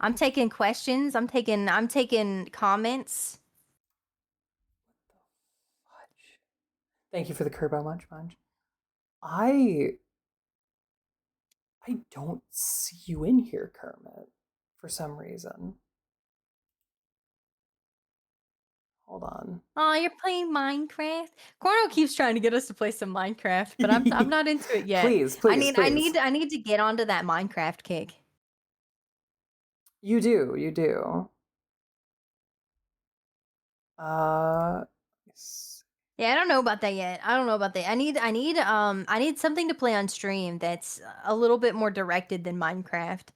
I'm taking questions. I'm taking comments. Fudge. Thank you for the Kerbo Munch Munch. I I don't see you in here, Kermit, for some reason. Hold on. Oh, you're playing Minecraft? Cornell keeps trying to get us to play some Minecraft, but I'm not into it yet. Please, I please, need I please. need I need to get onto that Minecraft kick. You do, you do. Yes. Yeah, I don't know about that yet. I don't know about that. I need something to play on stream that's a little bit more directed than Minecraft.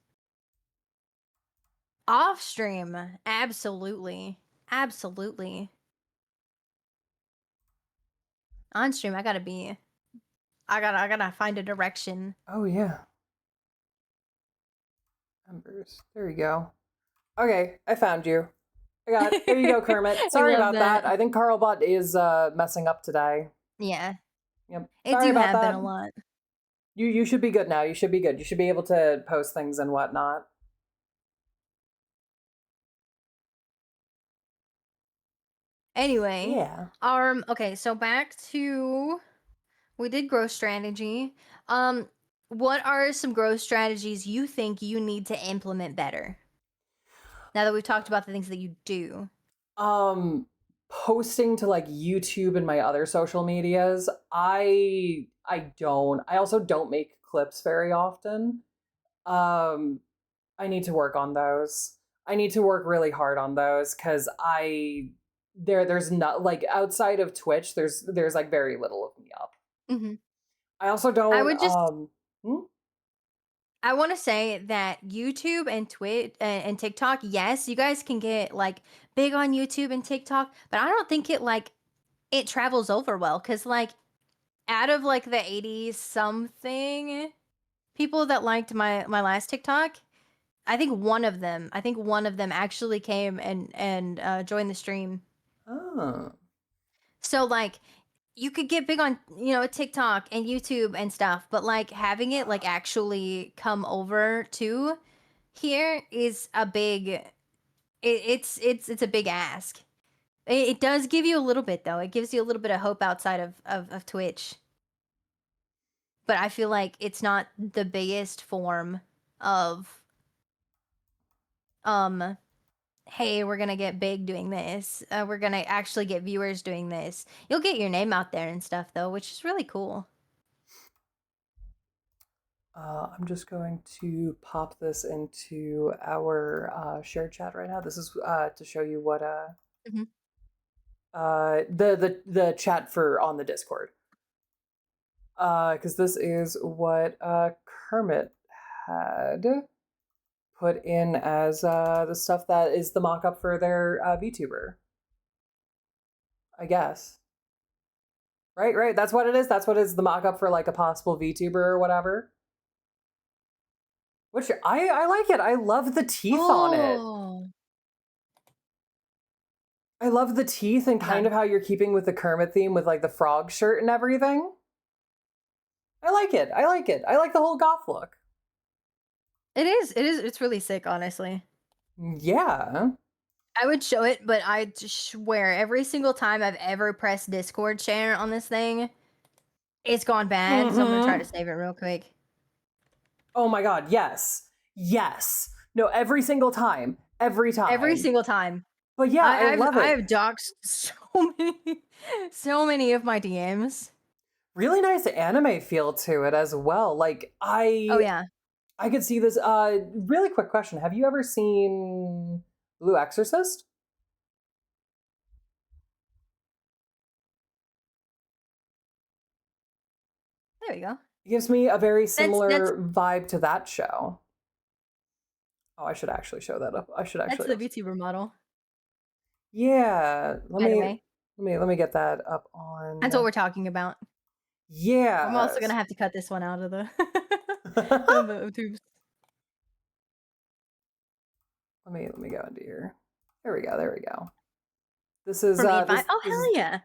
Off stream, absolutely. Absolutely. On stream, I gotta find a direction. Oh yeah. Members. There you go. Okay, I found you. Here you go, Kermit. I Sorry love about that. that. I think Carlbot is messing up today. Yeah. Yep. It Sorry do about happen a that. lot. You should be good now. You should be good. You should be able to post things and whatnot. Anyway, Yeah. okay, so back to we did growth strategy. Um, what are some growth strategies you think you need to implement better? Now that we've talked about the things that you do. Um posting to like YouTube and my other social medias, I don't. I also don't make clips very often. Um I need to work on those. I need to work really hard on those cuz there's not like outside of Twitch there's like very little of me up. Hmm. I also I don't would just hmm? I want to say that YouTube and Twitch and TikTok, yes, you guys can get like big on YouTube and TikTok, but I don't think it travels over well cuz like out of like the 80 something people that liked my last TikTok, I think one of them actually came and joined the stream. Oh. So like you could get big on, TikTok and YouTube and stuff, but like having it like actually come over to here is a it's a big ask. It does give you a little bit though. It gives you a little bit of hope outside of Twitch. But I feel like it's not the biggest form of um hey, we're gonna get big doing this. We're gonna actually get viewers doing this. You'll get your name out there and stuff though, which is really cool. I'm just going to pop this into our shared chat right now. This is to show you what Mhm. the chat for on the Discord. Because this is what Kermit had put in as the stuff that is the mock-up for their VTuber. I guess. Right, right. That's what it is. That's what is the mock-up for like a possible VTuber or whatever. Which I like it. I love the teeth on it. Oh. I love the teeth and kind Okay. of how you're keeping with the Kermit theme with like the frog shirt and everything. I like it. I like it. I like the whole goth look. It's really sick, honestly. Yeah. I would show it, but I just swear every single time I've ever pressed Discord share on this thing, it's gone bad. So I'm gonna try to Mm-hmm. save it real quick. Oh my god, yes. Yes. No, every single time. Every Every time. single time. But yeah, I love I it. have doxed so many of my DMs. Really nice anime feel to it as well. Like Oh yeah. I could see this really quick question. Have you ever seen Blue Exorcist? There we go. It gives me a very That's similar vibe to that show. Oh, I should actually show that up. I should that's actually the VTuber model, Yeah, by the way. let me get that up That's what on we're talking about. I'm also gonna yes. have to cut this one out of the let of tubes. let me go into here. There we go. There we go. For me, advice. Oh hell yeah!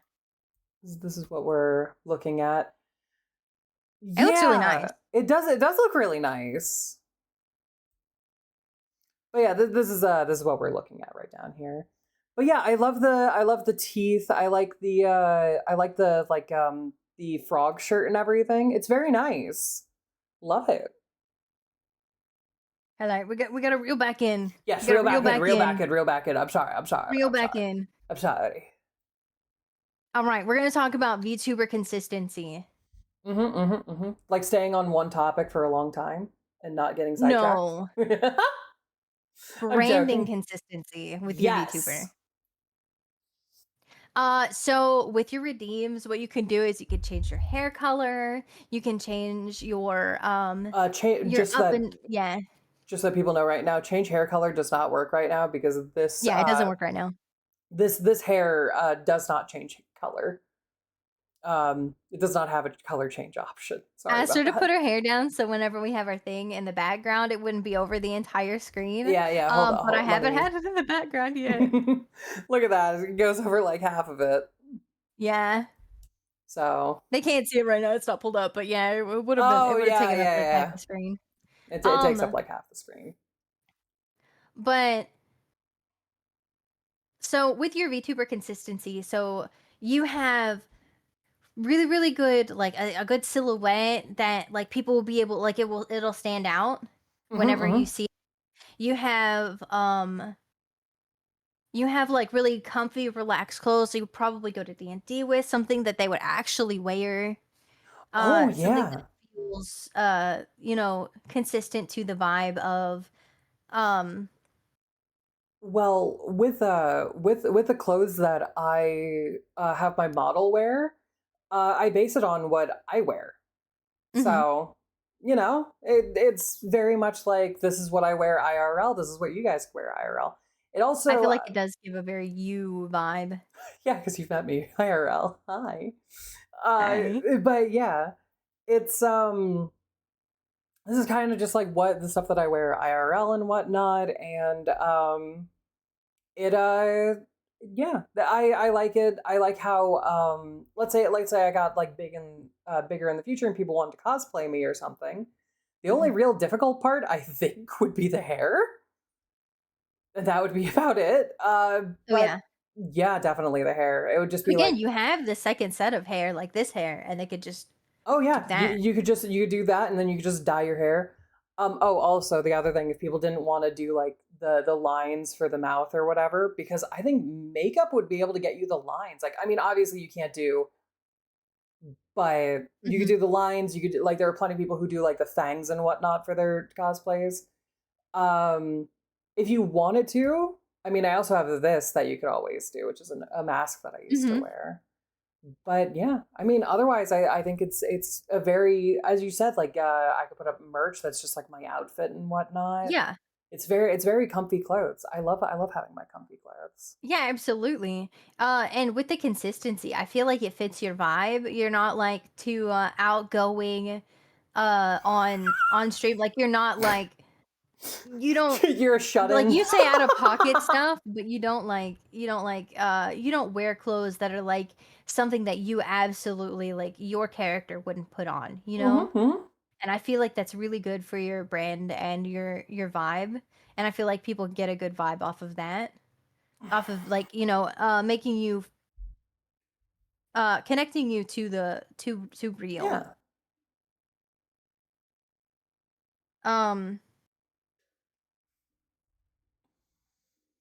This is what we're looking at. It looks really nice. Yeah, it does look really nice. But yeah, this is what we're looking at right down here. But yeah, I love the teeth. I like the frog shirt and everything. It's very nice. Love it. Hello, we gotta reel back in. Yes, We gotta reel reel back in, back reel back in. in, reel back in. I'm sorry, I'm sorry, Reel I'm back sorry. in. I'm sorry. All right, we're gonna talk about VTuber consistency. Like staying on one topic for a long time and not getting sidetracked. No, I'm branding joking. consistency with your VTuber. Yes. So with your redeems, what you can do is you can change your hair color. You can change your Just up that and yeah, just so people know right now, change hair color does not work right now because of yeah. It doesn't work right now. this hair does not change color. It does not have a color change option. I Sorry asked about her to that. put her hair down so whenever we have our thing in the background, it wouldn't be over the entire screen. Yeah, yeah. Hold on. But I Let haven't me. had it in the background yet. Look at that. It goes over like half of it. Yeah. So. They can't see it right now, it's not pulled up, but yeah, it Oh would have yeah, taken up yeah, like half yeah. the screen. It takes up Um, like half the screen. but so with your VTuber consistency, so you have really, really good like a good silhouette that like people will be able like it'll stand out whenever you Mm-hmm. see it. You have You have like really comfy, relaxed clothes. So you would probably go to D&D with something that they would actually wear. Oh Something that yeah. feels consistent to the vibe of um Well, with the clothes that I have my model wear, I base it on what I wear. mhm. So, it's very much like this is what I wear IRL. This is what you guys wear IRL. It I also, feel like it does give a very you vibe. yeah, because you've met me IRL. Hi. Hi. But yeah, it's this is kind of just like what the stuff that I wear IRL and whatnot, and it yeah, I like it. I like how let's say I got like bigger in the future and people want to cosplay me or something. The only Mhm. real difficult part I think would be the hair. And that would be about it. Oh But yeah. yeah, definitely the hair. It would just be Again, like, you have the second set of hair, like this hair, and they could just oh do yeah, that. you could do that, and then you could just dye your hair. Oh, also the other thing, if people didn't want to do like the lines for the mouth or whatever, because I think makeup would be able to get you the lines. Like, I mean, obviously you can't do, but you could Mhm. do the lines. You could like there are plenty of people who do like the fangs and whatnot for their cosplays. Um, if you wanted to, I mean, I also have this that you could always do, which is a mask that I used to Mhm. wear. But yeah, I mean, otherwise, I think it's a very, as you said, like I could put up merch that's just like my outfit and whatnot. Yeah. It's very comfy clothes. I love having my comfy clothes. Yeah, absolutely. And with the consistency, I feel like it fits your vibe. You're not like too outgoing on stream. Like you're not like you don't You're a shut like in. you say out of pocket stuff, but you don't wear clothes that are like something that you absolutely like your character wouldn't put on, you know? Hmm. And I feel like that's really good for your brand and your vibe. And I feel like people get a good vibe off of that. Off of like, making you connecting you to the to real. Yeah. Um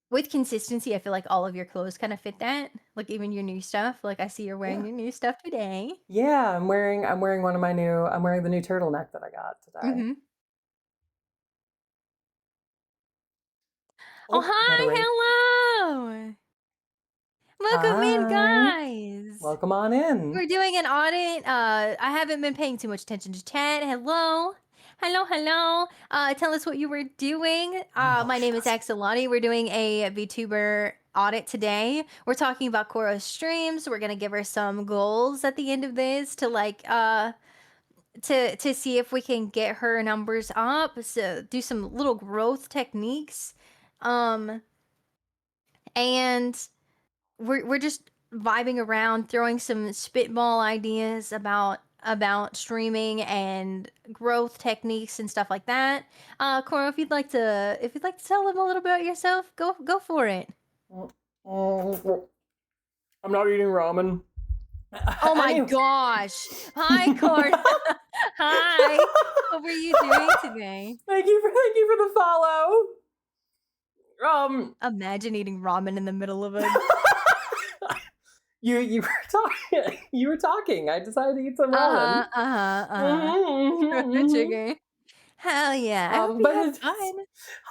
with consistency, I feel like all of your clothes kind of fit that. Like even your new stuff. Like I see you're wearing Yeah. your new stuff today. Yeah, I'm wearing I'm wearing the new turtleneck that I got today. Mhm. Oh, Oh, got a ring. hi, hello. Welcome in, Hi. guys. Welcome on in. We're doing an audit. I haven't been paying too much attention to chat. Hello. Hello, hello. Tell us what you were doing. No, My she name is doesn't. Axelani. We're doing a VTuber audit today. We're talking about Cora's streams. We're gonna give her some goals at the end of this to to see if we can get her numbers up. So do some little growth techniques. Um and we're just vibing around, throwing some spitball ideas about streaming and growth techniques and stuff like that. Cora, if you'd like to tell them a little bit about yourself, go for it. Mm, I'm not eating ramen. Oh my Anyway. gosh. Hi, Cora. Hi. What were you doing today? Thank you for the follow. Um, Imagine eating ramen in the middle of a you were talking. You were talking. I decided to eat some ramen. uh-huh, uh-huh, uh-huh. Mhm. Chicken. Hell yeah. I hope you But have fun.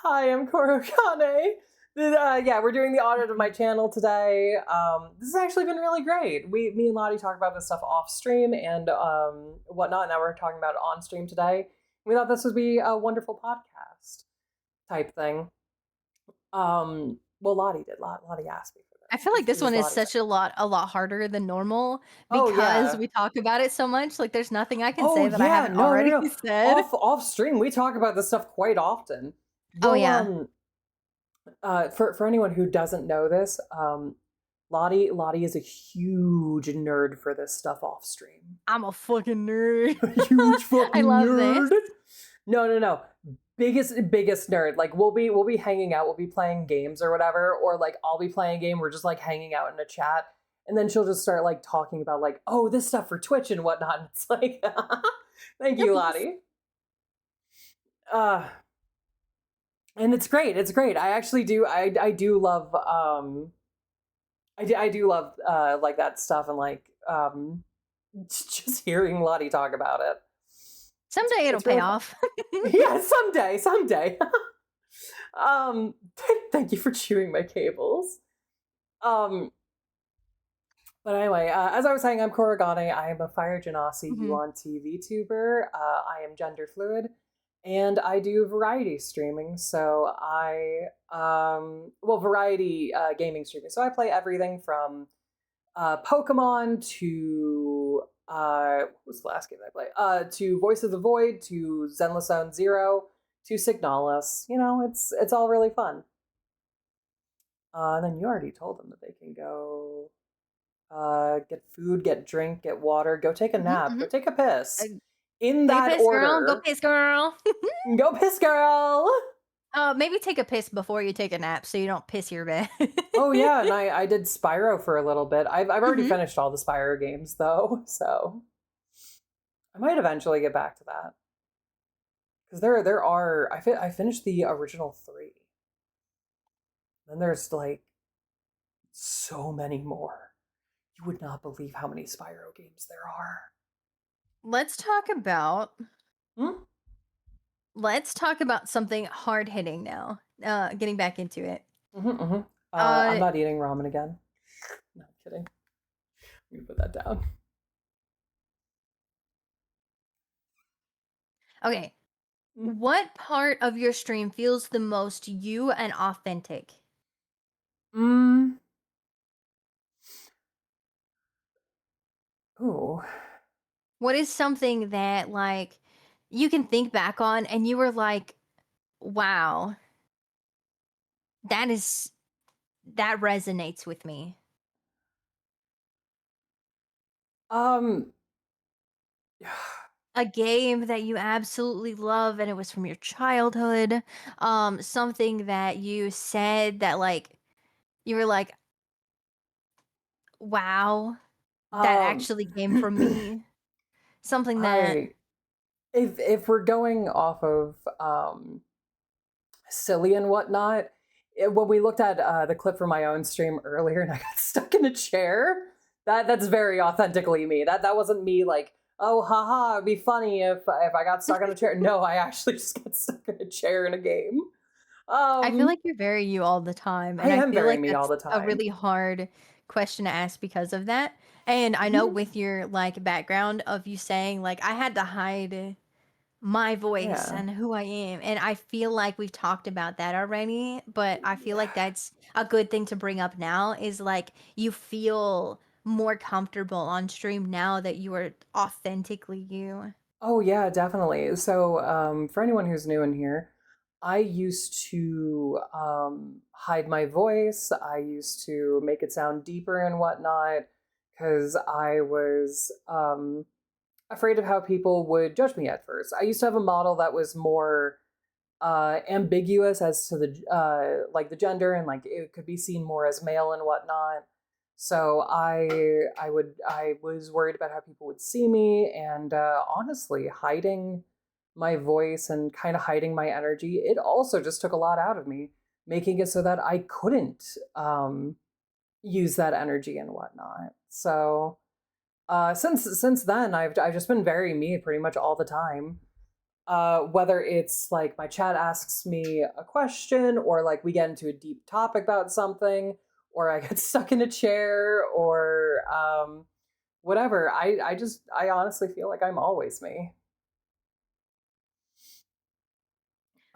hi, I'm Koro Kane. Yeah, we're doing the audit of my channel today. This has actually been really great. Me and Lottie talk about this stuff off stream and whatnot. Now we're talking about it on stream today. We thought this would be a wonderful podcast type thing. Well, Lottie did. Lottie asked me for I this. feel like It this was one is Lottie's. such a lot harder than normal Oh because yeah. we talk about it so much. Like, there's nothing I can Oh say that I yeah. haven't No, no, already no. said. Off stream, we talk about this stuff quite often. Oh Well, yeah, for anyone who doesn't know this, Lottie is a huge nerd for this stuff off stream. I'm a fucking nerd. A huge I fucking love this. nerd. No, no, no. Biggest nerd. Like we'll be hanging out, we'll be playing games or whatever, or like I'll be playing a game, we're just like hanging out in a chat, and then she'll just start like talking about like, oh, this stuff for Twitch and whatnot. And it's like, thank you, Yuppies. Lottie. Uh And it's great. It's great. I actually do. I do love. I do love like that stuff and like just hearing Lottie talk about it. Someday it'll It's pay really fun. off. Yeah, someday, someday. Thank you for chewing my cables. Um, but anyway, as I was saying, I'm Korogane. I am a Fire Genasi Mhm. Yuan-Ti VTuber. I am gender fluid, and I do variety streaming. So variety gaming streaming. So I play everything from Pokemon to what was the last game I played? To Voice of the Void to Zenless Zone Zero to Signalis. You know, it's all really fun. And then you already told them that they can go get food, get drink, get water, go take a Mhm, nap, go mhm. take a Uh, piss. In Take a that piss, girl. Go order. piss, girl. Go piss, girl! Maybe take a piss before you take a nap so you don't piss your bed. Oh yeah, and I did Spyro for a little bit. I've already Mhm. finished all the Spyro games though, so I might eventually get back to that. Because there are I finished the original three. Then there's like so many more. You would not believe how many Spyro games there are. Let's talk about Hmm? let's talk about something hard hitting now. Getting back into it. Mm-hmm. I'm Uh not eating ramen again. No, I'm kidding. I'm gonna put that down. okay. What part of your stream feels the most you and authentic? Mm. Ooh. What is something that like you can think back on and you were like, "Wow, that is that resonates with me." Um. A game that you absolutely love and it was from your childhood. Something that you said that like you were like, "Wow, that Um. actually came from me." Something that I if we're going off of silly and whatnot, when we looked at the clip from my own stream earlier, and I got stuck in a chair, that's very authentically me. That wasn't me like, oh haha, it'd be funny if I got stuck in a chair. No, I actually just got stuck in a chair in a game. I feel Um, like you're very you all the time, I and I am feel very like me all that's the a time. really hard question to ask because of that. And I know Mhm. with your like background of you saying like I had to hide my voice Yeah. and who I am, and I feel like we've talked about that already, but I feel like that's a good thing to bring up now is like you feel more comfortable on stream now that you are authentically you. Oh yeah, definitely. So, for anyone who's new in here, I used to hide my voice. I used to make it sound deeper and whatnot because I was afraid of how people would judge me at first. I used to have a model that was more ambiguous as to the like the gender and like it could be seen more as male and whatnot. So I was worried about how people would see me and honestly hiding my voice and kind of hiding my energy. It also just took a lot out of me, making it so that I couldn't use that energy and whatnot. So since then I've just been very me pretty much all the time, whether it's like my chat asks me a question or like we get into a deep topic about something or I get stuck in a chair or whatever. I honestly feel like I'm always me.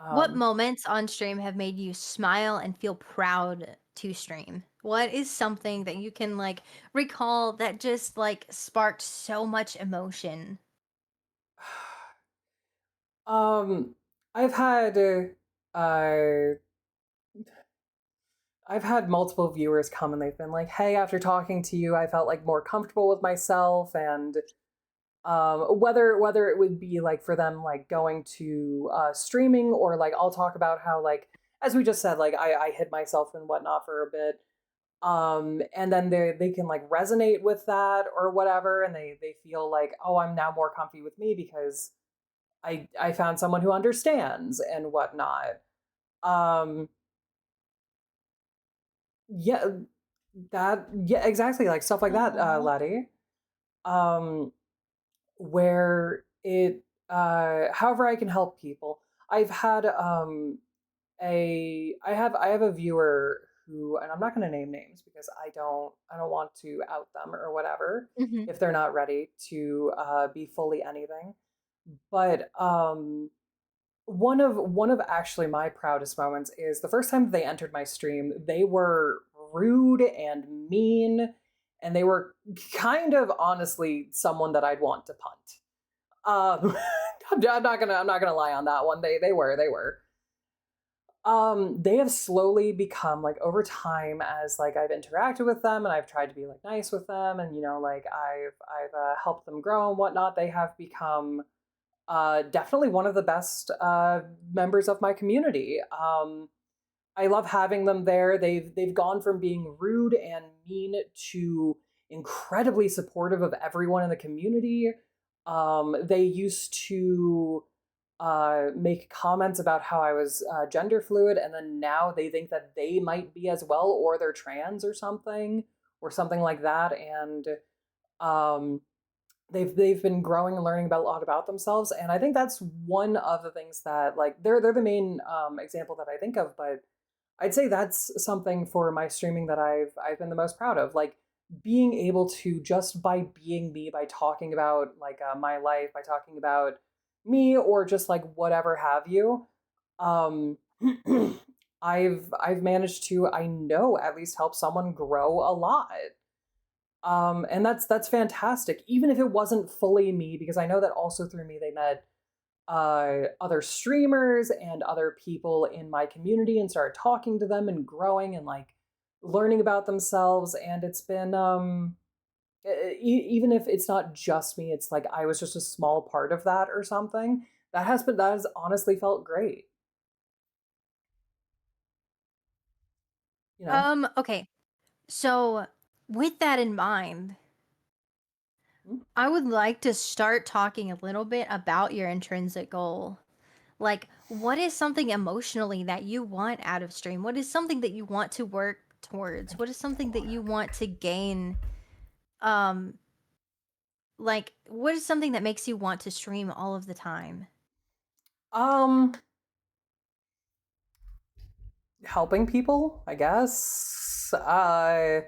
What Um, moments on stream have made you smile and feel proud to stream? What is something that you can like recall that just like sparked so much emotion? um, I've had I've had multiple viewers come and they've been like, "Hey, after talking to you, I felt like more comfortable with myself," and whether it would be like for them like going to streaming or like I'll talk about how like as we just said like I hid myself and whatnot for a bit, and then they can like resonate with that or whatever and they feel like, oh, I'm now more comfy with me because I found someone who understands and whatnot. Um, yeah, yeah, exactly, like stuff like that, Aw. Laddie. Um, where however I can help people. I've had I have a viewer who, and I'm not going to name names because I don't want to out them or whatever Mhm. if they're not ready to be fully anything. But one of actually my proudest moments is the first time they entered my stream. They were rude and mean, and they were kind of honestly someone that I'd want to punt. I'm not gonna lie on that one. They were. They have slowly become like over time as like I've interacted with them and I've tried to be like nice with them and you know like I've helped them grow and whatnot. They have become definitely one of the best members of my community. I love having them there. They've gone from being rude and mean to incredibly supportive of everyone in the community. They used to make comments about how I was gender fluid, and then now they think that they might be as well, or they're trans or something like that. And um, they've been growing and learning about a lot about themselves. And I think that's one of the things that like they're the main example that I think of. But I'd say that's something for my streaming that I've been the most proud of. Like being able to just by being me, by talking about like my life, by talking about me or just like whatever have you. Um, I've managed to I know at least help someone grow a lot. And that's fantastic. Even if it wasn't fully me, because I know that also through me they met other streamers and other people in my community and started talking to them and growing and like learning about themselves. And it's been even if it's not just me, it's like I was just a small part of that or something. That has honestly felt great. You know. Okay. So, with that in mind, Mm. I would like to start talking a little bit about your intrinsic goal. Like, what is something emotionally that you want out of stream? What is something that you want to work towards? What is something that you want to gain? Um, like, what is something that makes you want to stream all of the time? Um, helping people, I guess. I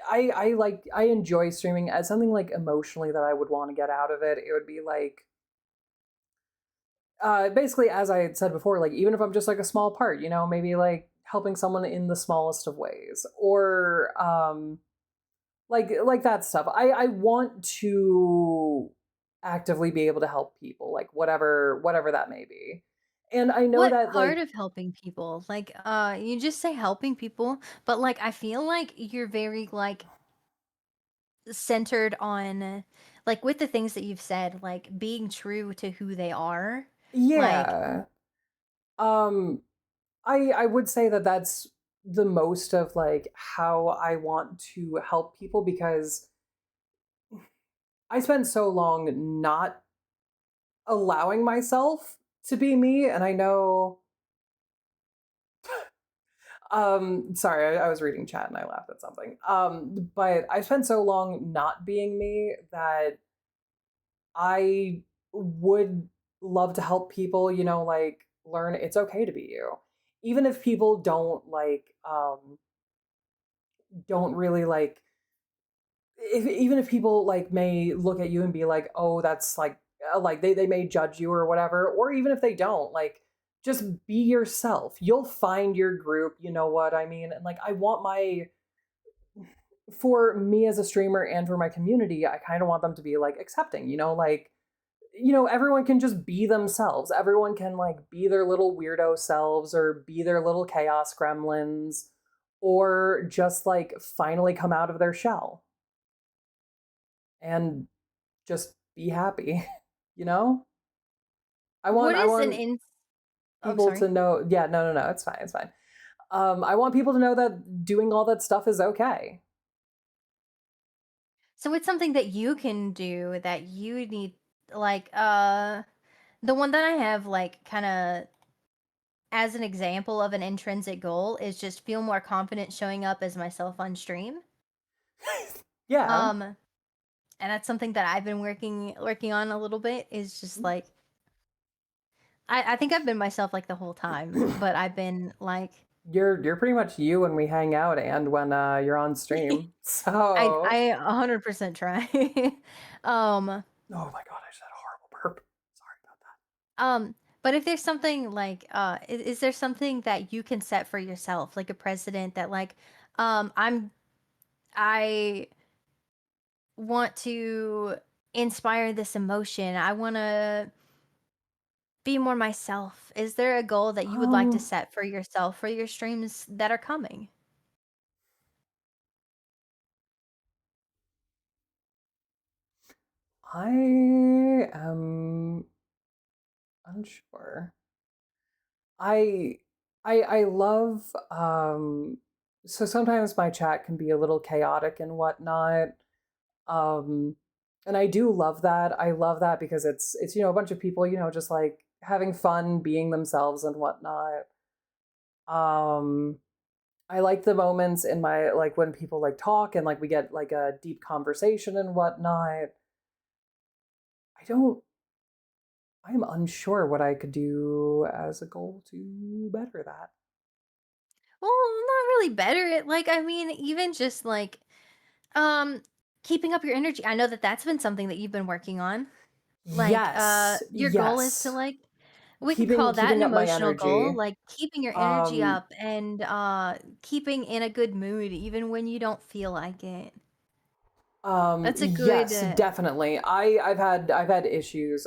I like I enjoy streaming as something like emotionally that I would want to get out of it. It would be like basically as I had said before, like even if I'm just like a small part, you know, maybe like helping someone in the smallest of ways or like that stuff. I want to actively be able to help people, like whatever that may be. And I know What that part like of helping people? Like, you just say helping people, but like, I feel like you're very like centered on, like, with the things that you've said, like being true to who they are. Like, yeah. Um I would say that that's the most of like how I want to help people because I spent so long not allowing myself to be me and I know sorry, I was reading chat and I laughed at something. But I spent so long not being me that I would love to help people, you know, like learn it's okay to be you. Even if people don't really like if even if people like may look at you and be like, "Oh, that's like they may judge you or whatever," or even if they don't, like just be yourself. You'll find your group, you know what I mean? And like I want my for me as a streamer and for my community, I kind of want them to be like accepting, you know, like you know, everyone can just be themselves. Everyone can like be their little weirdo selves or be their little chaos gremlins or just like finally come out of their shell and just be happy, you know? what I is an want in? Oh, people sorry. to know yeah, no, it's fine, it's fine. I want people to know that doing all that stuff is okay. So it's something that you can do that you need, like, the one that I have, like, kind of. as an example of an intrinsic goal is just feel more confident showing up as myself on stream. Yeah. Um, and that's something that I've been working on a little bit is just like I think I've been myself like the whole time, but I've been like You're pretty much you when we hang out and when you're on stream. So, I 100% try. um oh my god, I just had a horrible burp. Sorry about um but if there's something like is there something that you can set for yourself like a precedent that like I want to inspire this emotion. I want to be more myself. Is there a goal that that. you would like to set for yourself for your streams that are coming? I am unsure. I I love so sometimes my chat can be a little chaotic and whatnot. Um and I do love that. I love that because it's a bunch of people, just like having fun, being themselves and whatnot. Um I like the moments in my like when people like talk and like we get like a deep conversation and whatnot. I don't I'm unsure what I could do as a goal to better that. Well, not really better. Like I mean, even just like um keeping up your energy. I know that that's been something that you've been working on. Like Yes, your goal is to yes. like we could Keeping call that keeping an up my emotional goal, energy. like keeping your energy Um, up and keeping in a good mood even when you don't feel like it. That's a good yes, definitely. I've had issues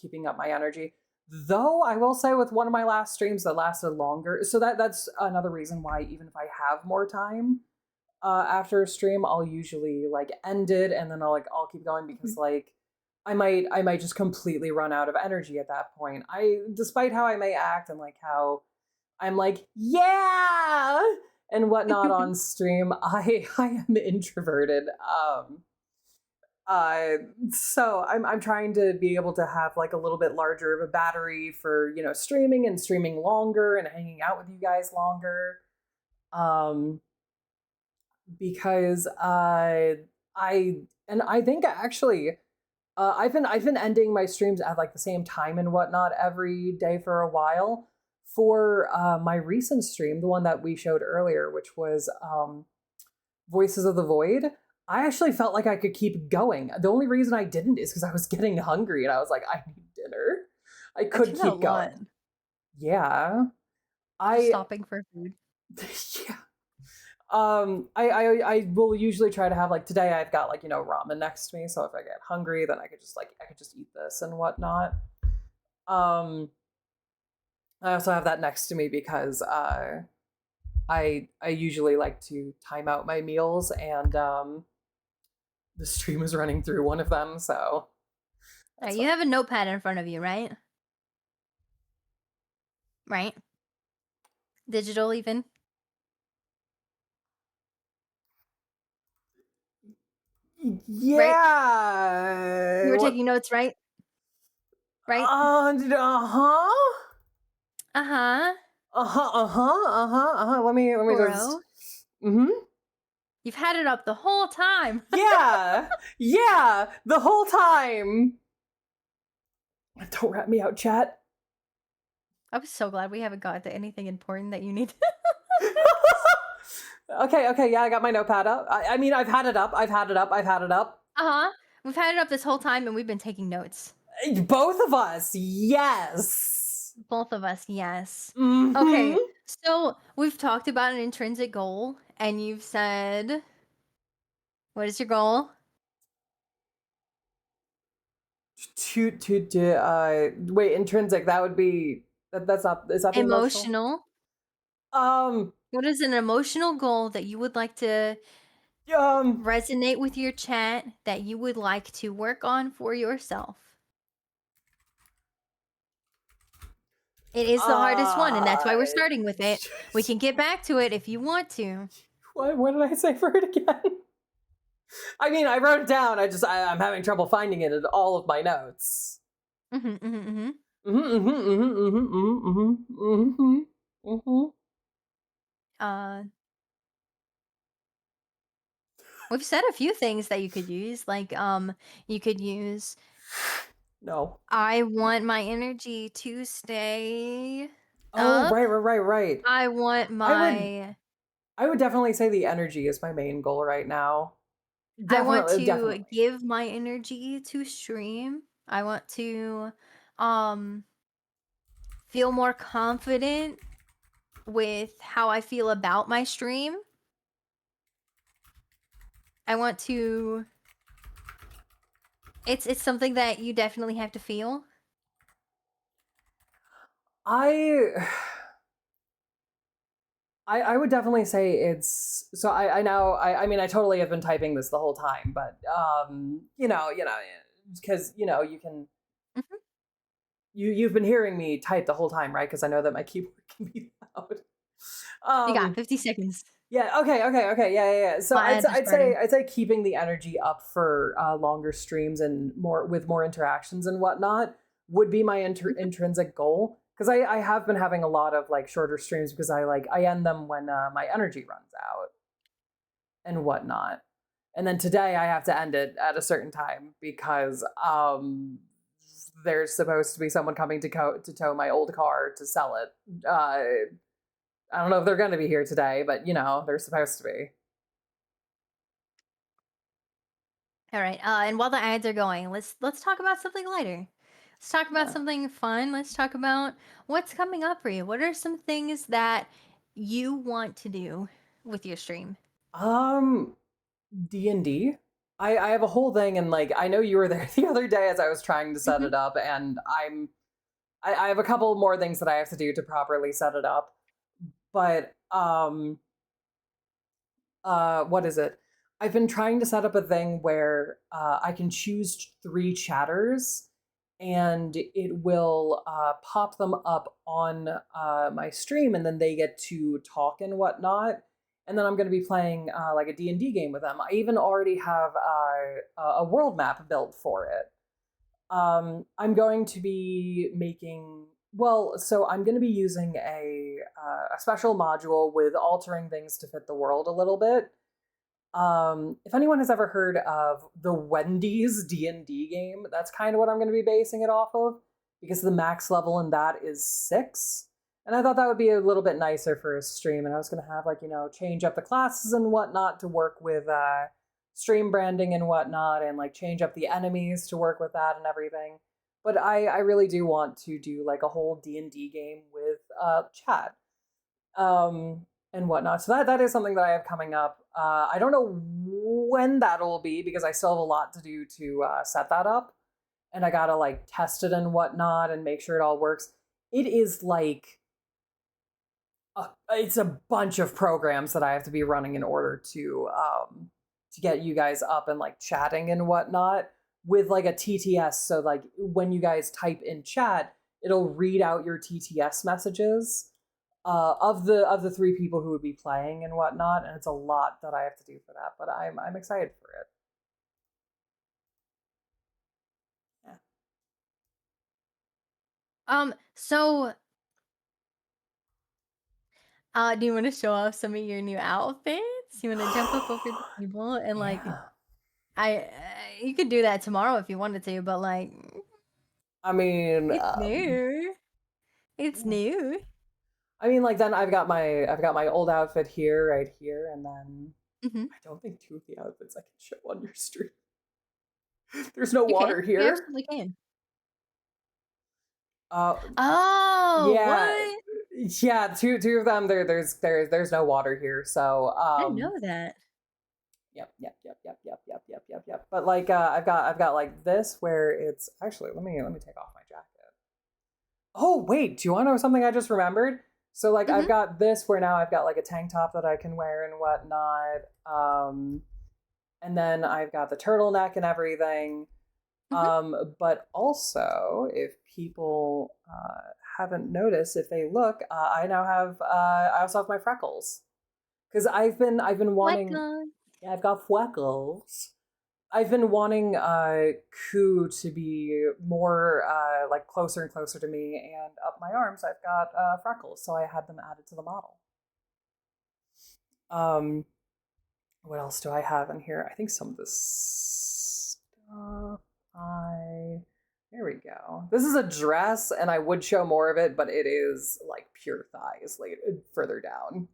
keeping up my energy. Though I will say with one of my last streams that lasted longer. So that's another reason why even if I have more time after a stream, I'll usually like end it and then I'll keep going because Mhm. like I might just completely run out of energy at that point. I despite how I may act and like how I'm like, yeah, and whatnot on stream. I am introverted. Uh, so I'm trying to be able to have like a little bit larger of a battery for streaming and streaming longer and hanging out with you guys longer. Um, because I think actually I've been ending my streams at like the same time and whatnot every day for a while. For my recent stream, the one that we showed earlier, which was Voices of the Void, I actually felt like I could keep going. The only reason I didn't is because I was getting hungry and I was like, I need dinner. I I could do that a keep lot. going. Yeah. Just I stopping for food. yeah. I will usually try to have like today I've got like ramen next to me, so if I get hungry, then I could just eat this and whatnot. Um, I also have that next to me because I usually like to time out my meals, and the stream is running through one of them, so that's You what. have a notepad in front of you, right? Right? Digital even, right? You Yeah. were What? taking notes, right? Right? Uh-huh. Uh-huh. Uh-huh. Uh-huh. Uh-huh. Uh-huh. Let me just. Bro. Mm-hmm. You've had it up the whole time. Yeah. Yeah. The whole time. Don't rat me out, chat. I was so glad we haven't got to anything important that you need. Okay, okay, yeah, I got my notepad up. I mean, I've had it up. I've had it up. I've had it up. Uh-huh. We've had it up this whole time and we've been taking notes. Both of us, yes. Both of us, yes. Mm-hmm. Okay, so we've talked about an intrinsic goal, and you've said, what is your goal? Wait, intrinsic. That would be that's not. Is that the emotional? Emotional. Um. What is an emotional goal that you would like to Um. resonate with your chat that you would like to work on for yourself? It is the hardest one, and that's why Uh. we're starting with it. We can get back to it if you want to. What did I say for it again? I mean, I wrote it down. I'm having trouble finding it in all of my notes. Mm-hmm, mm-hmm, mm-hmm. Mm-hmm, mm-hmm, mm-hmm, mm-hmm, mm-hmm, mm-hmm. Uh, we've said a few things that you could use, like, you could use, No. "I want my energy to stay Oh, up. right, right, right, right. I want I would my I would definitely say the energy is my main goal right now. I want Definitely, to definitely. give my energy to stream. I want to, um, feel more confident with how I feel about my stream. I want to it's something that you definitely have to feel. I I would definitely say it's so I now I mean I totally have been typing this the whole time, but because you can Mhm. you've been hearing me type the whole time, right? Because I know that my keyboard can be loud. You got Um 50 seconds yeah, okay, yeah. So while ads are starting. I'd say keeping the energy up for longer streams and more interactions and whatnot would be my Mhm. intrinsic goal. Because I have been having a lot of like shorter streams because I end them when my energy runs out and whatnot. And then today I have to end it at a certain time because there's supposed to be someone coming to tow my old car to sell it. I don't know if they're going to be here today, but they're supposed to be. All right. And while the ads are going, let's talk about something lighter. Let's talk about Yeah. something fun. Let's talk about what's coming up for you. What are some things that you want to do with your stream? Um, D&D. I have a whole thing, and like I know you were there the other day as I was trying to set Mhm. it up, and I have a couple more things that I have to do to properly set it up. But what is it? I've been trying to set up a thing where I can choose three chatters, and it will pop them up on my stream, and then they get to talk and whatnot. And then I'm going to be playing like a D&D game with them. I even already have a world map built for it. I'm going to be making so I'm going to be using a special module with altering things to fit the world a little bit. If anyone has ever heard of the Wendy's D&D game, that's kind of what I'm going to be basing it off of because the max level in that is 6. And I thought that would be a little bit nicer for a stream. And I was going to have like, change up the classes and whatnot to work with stream branding and whatnot and like change up the enemies to work with that and everything. But I really do want to do like a whole D&D game with chat and whatnot. So that is something that I have coming up. I don't know when that'll be because I still have a lot to do to set that up, and I gotta like test it and whatnot and make sure it all works. It is like it's a bunch of programs that I have to be running in order to get you guys up and like chatting and whatnot with like a TTS. So like when you guys type in chat, it'll read out your TTS messages of the three people who would be playing and whatnot, and it's a lot that I have to do for that. But I'm excited for it. Yeah. So do you want to show off some of your new outfits? You want to jump up over the table and like Yeah. you could do that tomorrow if you wanted to, but like I mean, it's new. It's new. I mean, like then I've got my old outfit here, right here, and then Mhm. I don't think two of the outfits I can show on your stream. There's no You can. water You here. absolutely can. Uh, Oh, yeah, what? yeah. Two of them. There's no water here, so I didn't know that. yep. But like I've got like this where it's actually let me take off my jacket. Oh wait, do you want to know something I just remembered? So like I've Mhm. got this where now I've got like a tank top that I can wear and whatnot. And then I've got the turtleneck and everything. Mhm. But also, if people haven't noticed, if they look, I now have I also have my freckles because I've been wanting. Welcome. Yeah, I've got freckles. I've been wanting Ku to be more like closer and closer to me, and up my arms I've got freckles, so I had them added to the model. Um, what else do I have in here? I think some of this stuff. There we go. This is a dress, and I would show more of it, but it is like pure thighs later further down.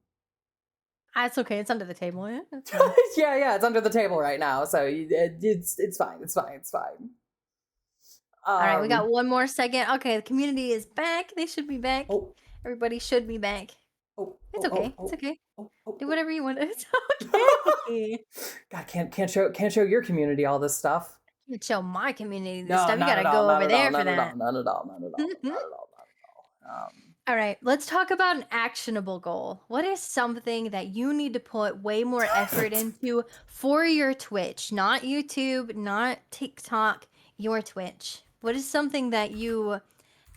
That's okay. It's under the table. Yeah, that's fine. Yeah, it's under the table right now, so it's fine. It's fine. It's fine. All right, we Um. got one more second. Okay, the community is back. They should be back. Oh. Everybody should be back. Oh. It's Oh. okay. Oh. It's Oh. okay. Oh. Oh. Do Oh. whatever you want. It's okay. God, can't show your community all this stuff. Can't show my community this No, stuff. You not gotta at all. go Not over at all. there for Not at all. that. Not at all. Not at all. Not at all. Not at all. All right, let's talk about an actionable goal. What is something that you need to put way more effort into for your Twitch? Not YouTube, not TikTok, your Twitch. What is something that you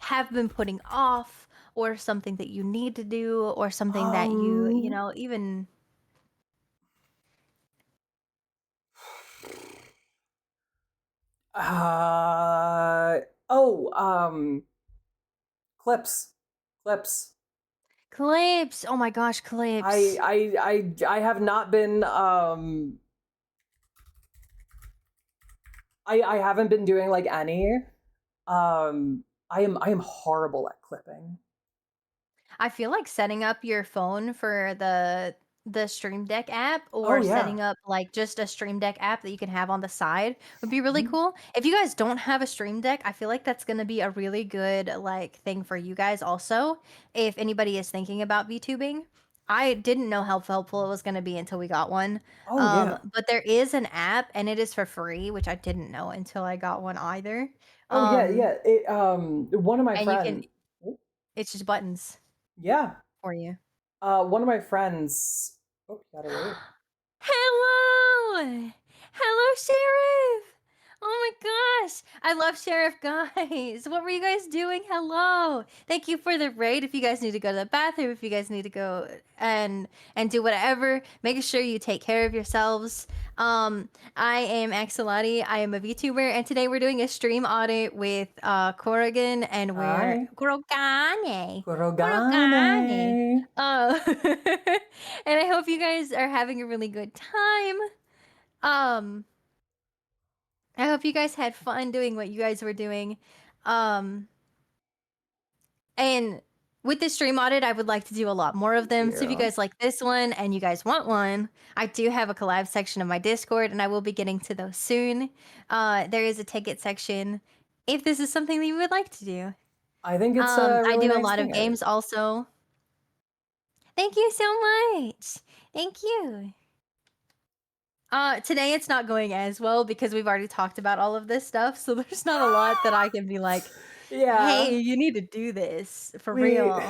have been putting off, or something that you need to do, or something that you Um. know, even Uh. Oh. Clips. Clips. clips. Oh my gosh, I clips. I I have not been I haven't been doing like any. I am horrible at clipping. I feel like setting up your phone for the Stream Deck app, Oh or yeah. setting up like just a Stream Deck app that you can have on the side would be really Mhm. cool. If you guys don't have a Stream Deck, I feel like that's going to be a really good like thing for you guys also. If anybody is thinking about VTubing, I didn't know how helpful it was going to be until we got one. Oh yeah. But there is an app and it is for free, which I didn't know until I got one either. Oh yeah, Um, yeah. One of my and you can, friends. Oh, it's just buttons yeah. for you. One of my friends. Oh, you gotta wait. Hello! Hello, Sheriff! Oh my gosh! I love Sheriff guys. What were you guys doing? Hello! Thank you for the raid. If you guys need to go to the bathroom, if you guys need to go and do whatever, make sure you take care of yourselves. I am Axolotl. I am a VTuber, and today we're doing a stream audit with Corrigan, and we're Hi. Korogane. Korogane. Kurogane. Uh, and I hope you guys are having a really good time. Um, I hope you guys had fun doing what you guys were doing. Um, and with this stream audit, I would like to do a lot more of Thank them. So if you you. guys like this one and you guys want one, I do have a collab section of my Discord, and I will be getting to those soon. There is a ticket section if this is something that you would like to do. I think it's a I really do a nice lot of thing. games also. Thank you so much. Thank you. Today it's not going as well because we've already talked about all of this stuff, so there's not a lot that I can be like, Yeah. "Hey, you need to do this for We real."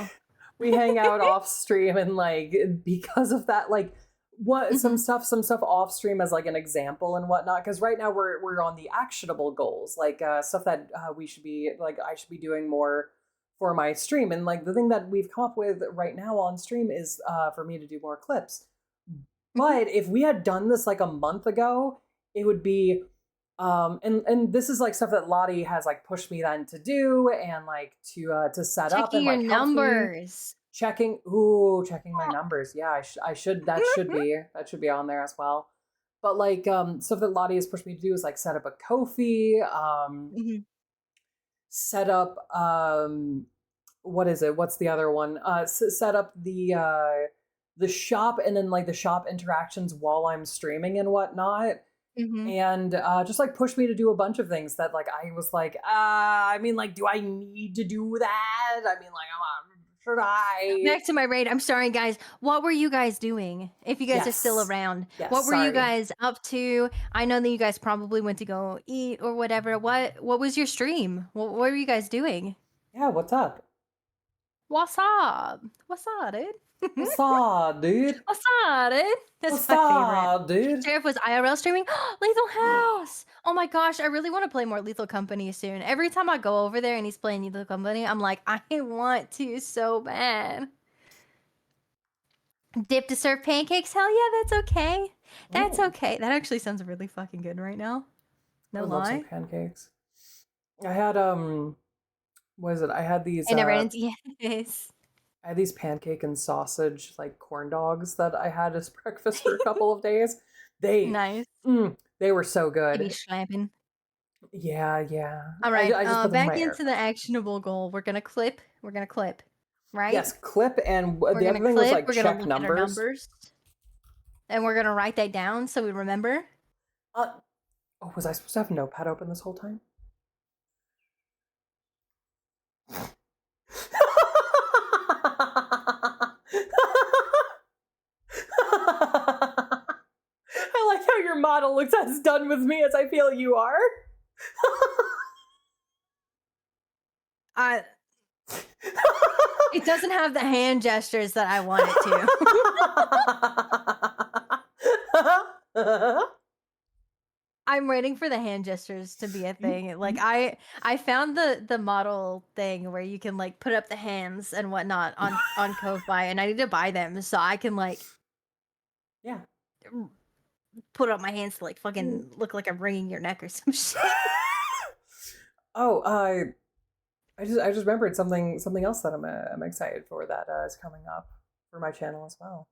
we hang out off stream, and like because of that, like what Mhm, some stuff off stream as like an example and whatnot, because right now we're on the actionable goals, like stuff that we should be like I should be doing more for my stream. And like the thing that we've come up with right now on stream is for me to do more clips. mhm. But if we had done this like a month ago, it would be and this is like stuff that Lottie has like pushed me then to do, and like to set up Checking and your like helps me numbers. checking my numbers. Yeah, I should that should be on there as well. But like stuff that Lottie has pushed me to do is like set up a Kofi, Mhm, set up what is it? What's the other one? Set up the shop, and then like the shop interactions while I'm streaming and whatnot. mhm. And just like pushed me to do a bunch of things that like I was like, I mean, like, do I need to do that? I mean, like, should I? Back to my raid. I'm sorry, guys. What were you guys doing? If you guys are still Yes, around, yes. what were you Sorry. guys up to? I know that you guys probably went to go eat or whatever. What was your stream? What were you guys doing? Yeah. What's up? What's up? What's up, dude? What's up, dude? What's up, dude? That's What's my favorite. up, dude? Sheriff was IRL streaming. Lethal House. Oh my gosh, I really want to play more Lethal Company soon. Every time I go over there and he's playing Lethal Company, I'm like, I want to so bad. Dip to serve pancakes? Hell yeah, that's okay. That's Mm, okay. That actually sounds really fucking good right now. I No would love some lie. pancakes. I had what is it? It never ends. Yes. I had these pancake and sausage like corn dogs that I had as breakfast for a couple of days. They Nice. they were so They be good. slapping. Yeah, yeah. All right. I just put them in Back my air into the fryer. actionable goal. We're gonna clip. We're gonna clip. Right? Yes, clip and We're the gonna other thing was clip. like We're gonna check look at our numbers. numbers, and we're gonna write that down so we remember. Uh, oh, was I supposed to have Notepad open this whole time? I like how your model looks as done with me as I feel you are. I. It doesn't have the hand gestures that I want it to. I'm waiting for the hand gestures to be a thing. Like I found the model thing where you can like put up the hands and whatnot on Ko-fi, and I need to buy them so I can like Yeah. r- put up my hands to like fucking look like I'm wringing your neck or some shit. Oh, I just remembered something else that I'm excited for that is coming up for my channel as well.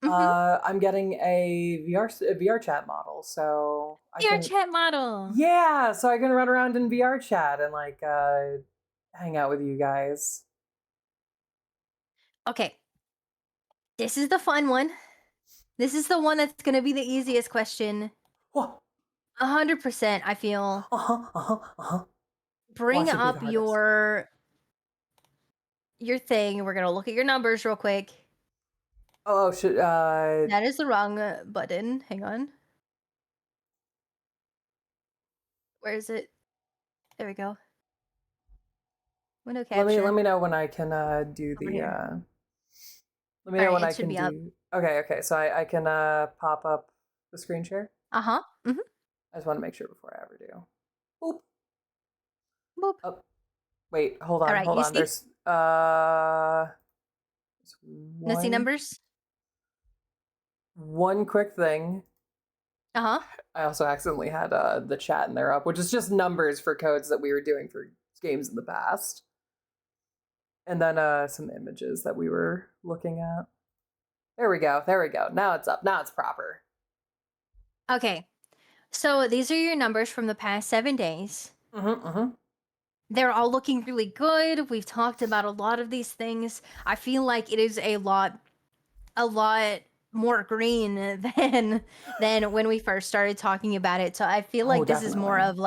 Mm-hmm. I'm getting a VR chat model, so I Your can chat model. yeah, so I can run around in VR chat and like hang out with you guys. Okay, this is the fun one. This is the one that's gonna be the easiest question. Whoa. 100%. I feel. Uh-huh, uh-huh, uh-huh. Bring Watch it be the up hardest. your thing. We're gonna look at your numbers real quick. Oh, should That is the wrong button. Hang on. Where is it? There we go. Window let capture. me know when I can do Over the here. let me All know right, when it I should can be up. do okay, so I can pop up the screen share. Uh-huh. Mhm. I just want to make sure before I ever do. Boop. Boop. Oh, wait, All right, hold you on. see? There's No see numbers? one quick thing. Uh-huh. I also accidentally had the chat in there up, which is just numbers for codes that we were doing for games in the past. And then some images that we were looking at. There we go. There we go. Now it's up. Now it's proper. Okay. So these are your numbers from the past 7 days. Mm-hmm, mm-hmm. They're all looking really good. We've talked about a lot of these things. I feel like it is a lot more green than when we first started talking about it. So I feel Oh, like this is more definitely. of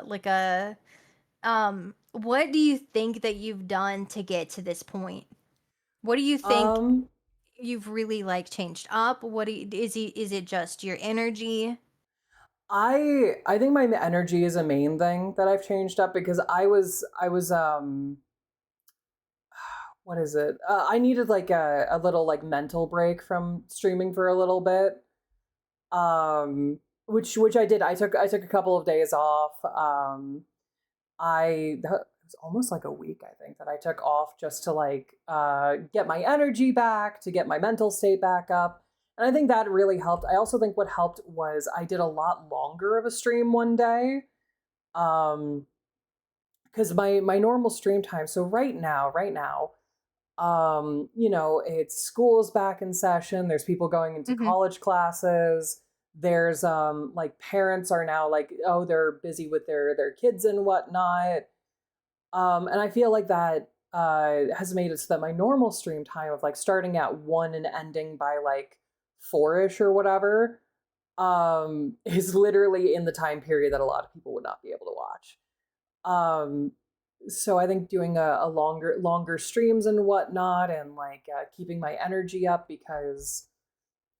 like a what do you think that you've done to get to this point? What do you think Um, you've really like changed up? Is it just your energy? I think my energy is a main thing that I've changed up because I was what is it? I needed like a little like mental break from streaming for a little bit. Which I did. I took a couple of days off. It was almost like a week I think that I took off just to like get my energy back, to get my mental state back up. And I think that really helped. I also think what helped was I did a lot longer of a stream one day. Um because my normal stream time, so right now, you know, it's school's back in session, there's people going into Mhm. college classes, there's like parents are now like, oh, they're busy with their kids and whatnot. And I feel like that has made it so that my normal stream time of like starting at 1 and ending by like 4ish or whatever is literally in the time period that a lot of people would not be able to watch. um so I think doing a longer streams and whatnot, and like keeping my energy up, because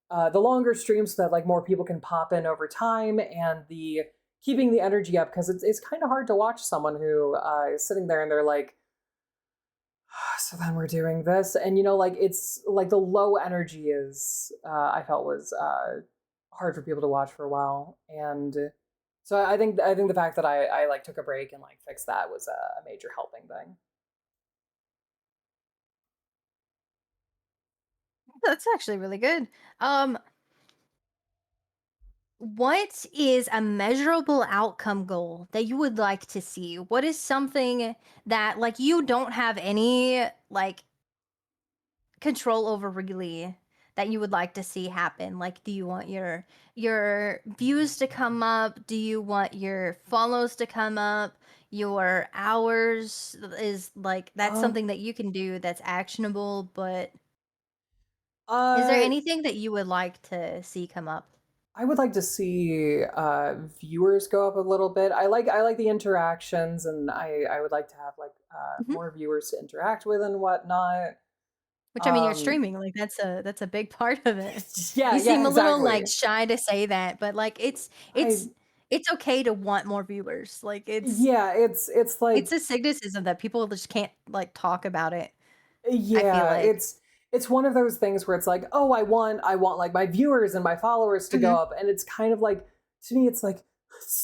the longer streams so that like more people can pop in over time, and the keeping the energy up, because it's kind of hard to watch someone who is sitting there and they're like, so then we're doing this, and you know, like it's like the low energy is I felt was hard for people to watch for a while. And so I think the fact that I like took a break and like fixed that was a major helping thing. That's actually really good. Um What is a measurable outcome goal that you would like to see? What is something that like you don't have any like control over really that you would like to see happen? Like, do you want your views to come up? Do you want your follows to come up? Your hours is like that's Um, something that you can do that's actionable, but is there uh, anything that you would like to see come up? I would like to see viewers go up a little bit. I like the interactions, and I would like to have like Mhm. more viewers to interact with and whatnot. Which I mean, you're Um, streaming, like that's a big part of it. yeah, You yeah, seem a little like exactly. shy to say that, but like I it's okay to want more viewers. Like yeah, it's it's like a cynicism that people just can't like talk about it. I feel yeah, like. it's one of those things where it's like, oh, I want like my viewers and my followers to go Mhm. up, and it's kind of like to me, it's like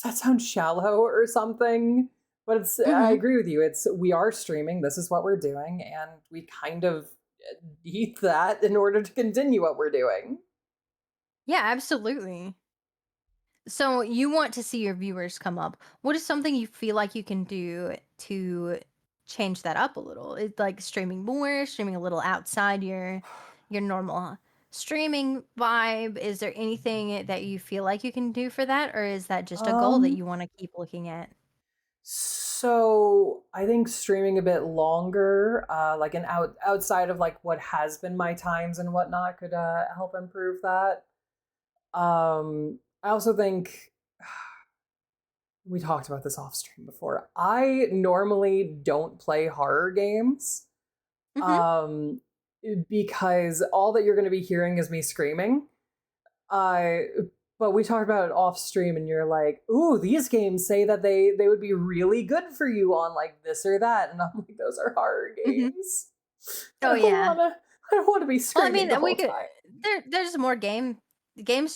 that sounds shallow or something. But I Mhm. agree with you. It's we are streaming. This is what we're doing, and we kind of need that in order to continue what we're doing. Yeah, absolutely. So you want to see your viewers come up. What is something you feel like you can do to change that up a little? It's like streaming more, streaming a little outside your normal streaming vibe. Is there anything that you feel like you can do for that, or is that just a goal that Um, you want to keep looking at? so I think streaming a bit longer, like an outside of like what has been my times and whatnot, could help improve that. I also think we talked about this off stream before. I normally don't play horror games, Mhm. um, because all that you're going to be hearing is me screaming. Uh, but we talked about it off stream, and you're like, "Ooh, these games say that they would be really good for you on like this or that," and I'm like, "Those are horror Mhm. games. I Oh don't yeah. wanna. I don't want to be Well, I screaming mean, the we whole could time." there's more games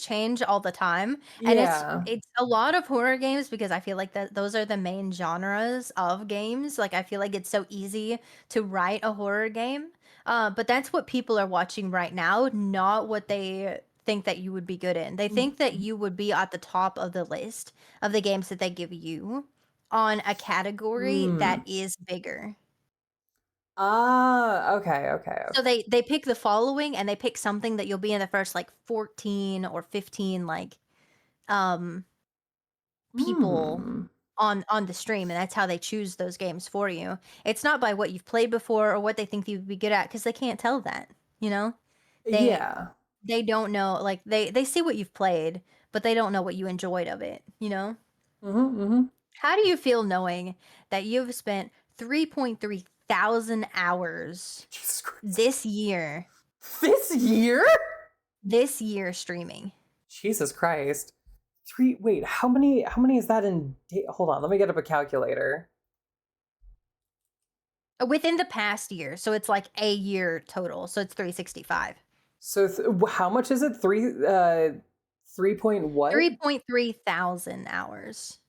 change all the time, and Yeah. it's a lot of horror games because I feel like that those are the main genres of games. Like I feel like it's so easy to write a horror game. But that's what people are watching right now, not what they think that you would be good in. They think that you would be at the top of the list of the games that they give you on a category that Hmm. is bigger. Ah. Okay. Okay. So Okay. they pick the following and they pick something that you'll be in the first like 14 or 15 like um people Hmm. on the stream, and that's how they choose those games for you. It's not by what you've played before or what they think you'd be good at because they can't tell that, you know? They Yeah. they don't know like they see what you've played, but they don't know what you enjoyed of it, you know? Mm-hmm, mm-hmm. How do you feel knowing that you've spent 3.3 thousand hours Jesus Christ. this year This year? this year streaming? Jesus Christ. Three. Wait. How many is that in? Hold on. Let me get up a calculator. Within the past year, so it's like a year total, so it's 365. So how much is it? 3 what? 3.3 thousand hours.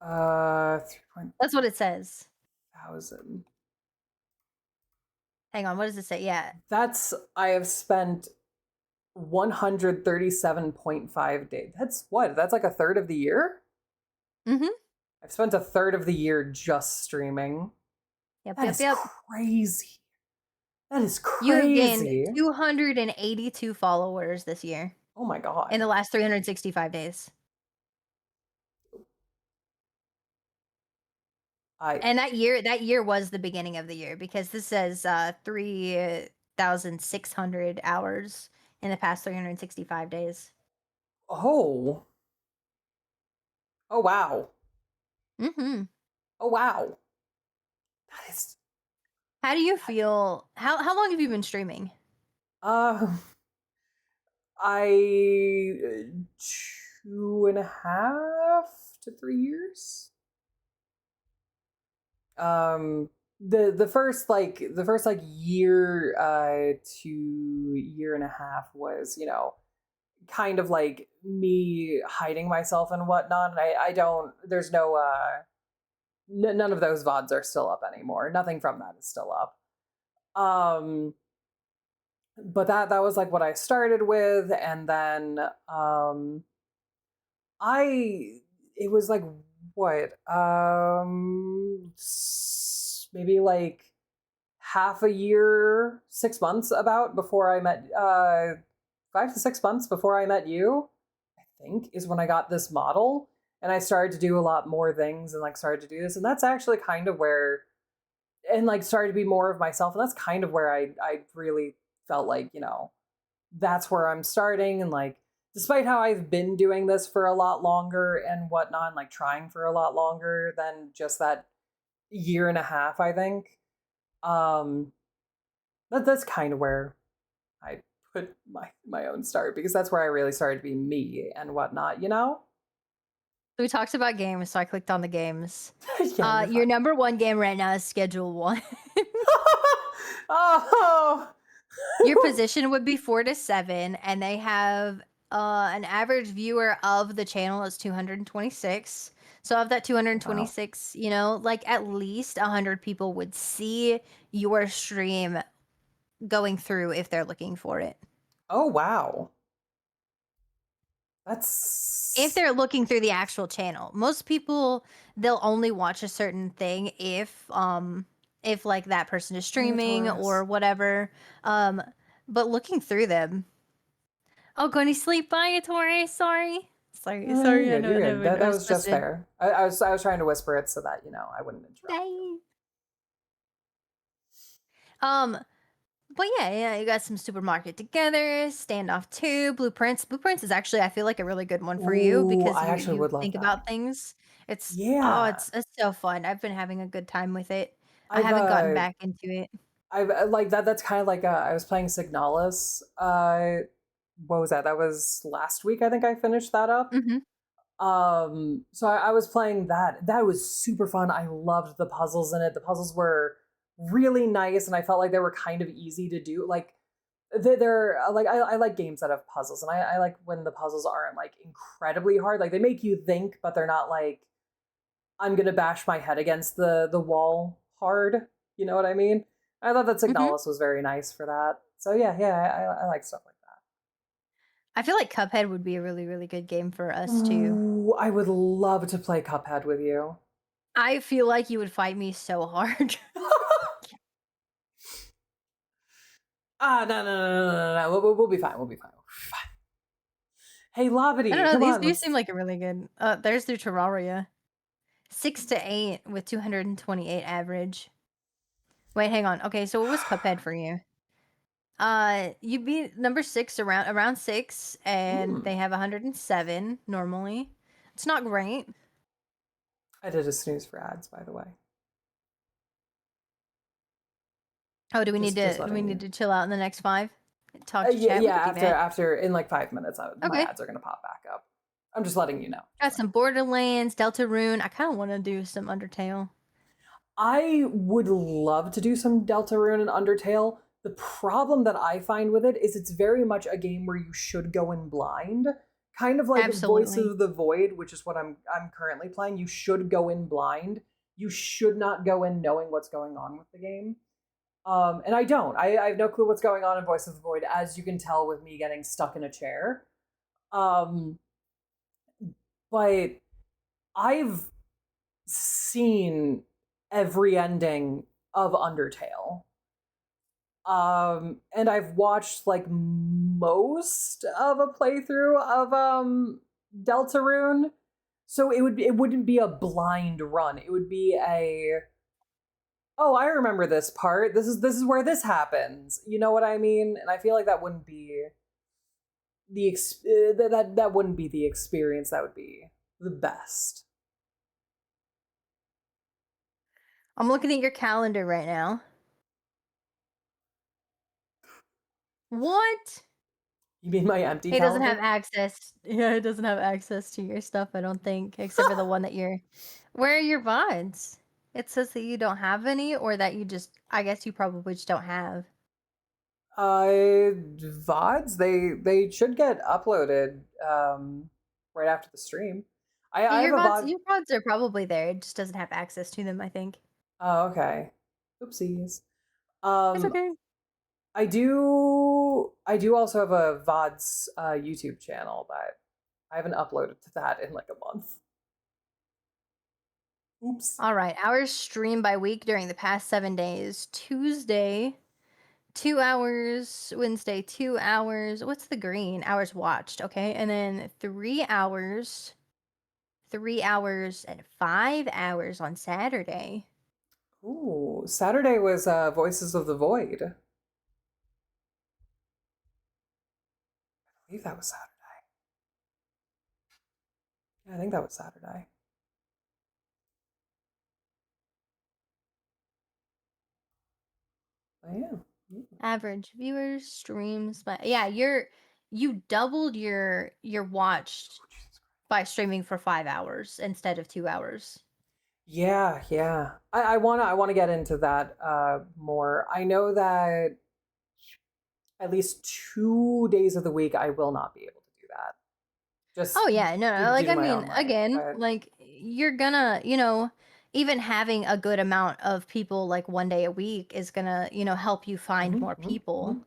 3 That's what it says. thousand. Hang on, what does it say? Yeah. That's I have spent 137.5 days. That's what? That's like a third of the year? Mhm. I've spent a third of the year just streaming. Yep, That yep, is yep. crazy. That is You have gained crazy. 282 followers this year Oh my in the god. last 365 days. I And that year was the beginning of the year because this says 3,600 hours in the past 365 days. oh. Oh wow. Mhm. Oh wow. That is How do you feel? How long have you been streaming? uh I 2.5 to 3 years. Um the first like year to year and a half was, kind of like me hiding myself and whatnot. And I don't there's no none of those VODs are still up anymore. Nothing from that is still up. Um but that was like what I started with, and then I it was like what maybe like half a year, 6 months about before I met 5 to 6 months before I met you, I think, is when I got this model and I started to do a lot more things and like started to do this. And that's actually kind of where and like started to be more of myself. And that's kind of where I really felt like, that's where I'm starting. And like, despite how I've been doing this for a lot longer and whatnot, and like trying for a lot longer than just that year and a half, I think. Um, that's kind of where I put my own start because that's where I really started to be me and whatnot, you know? So we talked about games, so I clicked on the games. Yeah, you're Your fine. number one game right now is Schedule One. Oh. Your position would be 4 to 7, and they have an average viewer of the channel is 226. So of that Wow. 226, like at least 100 people would see your stream going through if they're looking for it. Oh, wow. If That's they're looking through the actual channel. Most people, they'll only watch a certain thing if like that person is hey, streaming Taurus. or whatever. Um but looking through them. Oh, going to sleep. Bye, Tori. Sorry. Sorry, You're sorry. I good. know You're I good. haven't. That I that was was supposed just to. fair. I was trying to whisper it so that I wouldn't interrupt you. Bye. Um, but yeah, you got some supermarket together, standoff two, blueprints. Blueprints is actually I feel like a really good one for you Ooh, because I you actually you would love think that. about things. It's oh, Yeah. it's so fun. I've been having a good time with it. I I've haven't gotten uh back into it. I've like that's kind of like I was playing Signalis. What was that? That was last week I think I finished that up. Mhm. So I was playing that. That was super fun. I loved the puzzles in it. The puzzles were really nice and I felt like they were kind of easy to do. Like they're like I like games that have puzzles and I like when the puzzles aren't like incredibly hard. Like they make you think, but they're not like I'm gonna bash my head against the wall hard. You know what I mean? I thought that Mhm. Signalis was very nice for that. So yeah, I like stuff like I feel like Cuphead would be a really really good game for that. us too. Ooh, I would love to play Cuphead with you. I feel like you would fight me so hard. No, no, no, no, no, no. We'll be fine. We'll be fine. We'll be fine. Hey, I don't Lobbity, know. come These on. do seem Let's. like a really good. There's the Terraria. 6 to 8 with 228 average. Wait, hang on. Okay, so what was Cuphead for you? You beat number 6 around 6, and Hmm. they have 107 normally. It's not great. I did a snooze for ads, by the way. Oh, Just do we letting need you. to chill out in the next 5? Talk to Yeah, chat. We yeah. could do that. After in like 5 minutes, my Okay. ads are gonna pop back up. I'm just letting you know. Got Just letting some you know. Borderlands, Deltarune. I kind of want to do some Undertale. I would love to do some Deltarune and Undertale. The problem that I find with it is it's very much a game where you should go in blind. Kind of like Voice Absolutely. of the Void, which is what I'm currently playing. You should go in blind. You should not go in knowing what's going on with the game. And I don't. I have no clue what's going on in Voice of the Void, as you can tell with me getting stuck in a chair. Um, but I've seen every ending of Undertale. And I've watched like most of a playthrough of Deltarune. So it wouldn't be a blind run. It would be a oh, I remember this part. This is where this happens. You know what I mean? And I feel like that wouldn't be that wouldn't be the experience that would be the best. I'm looking at your calendar right now. What? You mean my empty He doesn't have calendar? access. Yeah, he doesn't have access to your stuff, I don't think, except for the one that you're. Where are your VODs? It says that you don't have any, or that you just. I guess you probably just don't have. VODs, they should get uploaded right after the stream. Yeah, I have a VOD. Your VODs are probably there. It just doesn't have access to them, I think. Oh, okay. Oopsies. It's Um, okay. I do. I do also have a VODs YouTube channel, but I haven't uploaded to that in like a month. Oops. All right, hours streamed by week during the past 7 days. Tuesday, 2 hours. Wednesday, 2 hours. What's the green? Hours watched. Okay, and then 3 hours. 3 hours and 5 hours on Saturday. Ooh, Saturday was Voices of the Void. I believe that was Saturday. Yeah, I think that was Saturday. Oh yeah. Average viewers, streams, but yeah, you doubled your watched by streaming for 5 hours instead of 2 hours. Yeah, yeah. I wanna get into that more. I know that at least 2 days of the week I will not be able to do that. Oh Just yeah, no, due, no, due like to I my mean, own life. again, But like you're gonna, even having a good amount of people like 1 day a week is gonna, help you find mhm, more mhm, people. mhm.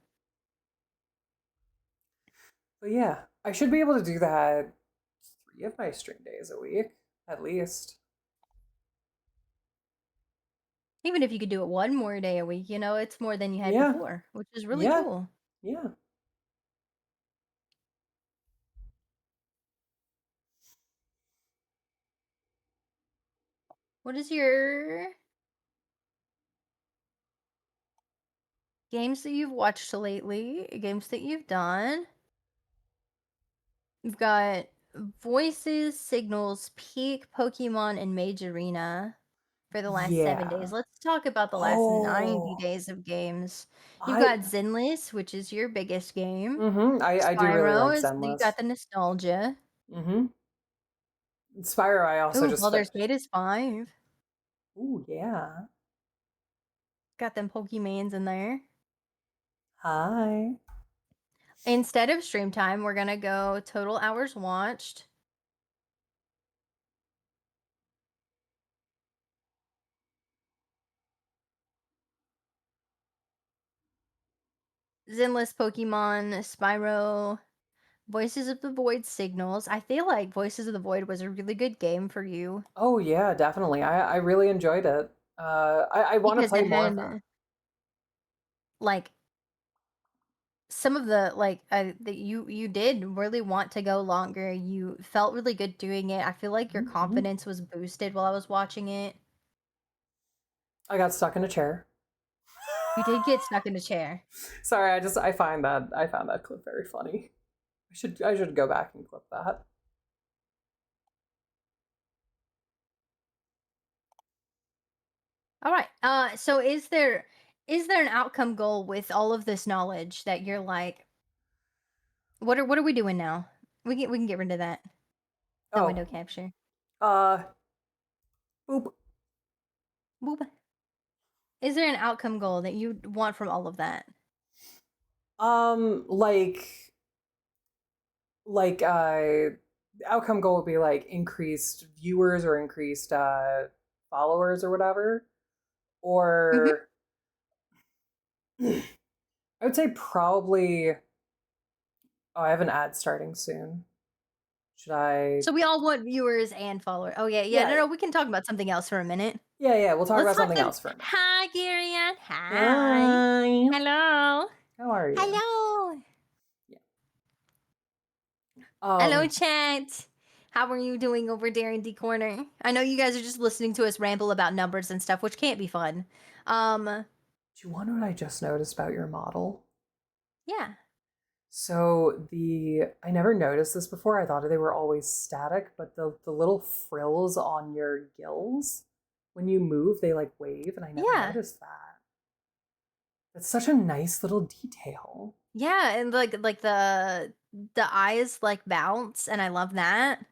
But yeah, I should be able to do that 3 of my stream days a week, at least. Even if you could do it one more day a week, it's more than you had Yeah, before, which is really yeah, cool. yeah. What is your games that you've watched lately? Games that you've done? You've got Voices, Signals, Peak, Pokemon, and Mage Arena for the last 7 days. Yeah. Let's talk about the last 90 Oh, days of games. You've I got Zenless, which is your biggest game. I do really like Spyro is you got Zenless. the nostalgia. Mm-hmm. Spyro I also Ooh, just Baldur's finished. Gate is 5. Ooh, yeah. Got them Pokemans in there. Hi. Instead of stream time, we're gonna go total hours watched. Zenless Pokemon, Spyro, Voices of the Void, Signals. I feel like Voices of the Void was a really good game for you Oh yeah, definitely. I really enjoyed it. I want to because play it more of that. had like some of the that you did really want to go longer. You felt really good doing it. I feel like your Mm-hmm. confidence was boosted while I was watching it. I got stuck in a chair. You did get stuck in a chair. Sorry, I found that clip very funny. I should go back and clip that. All right. So is there an outcome goal with all of this knowledge that you're like, what are we doing now? We can get rid of that Oh, window capture. uh, boop. Boop. Is there an outcome goal that you want from all of that? Like the outcome goal would be like increased viewers or increased followers or whatever. Mhm. Or I would say probably. Oh, I have an ad starting soon. Should I? So we all want viewers and followers. Oh yeah, yeah. No, Yeah, no. We can talk about something else for a minute. yeah, yeah. We'll talk Let's about talk something some. else for a minute. Hi, Garion. Hi. Hi. Hello. How are you? Hello. Yeah. Hello, Um. chat. How are you doing over there in the corner? I know you guys are just listening to us ramble about numbers and stuff, which can't be fun. Um, Do you want to know what I just noticed about your model? yeah. So I never noticed this before. I thought they were always static, but the little frills on your gills, when you move, they like wave, and I never Yeah. noticed that. That's such a nice little detail. Yeah, and like the eyes like bounce and I love that.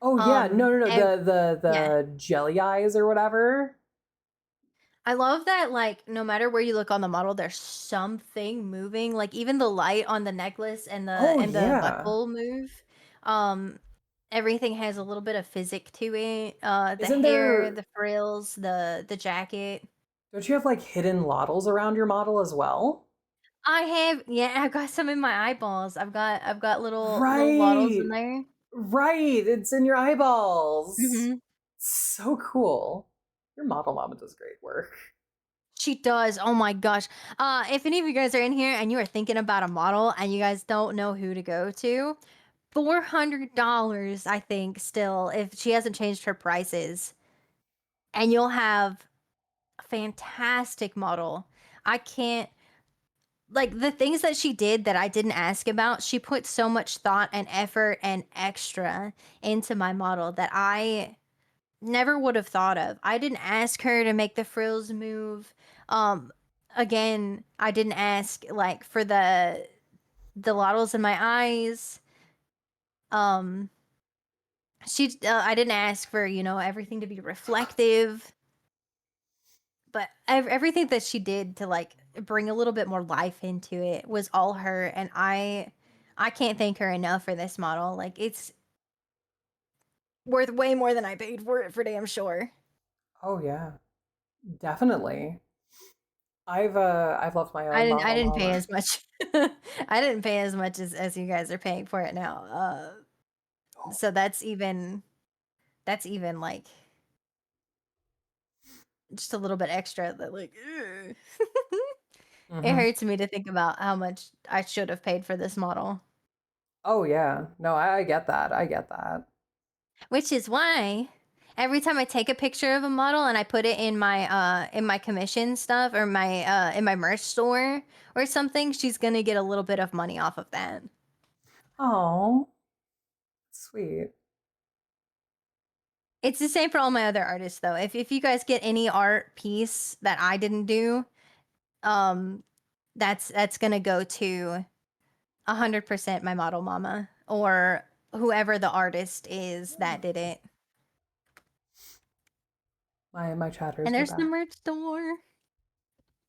Oh yeah, no, no, no, And yeah. the jelly eyes or whatever. I love that, like, no matter where you look on the model, there's something moving. Like even the light on the necklace and the Oh and the yeah. buckle move. Um, Everything has a little bit of physic to it. The Isn't hair, there? the frills, the jacket. Don't you have like hidden loddles around your model as well? I have, yeah, I've got some in my eyeballs. I've got little bottles in Right. there. Right. It's in your eyeballs. Mhm. So cool. Your model mama does great work. She does. Oh my gosh. If any of you guys are in here and you are thinking about a model and you guys don't know who to go to, $400, I think, still, if she hasn't changed her prices, and you'll have a fantastic model. I can't, like, the things that she did that I didn't ask about, she put so much thought and effort and extra into my model that I never would have thought of. I didn't ask her to make the frills move. Um, Again, I didn't ask like for the lottles in my eyes. Um, I didn't ask for, everything to be reflective, but everything that she did to like bring a little bit more life into it was all her, and I can't thank her enough for this model. Like, it's worth way more than I paid for it, for damn sure. Oh yeah. Definitely. I've loved my I own didn't I model didn't pay mama. as much. I didn't pay as much as you guys are paying for it now. So that's even like just a little bit extra that like ugh. It Hmm. hurts me to think about how much I should have paid for this model. Oh yeah. No, I get that. I get that. Which is why every time I take a picture of a model and I put it in my commission stuff or my in my merch store or something, she's gonna get a little bit of money off of that. Oh, sweet. It's the same for all my other artists though. If you guys get any art piece that I didn't do, um that's gonna go to 100% my model mama or whoever the artist is that did it. My And chatters are there's the back. merch store.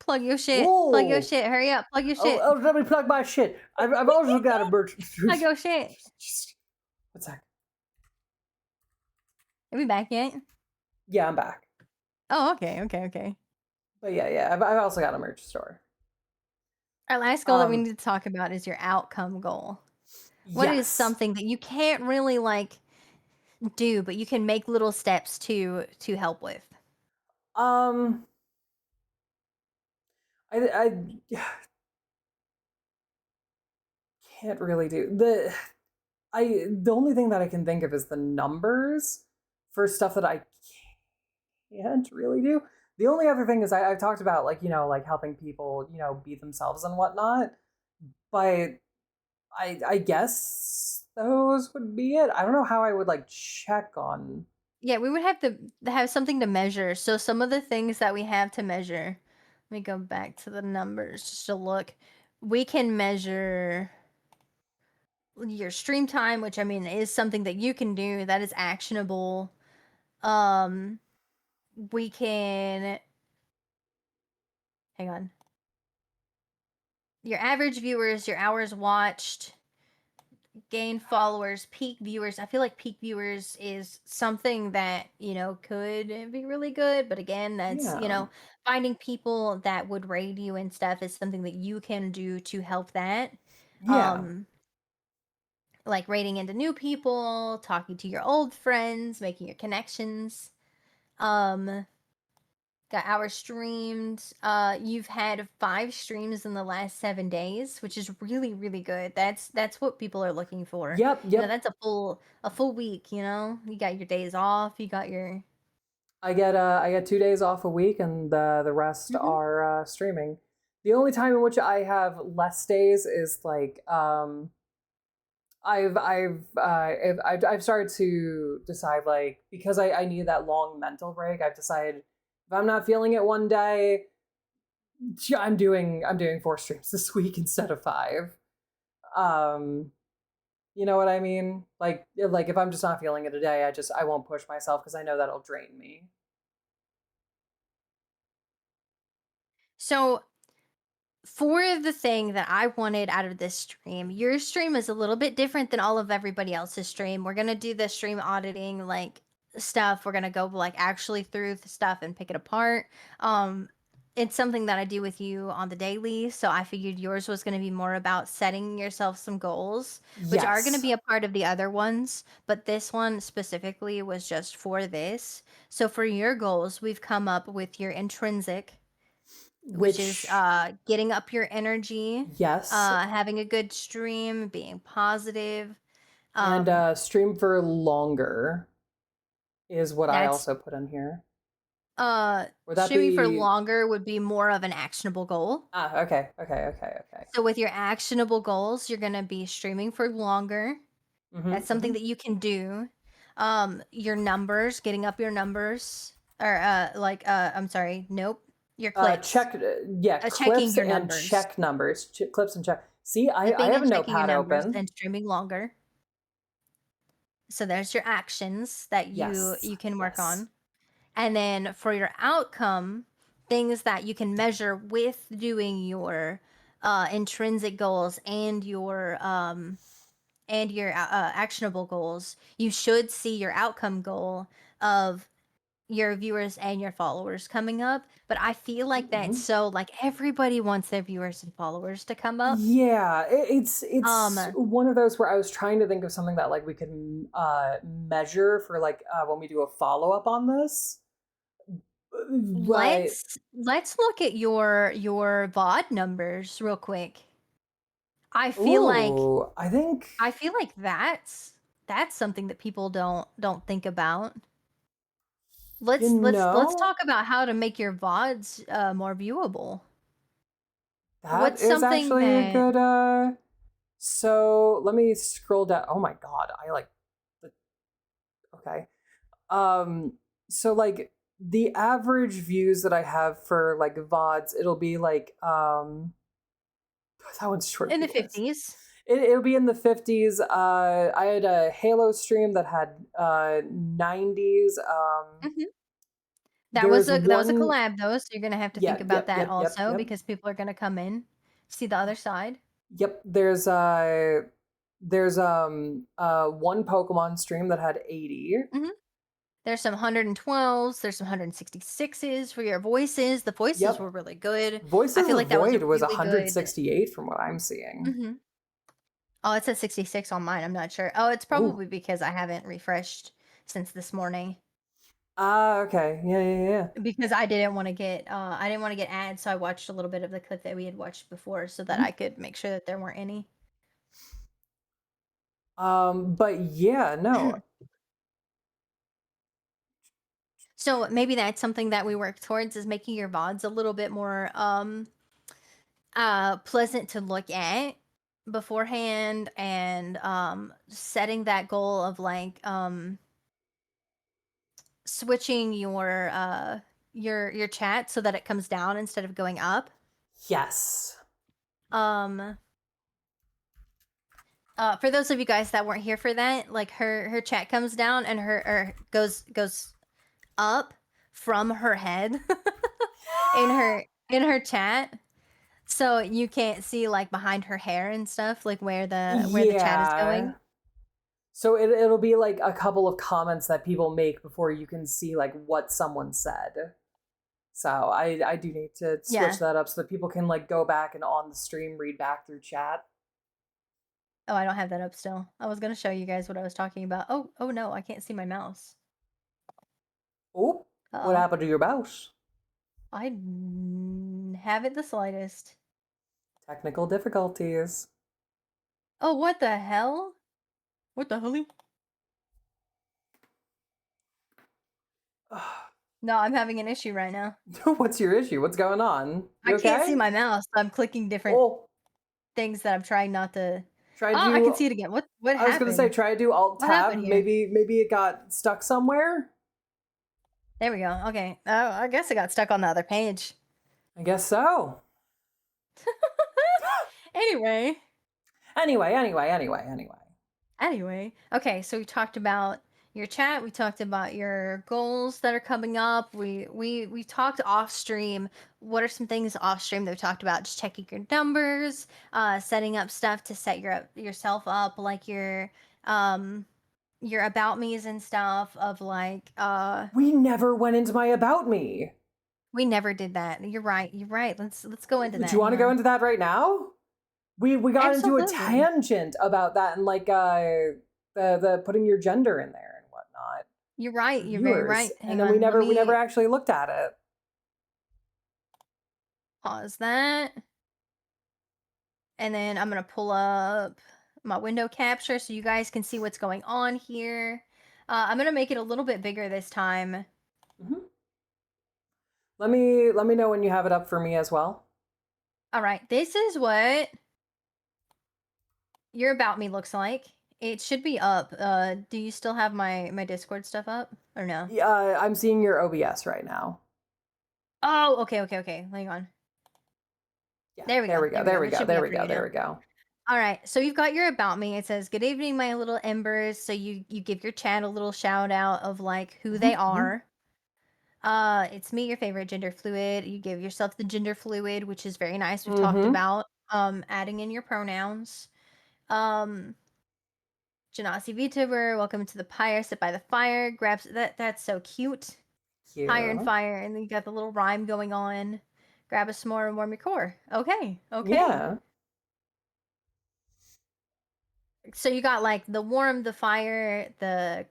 Plug your shit. Plug your Whoa! shit. Hurry up. Plug your Oh, shit. oh, let me plug my shit. I've also got a merch. Plug your shit. What's that? Are we back yet? Yeah, I'm back. Oh, okay, okay, okay. But yeah, I've also got a merch store. Our last goal that we Um, need to talk about is your outcome goal. What is yes. something that you can't really like do, but you can make little steps to help with? Um, I can't really do the only thing that I can think of is the numbers for stuff that I can't really do. The only other thing is I've talked about like like helping people be themselves and whatnot, but I guess those would be it. I don't know how I would like check on. Yeah, we would have to have something to measure. So some of the things that we have to measure, let me go back to the numbers just to look. We can measure your stream time, which I mean is something that you can do that is actionable. Um, we can hang on. Your average viewers, your hours watched, gain followers, peak viewers. I feel like peak viewers is something that, could be really good. But again, that's, Yeah, finding people that would raid you and stuff is something that you can do to help that. yeah, Um, like raiding into new people, talking to your old friends, making your connections. Um, got hours streamed. You've had 5 streams in the last 7 days, which is really, really good. That's what people are looking for. yep, yep. That's a full week. You got your days off. You got your. I get 2 days off a week, and the rest Mhm. are streaming. The only time in which I have less days is like I've started to decide like because I need that long mental break. I've decided if I'm not feeling it one day, I'm doing 4 streams this week instead of 5. Um, you know what I mean? Like if I'm just not feeling it a day, I won't push myself because I know that'll drain me. So for the thing that I wanted out of this stream, your stream is a little bit different than all of everybody else's stream. We're gonna do the stream auditing like stuff. We're gonna go like actually through the stuff and pick it apart. Um, it's something that I do with you on the daily, so I figured yours was gonna be more about setting yourself some goals, which are gonna Yes. be a part of the other ones, but this one specifically was just for this. So for your goals, we've come up with your intrinsic, which is Which, getting up your energy, yes. having a good stream, being positive. And Um, stream for longer is what I that's also put in here. Would that streaming for be? longer would be more of an actionable goal. Ah, okay, okay, okay, okay. So with your actionable goals, you're gonna be streaming for longer. That's something Mm-hmm. that you can do. Your numbers, getting up your numbers, or I'm sorry, nope, your clips. Check, yeah, Checking clips your and numbers, check numbers. Clips and check. See, I clipping have and a checking your notepad numbers, open. and streaming longer. So there's your actions that Yes, you can work yes. on. And then for your outcome, things that you can measure with doing your intrinsic goals and your actionable goals, you should see your outcome goal of your viewers and your followers coming up. But I feel like that's Mhm. so like everybody wants their viewers and followers to come up. Yeah, it's Um, one of those where I was trying to think of something that like we could measure for like when we do a follow up on this. But let's look at your VOD numbers real quick. I feel like ooh, I think I feel like that's something that people don't think about. you Let's know talk about how to make your VODs more viewable. that What's is something actually a that good so let me scroll down. Oh my god, I like okay. Um so like the average views that I have for like VODs, it'll be like that one's short in the videos. 50s? It'll be in the 50s. I had a Halo stream that had 90s. There's That was a one, collab though, so you're gonna have to think yeah, about yep, that yep, yep, also yep, because people are gonna come in, see the other side. yep. There's one Pokemon stream that had 80. Mhm. There's some 112s, there's some 166s for your voices. The voices Yep. were really good. Voice I of feel the like that was a Void was really good. 168 from what I'm seeing. Mhm. Oh, it says 66 on mine, I'm not sure. Oh, it's Ooh. probably because I haven't refreshed since this morning. Ah, okay. Yeah, yeah, yeah. Because I didn't wanna get ads, so I watched a little bit of the clip that we had watched before so that Mhm. I could make sure that there weren't any. But yeah, no. So maybe that's something that we work towards is making your VODs a little bit more pleasant to look at beforehand and setting that goal of like switching your chat so that it comes down instead of going up. Yes. Um for those of you guys that weren't here for that, like her chat comes down and her or goes up from her head in her chat. So you can't see like behind her hair and stuff, like where the chat is Yeah. going. So it'll be like a couple of comments that people make before you can see like what someone said. So I do need to switch Yeah. that up so that people can like go back and on the stream read back through chat. Oh, I don't have that up still. I was gonna show you guys what I was talking about. Oh no, I can't see my mouse. Oh, what Uh-oh. happened to your mouse? Haven't the slightest. Technical difficulties. Oh, what the hell? What the hell? No, I'm having an issue right now. What's your issue? What's going on? I You can't see okay? my mouse. I'm clicking different Oh, things that I'm trying not to. try to Oh, I can do. see it again. What I was gonna say happened? try to do Alt What happened Tab. here? Maybe it got stuck somewhere. There we go. Okay. Oh, I guess I got stuck on the other page. I guess so. Anyway. Anyway. Anyway, okay, so we talked about your chat, we talked about your goals that are coming up. We talked off stream. What are some things off stream that we talked about? Just checking your numbers, setting up stuff to set yourself up, like your about me's and stuff of like We never went into my about me. We never did that. You're right. You're right. Let's go into Do that. you want Hang to go on. into that right now? We got into a Absolutely. tangent about that and like the putting your gender in there and whatnot You're right. for You're very viewers, right. and Hang then on. Let we never me actually looked at it. pause that. And then I'm going to pull up my window capture so you guys can see what's going on here. I'm going to make it a little bit bigger this time. Hmm. Let me know when you have it up for me as well. All right. This is what your About Me looks like. It should be up. Do you still have my Discord stuff up or no? Yeah, I'm seeing your OBS right now. Oh, okay, okay, okay. Hang on. Yeah, There we there go. we go. There we There go. we It go. should be There up we for go. you There now. we go. All right. So you've got your About Me. It says, "Good evening, my little embers." So you give your chat a little shout out of like who Hmm. they Hmm. are. It's me, your favorite gender fluid. You give yourself the gender fluid, which is very nice. We've talked Hmm. about adding in your pronouns. Um Janasi VTuber, welcome to the pyre, sit by the fire, grabs that's so cute. Pyre and Cute. fire, and then you got the little rhyme going on. Grab a s'more and warm your core. Okay, okay. Yeah. So you got like the warm, the fire, the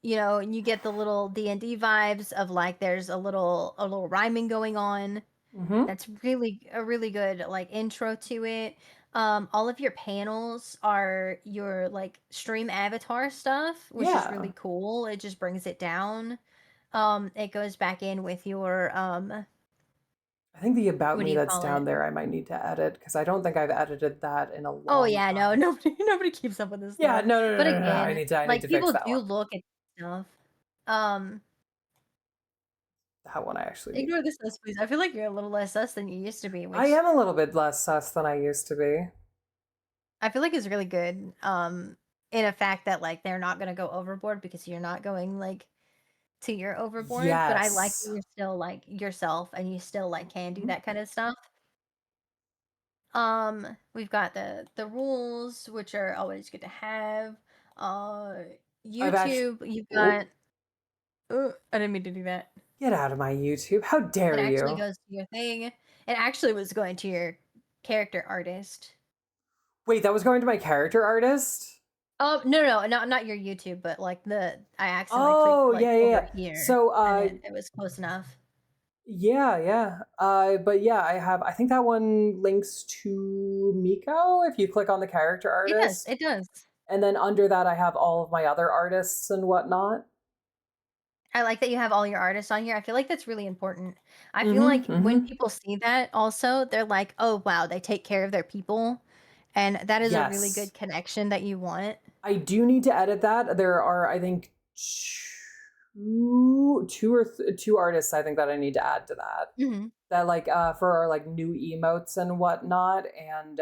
and you get the little D&D vibes of like there's a little rhyming going on. Hmm. That's really a really good like intro to it. All of your panels are your like stream avatar stuff, which is Yeah. really cool. It just brings it down. It goes back in with your I think the about what do me you that's call it? down there I might need to edit because I don't think I've edited that in a Oh long yeah, no, time. nobody keeps up with this Yeah, stuff. no, no, no, But no, no, no. again, I need like to fix people that do one. look at stuff. Um, That one I actually need. Ignore the sus, please. I feel like you're a little less sus than you used to be, I which am a little bit less sus than I used to be. I feel like is really good. In a fact that like they're not gonna go overboard because you're not going like to your overboard. But I like that Yes. you're still like yourself and you still like can do Mhm. that kind of stuff. We've got the rules, which are always good to have. Uh, I've actually. YouTube, you've Oh, got. I didn't mean to do that. get out of my YouTube. How It dare actually you? goes to your thing. It actually was going to your character artist. Wait, that was going to my character artist? Oh no, not your YouTube, but like I accidentally clicked Oh, like yeah, yeah, over yeah. here, So, and it was close enough. yeah, yeah. But yeah, I think that one links to Miko if you click on the character It does. artist. It does. And then under that, I have all of my other artists and whatnot. I like that you have all your artists on here. I feel like that's really important. I feel Mm-hmm. like when Mm-hmm. people see that, also, they're like, oh, wow, they take care of their people. And that is a really Yes. good connection that you want. I do need to edit that. There are, I think, two artists I think that I need to add to that. Hmm. That like for our like new emotes and whatnot. And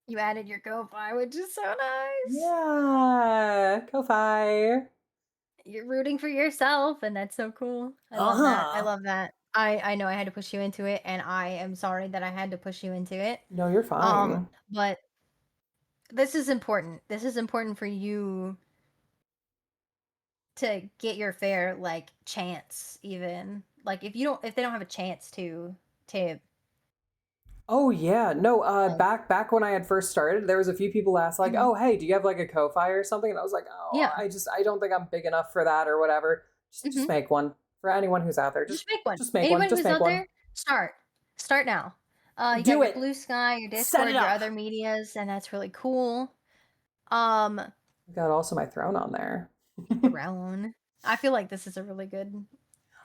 You added your Ko-Fi, which is so nice. yeah, Ko-Fi. You're rooting for yourself, and that's so cool. I love that. I Uh-huh. love that. I know I had to push you into it, and I am sorry that I had to push you into it. No, you're fine. But this is important. This is important for you to get your fair like chance even. Like if they don't have a chance to Oh yeah, no. like Back when I had first started, there was a few people asked like, mhm. "Oh, hey, do you have like a Ko-fi or something?" And I was like, "Oh, Yeah. I don't think I'm big enough for that or whatever. Just Mhm. make one for anyone who's out there. Just make one. Just make one. Anybody Just who's make out one. there, start. Start now. You got Do your it. Blue Sky, your Set it Discord, your up." other medias, and that's really cool. Um, Got also my throne on there. Throne. I feel like this is a really good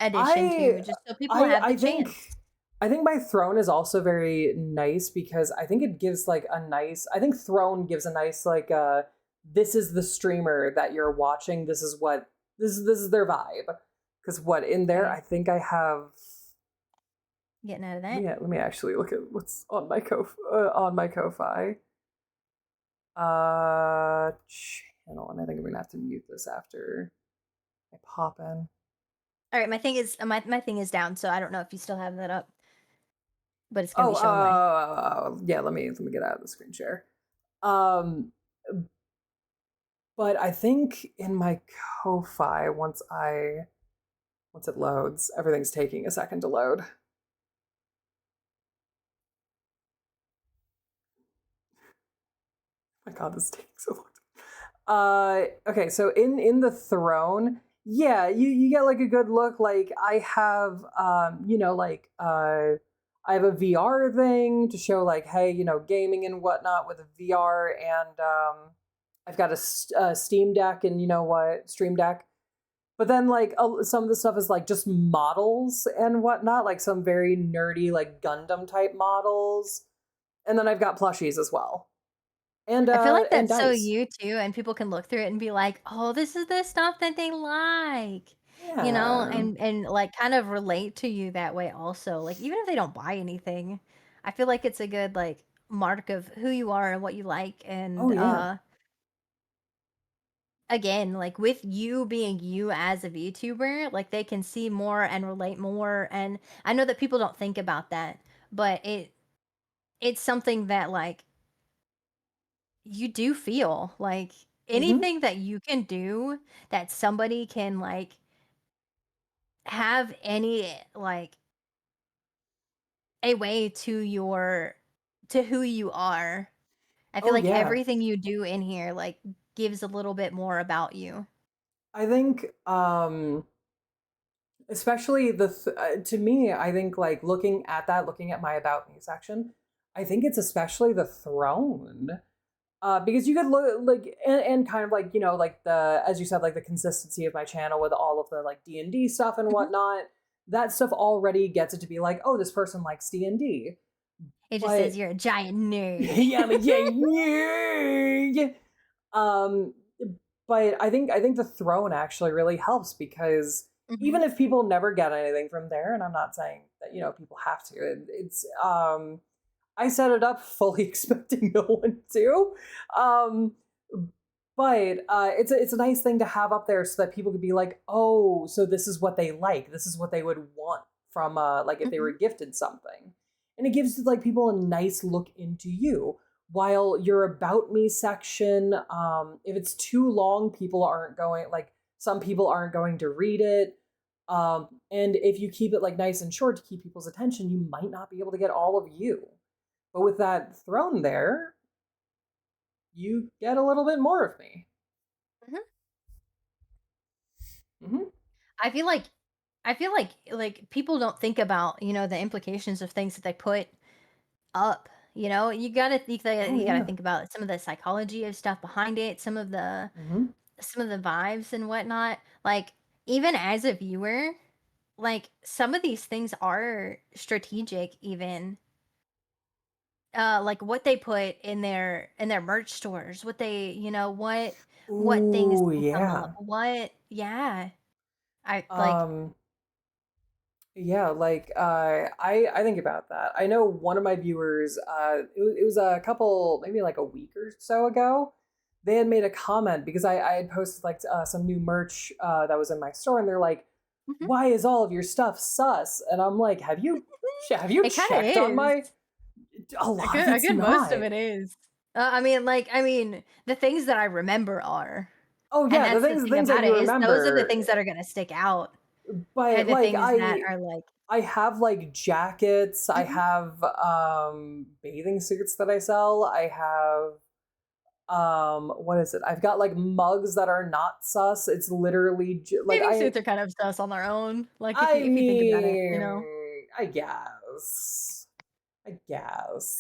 addition I too, just so people have the I chance. think my throne is also very nice because I think it gives like a nice I think throne gives a nice like this is the streamer that you're watching. This is what this is their vibe. Cuz what in there Okay, I think I have getting out of that. let me actually look at what's on my Ko-fi. Channel and I think I'm going to have to mute this after I pop in. All right, my thing is down, so I don't know if you still have that up, but it's gonna be Oh, showing my. yeah. Let me get out of the screen share. Um, but I think in my Ko-fi, once I once it loads. Everything's taking a second to load. My God, this is taking so long. Okay, so in the throne, yeah, you get like a good look. Like I have, I have a VR thing to show like, hey, gaming and whatnot with a VR, and I've got a Steam Deck and Stream Deck. But then like some of the stuff is like just models and whatnot, like some very nerdy like Gundam type models, and then I've got plushies as well, I feel like and that's so dice. you too, and people can look through it and be like, "Oh, this is the stuff that they like." You know, Yeah. and like kind of relate to you that way also. Like even if they don't buy anything, I feel like it's a good like mark of who you are and what you like Oh and yeah. again, like with you being you as a VTuber, like they can see more and relate more and I know that people don't think about that, but it's something that like you do feel like Hmm. anything that you can do that somebody can like have any like a way to your to who you are. I feel Oh like yeah. everything you do in here like gives a little bit more about you. I think especially to me, I think like looking at my about me section, I think it's especially the throne. Because you could look like and kind of like like the as you said like the consistency of my channel with all of the like D&D stuff and Mhm. whatnot, that stuff already gets it to be like, oh, this person likes D&D. It just says But you're a giant nerd. yeah, I'm a nerd. Um, but I think the throne actually really helps because Mhm. even if people never get anything from there, and I'm not saying that people have to, it's I set it up fully expecting no one to. Um, but it's a nice thing to have up there so that people could be like, oh, so this is what they like. This is what they would want from like if they were Mhm. gifted something, and it gives like people a nice look into you. While your about me section, if it's too long, people aren't going like some people aren't going to read it. And if you keep it like nice and short to keep people's attention, you might not be able to get all of you. But with that throne there, you get a little bit more of me. Mhm. Hmm. I feel like like people don't think about, you know, the implications of things that they put up, you know? Oh You gotta yeah. think about some of the psychology of stuff behind it, Hmm. some of the vibes and whatnot. Like even as a viewer, like some of these things are strategic even. Like what they put in their merch stores, what they, you know, what things Ooh can come up. yeah. What yeah. I like Um yeah, like I think about that. I know one of my viewers it was a couple maybe like a week or so ago. They had made a comment because I had posted like some new merch that was in my store, and they're like, mhm. "Why is all of your stuff sus?" And I'm like, have you It kinda checked on is. my a lot of A it's good most of not. it is. I mean, the things that I remember are, Oh and yeah, that's the the thing things that about you it is those are the remember, things that are gonna stick out, are but the like things that are like I have like jackets, I mhm. have bathing suits that I sell. I have what is it? I've got like mugs that are not sus. It's literally like Bathing suits are kind of sus on their own, like, I if you think about it, you mean, know? I guess. I guess.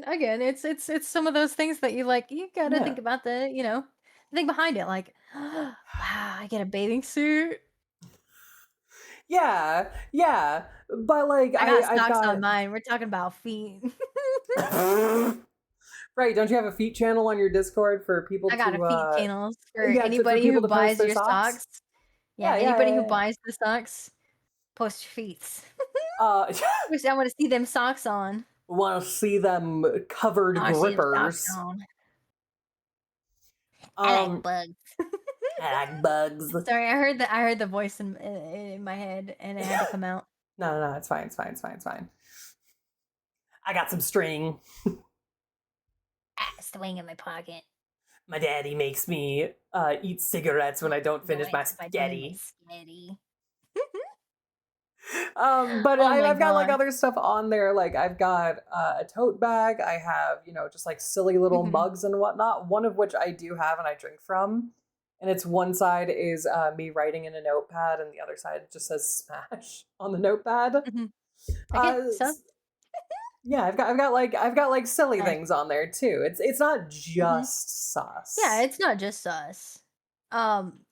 Again, it's some of those things that you gotta Yeah. think about the, you know, the thing behind it, like, "Wow, I get a bathing suit? Yeah, yeah. But like I got I've socks on got mine." We're talking about feet. right, don't you have a feet channel on your Discord for people I got a to feet channels for yeah, for anybody who people to post buys their your socks? socks. Yeah, Yeah, yeah, anybody yeah, who yeah. buys the socks, post your feet. Uh Wish I wanna see them socks on. want to see them I covered wanna see them socks grippers. on. I like Um bugs. I like bugs. Sorry, I heard the voice in my head, and it had to come out. No, no, no, it's fine, it's fine, it's fine, it's fine. I got some string. Ah, swing in my pocket. My daddy makes me eat cigarettes when I don't finish my Noise if I don't eat my spaghetti. spaghetti. But Oh my I've got like gosh. other stuff on there. Like I've got a tote bag. I have, just like silly little Mhm. mugs and whatnot. One of which I do have and I drink from. And it's one side is me writing in a notepad, and the other side just says "smash" on the notepad. Mhm. Okay, Uh, so yeah, I've got like silly nice. things on there too. It's not Mhm. just Yeah, sus. it's not just us.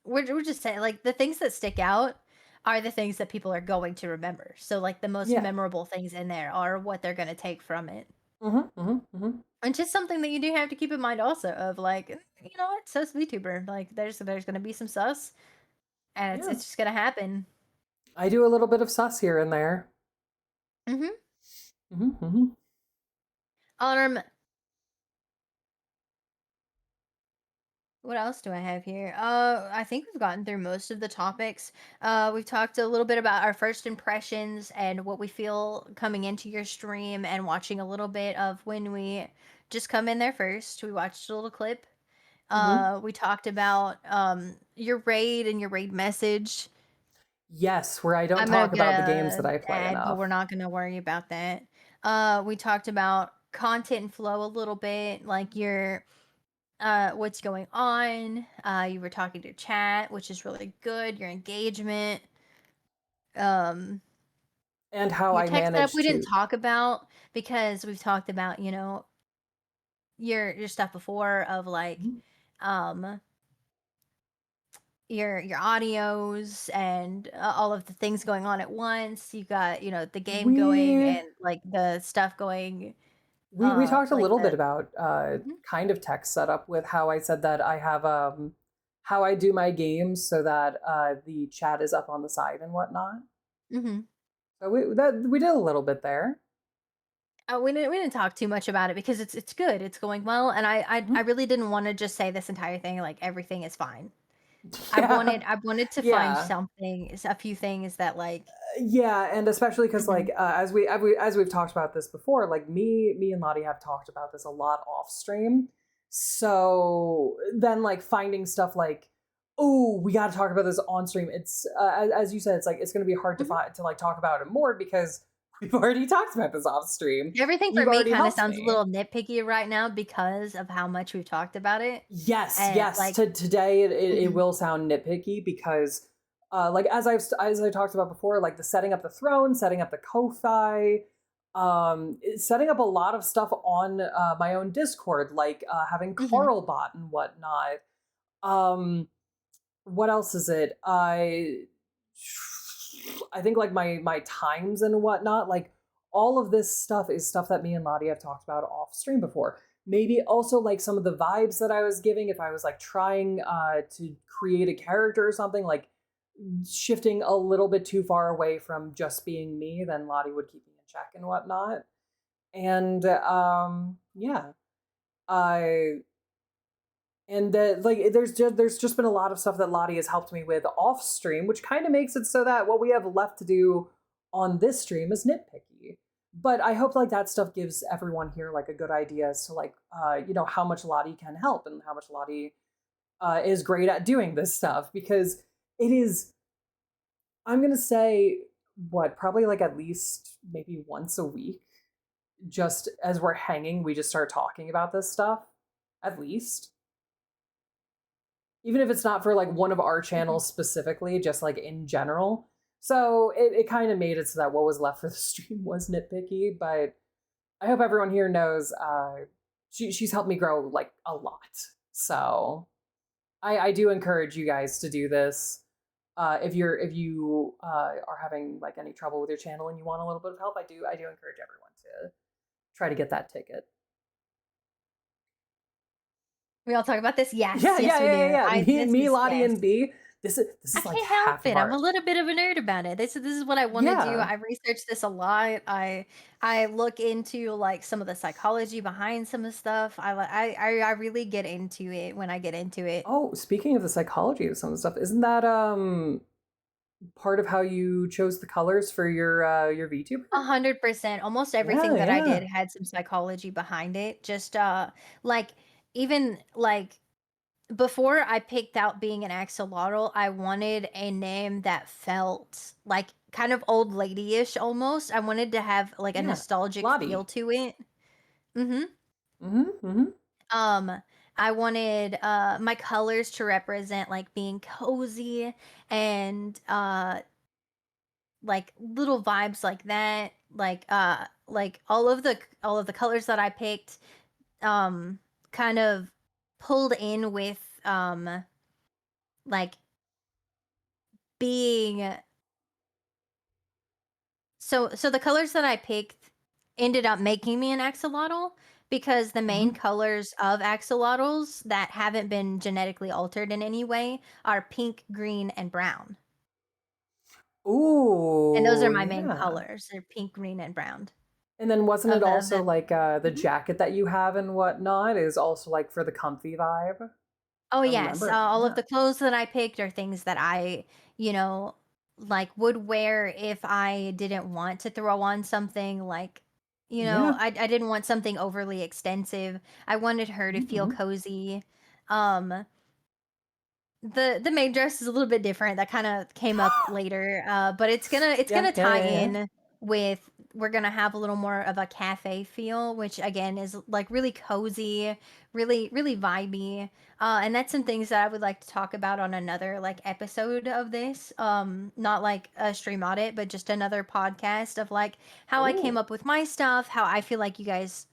We're just saying like the things that stick out are the things that people are going to remember. So like the most Yeah. memorable things in there are what they're going to take from it. Hmm. And just something that you do have to keep in mind also of like, you know what, sus VTuber. Like there's gonna be some sus and Yeah. it's just gonna happen. I do a little bit of sus here and there. Hmm. Hmm. Um, what else do I have here? I think we've gotten through most of the topics. We've talked a little bit about our first impressions and what we feel coming into your stream and watching a little bit of when we just come in there first. We watched a little clip. Hmm. We talked about your raid and your raid message. Yes, where I don't I'm gonna talk get about the games a that I play ad, but we're enough. not gonna worry about that. We talked about content and flow a little bit, like your what's going on. You were talking to chat, which is really good. Your engagement, um, And how your I tech setup. manage We didn't to. talk about because we've talked about your stuff before of like Mhm. um your audios and all of the things going on at once. You got the game going We and like the stuff going we talked a like little bit the about Mhm, kind of tech setup with how I said that I have how I do my games so that the chat is up on the side and whatnot. mhm. So we did a little bit there. We didn't talk too much about it because it's good. It's going well, and I Mhm. really didn't want to just say this entire thing like everything is fine. I Yeah, wanted I wanted to find yeah. something, a few things that like Yeah, and especially because Mhm, like as we've talked about this before, like me and Lottie have talked about this a lot off stream. So then like finding stuff like, oh, we got to talk about this on stream. It's as you said, it's like it's going to be hard to mhm. find to like talk about it more because we've already talked about this off stream. Everything for You've me already kind of helped sounds a me. little nitpicky right now because of how much we've talked about it, Yes, and yes. like Today it Mhm, will sound nitpicky because, like as I talked about before, like the setting up the throne, setting up the Ko-fi, setting up a lot of stuff on my own Discord, like having mhm, Carlbot and whatnot. Um, what else is it? I think like my times and whatnot, like all of this stuff is stuff that me and Lottie have talked about off stream before. Maybe also like some of the vibes that I was giving if I was like trying to create a character or something, like shifting a little bit too far away from just being me, then Lottie would keep me in check and whatnot. And yeah, I and like there's just been a lot of stuff that Lottie has helped me with off stream, which kind of makes it so that what we have left to do on this stream is nitpicky. But I hope like that stuff gives everyone here like a good idea as to like how much Lottie can help and how much Lottie is great at doing this stuff because it is. I'm gonna say what probably like at least maybe once a week, just as we're hanging, we just start talking about this stuff. At least even if it's not for like one of our mhm. channels specifically, just like in general. So it kind of made it so that what was left for the stream was nitpicky, but I hope everyone here knows she's helped me grow like a lot. So I do encourage you guys to do this. If you are having like any trouble with your channel and you want a little bit of help, I do encourage everyone to try to get that ticket. We all talk about this? Yeah, Yes, yeah, yes, we yeah, yeah, do. yeah. I Me, this me, is Lottie, yes. and B. This I is like can't help half of it. I'm a our. little bit of a nerd about it. This is what I wanna do. Yeah. I researched this a lot. I look into, like, some of the psychology behind some of the stuff. I really get into it when I get into it. Oh, speaking of the psychology of some of the stuff, isn't that part of how you chose the colors for your VTuber? 100%. Almost Yeah, everything that I did yeah. had some psychology behind it. Just, like, even, like before I picked out being an axolotl, I wanted a name that felt like kind of old lady-ish almost. I wanted to have like a Yeah. nostalgic feel Lottie. to it. Mhm. Mm-hmm. Um, I wanted my colors to represent like being cozy and like little vibes like that. Like all of the colors that I picked um kind of pulled in with like being so the colors that I picked ended up making me an axolotl because the main Mm-hmm. colors of axolotls that haven't been genetically altered in any way are pink, green, and brown. And those are Ooh, my main yeah. colors. They're pink, green, and brown And then wasn't it of also the like the Mhm. jacket that you have and whatnot is also like for the comfy vibe? Oh, I yes, remember. all of Yeah. the clothes that I picked are things that I, you know, like, would wear if I didn't want to throw on something, like, Yeah. I didn't want something overly extensive. I wanted her to feel Mm-hmm. cozy. Um, the main dress is a little bit different, that kinda came up later, but it's Yeah, gonna yeah, tie yeah, yeah. in with we're gonna have a little more of a cafe feel, which again is, like, really cozy, really vibey, and that's some things that I would like to talk about on another, like, episode of this, not like a stream audit, but just another podcast of, like, how I came Oh, up with my stuff, how I feel like you guys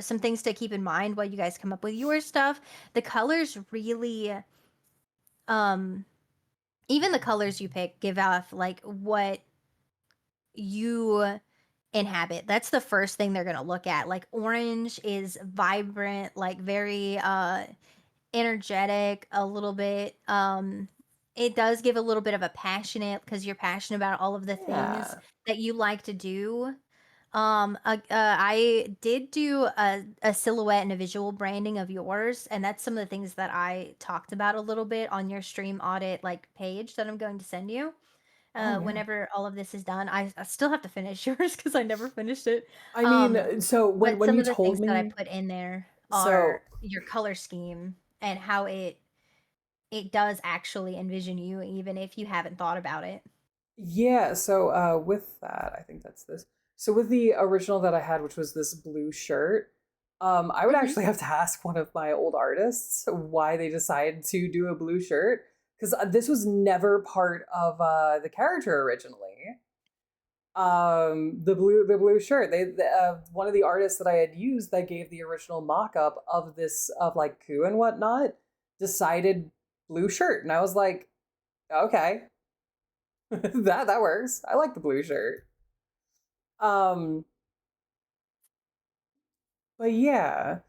some things to keep in mind while you guys come up with your stuff. The colors really, um even the colors you pick give off like what you inhabit. That's the first thing they're going to look at. Like orange is vibrant, like very energetic, a little bit it does give a little bit of a passionate because you're passionate about all of the things yeah. that you like to do. I did do a silhouette and a visual branding of yours, and that's some of the things that I talked about a little bit on your stream audit like page that I'm going to send you. Oh, yeah. Whenever all of this is done, I still have to finish yours because I never finished it. I mean, Um, so but when some you of the told things that I me, put in there so are your color scheme and how it does actually envision you, even if you haven't thought about it. yeah, so with that, I think that's this. So with the original that I had, which was this blue shirt, I would Hmm. actually have to ask one of my old artists why they decided to do a blue shirt because this was never part of the character originally. The blue shirt. One of the artists that I had used that gave the original mock-up of this of like Ku and whatnot decided blue shirt, and I was like, okay, that works. I like the blue shirt. Um, but yeah,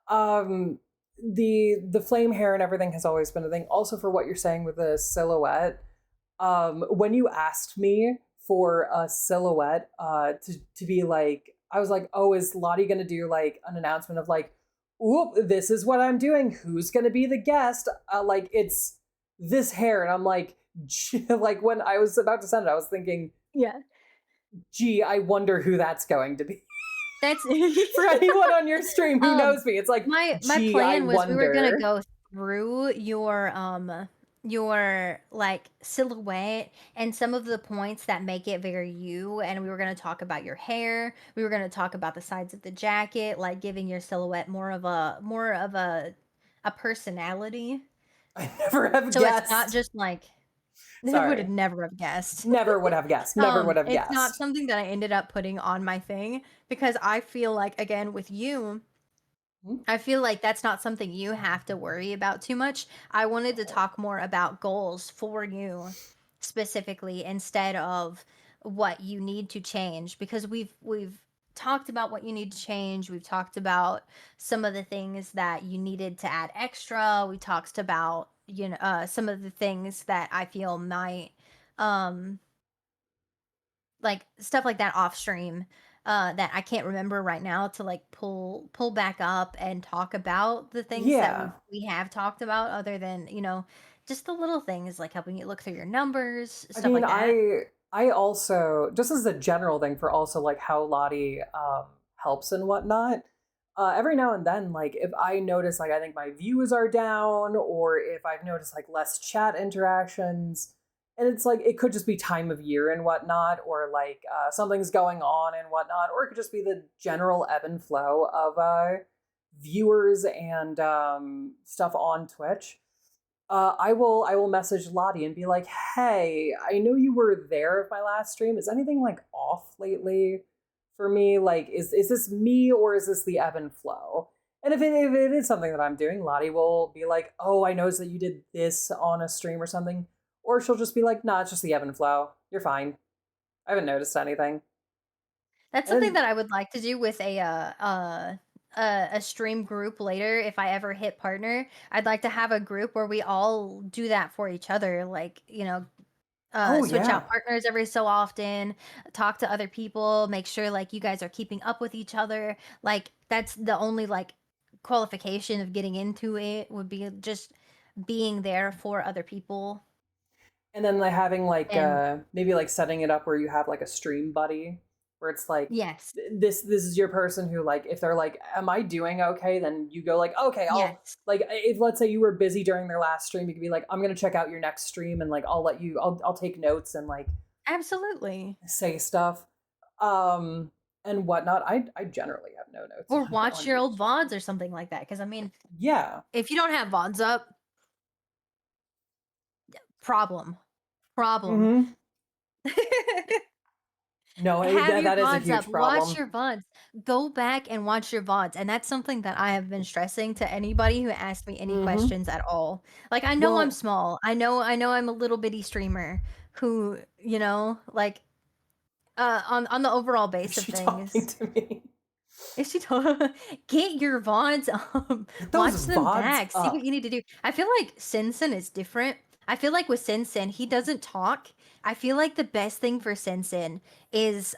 um, the flame hair and everything has always been a thing. Also, for what you're saying with the silhouette, when you asked me for a silhouette, to be like, I was like, oh, is Lottie gonna do like an announcement of like, oop, this is what I'm doing. Who's gonna be the guest? Like it's this hair, and I'm like, like when I was about to send it, I was thinking, Yeah, gee, I wonder who that's going to be. that's For anyone on your stream who um knows me, it's like, my gee, I plan was we were gonna wonder. go through your like silhouette and some of the points that make it very you, and we were gonna talk about your hair. We were gonna talk about the sides of the jacket, like giving your silhouette more of a personality. I never have So it's not guessed. just like I would have Sorry. never have guessed. Never would have guessed. Never would have It's not guessed. something that I ended up putting on my thing because I feel like again with you Hmm? I feel like that's not something you have to worry about too much. I wanted to Oh. talk more about goals for you specifically instead of what you need to change because we've talked about what you need to change. We've talked about some of the things that you needed to add extra. We talked about, some of the things that I feel might um like stuff like that off stream that I can't remember right now to like pull back up and talk about the things that Yeah. we have talked about other than, just the little things like helping you look through your numbers, I stuff mean, like that. I also, just as a general thing for also like how Lottie helps and whatnot. every now and then, like if I notice like I think my views are down, or if I've noticed like less chat interactions, and it's like it could just be time of year and whatnot, or like something's going on and whatnot, or it could just be the general ebb and flow of viewers and stuff on Twitch. I will message Lottie and be like, "Hey, I know you were there at my last stream. Is anything like off lately for me? Like, is this me or is this the ebb and flow?" And if it is something that I'm doing, Lottie will be like, "Oh, I noticed that you did this on a stream or something," or she'll just be like, "Nah, it's just the ebb and flow. You're fine. I haven't noticed anything." That's something And that I would like to do with a stream group later if I ever hit partner. I'd like to have a group where we all do that for each other, like, oh switch yeah. out partners every so often, talk to other people, make sure like you guys are keeping up with each other. Like that's the only like qualification of getting into it would be just being there for other people. And then like having like And maybe like setting it up where you have like a stream buddy where it's like yes. this is your person who like if they're like am I doing okay, then you go like okay, I'll Yes. like if let's say you were busy during their last stream, you could be like I'm going to check out your next stream and like I'll take notes and like Absolutely. say stuff and whatnot. I generally have no notes Or on watch your your old VODs stream. or something like that. Because I mean, Yeah. if you don't have VODs up, problem. Problem. Mhm. No, Have your that is a VODs up, huge watch problem. your VODs. Go back and watch your VODs, and that's something that I have been stressing to anybody who asks me any Mhm. questions at all. Like, I know I'm Well, small. I know I'm a little bitty streamer who, like, on the overall is base of she talking things. to me? Is she told get your VODs up, Get those watch them VODs back, see what up. you need to do. I feel like Sensen is different. I feel like with Sensen, he doesn't talk. I feel like the best thing for Sensen is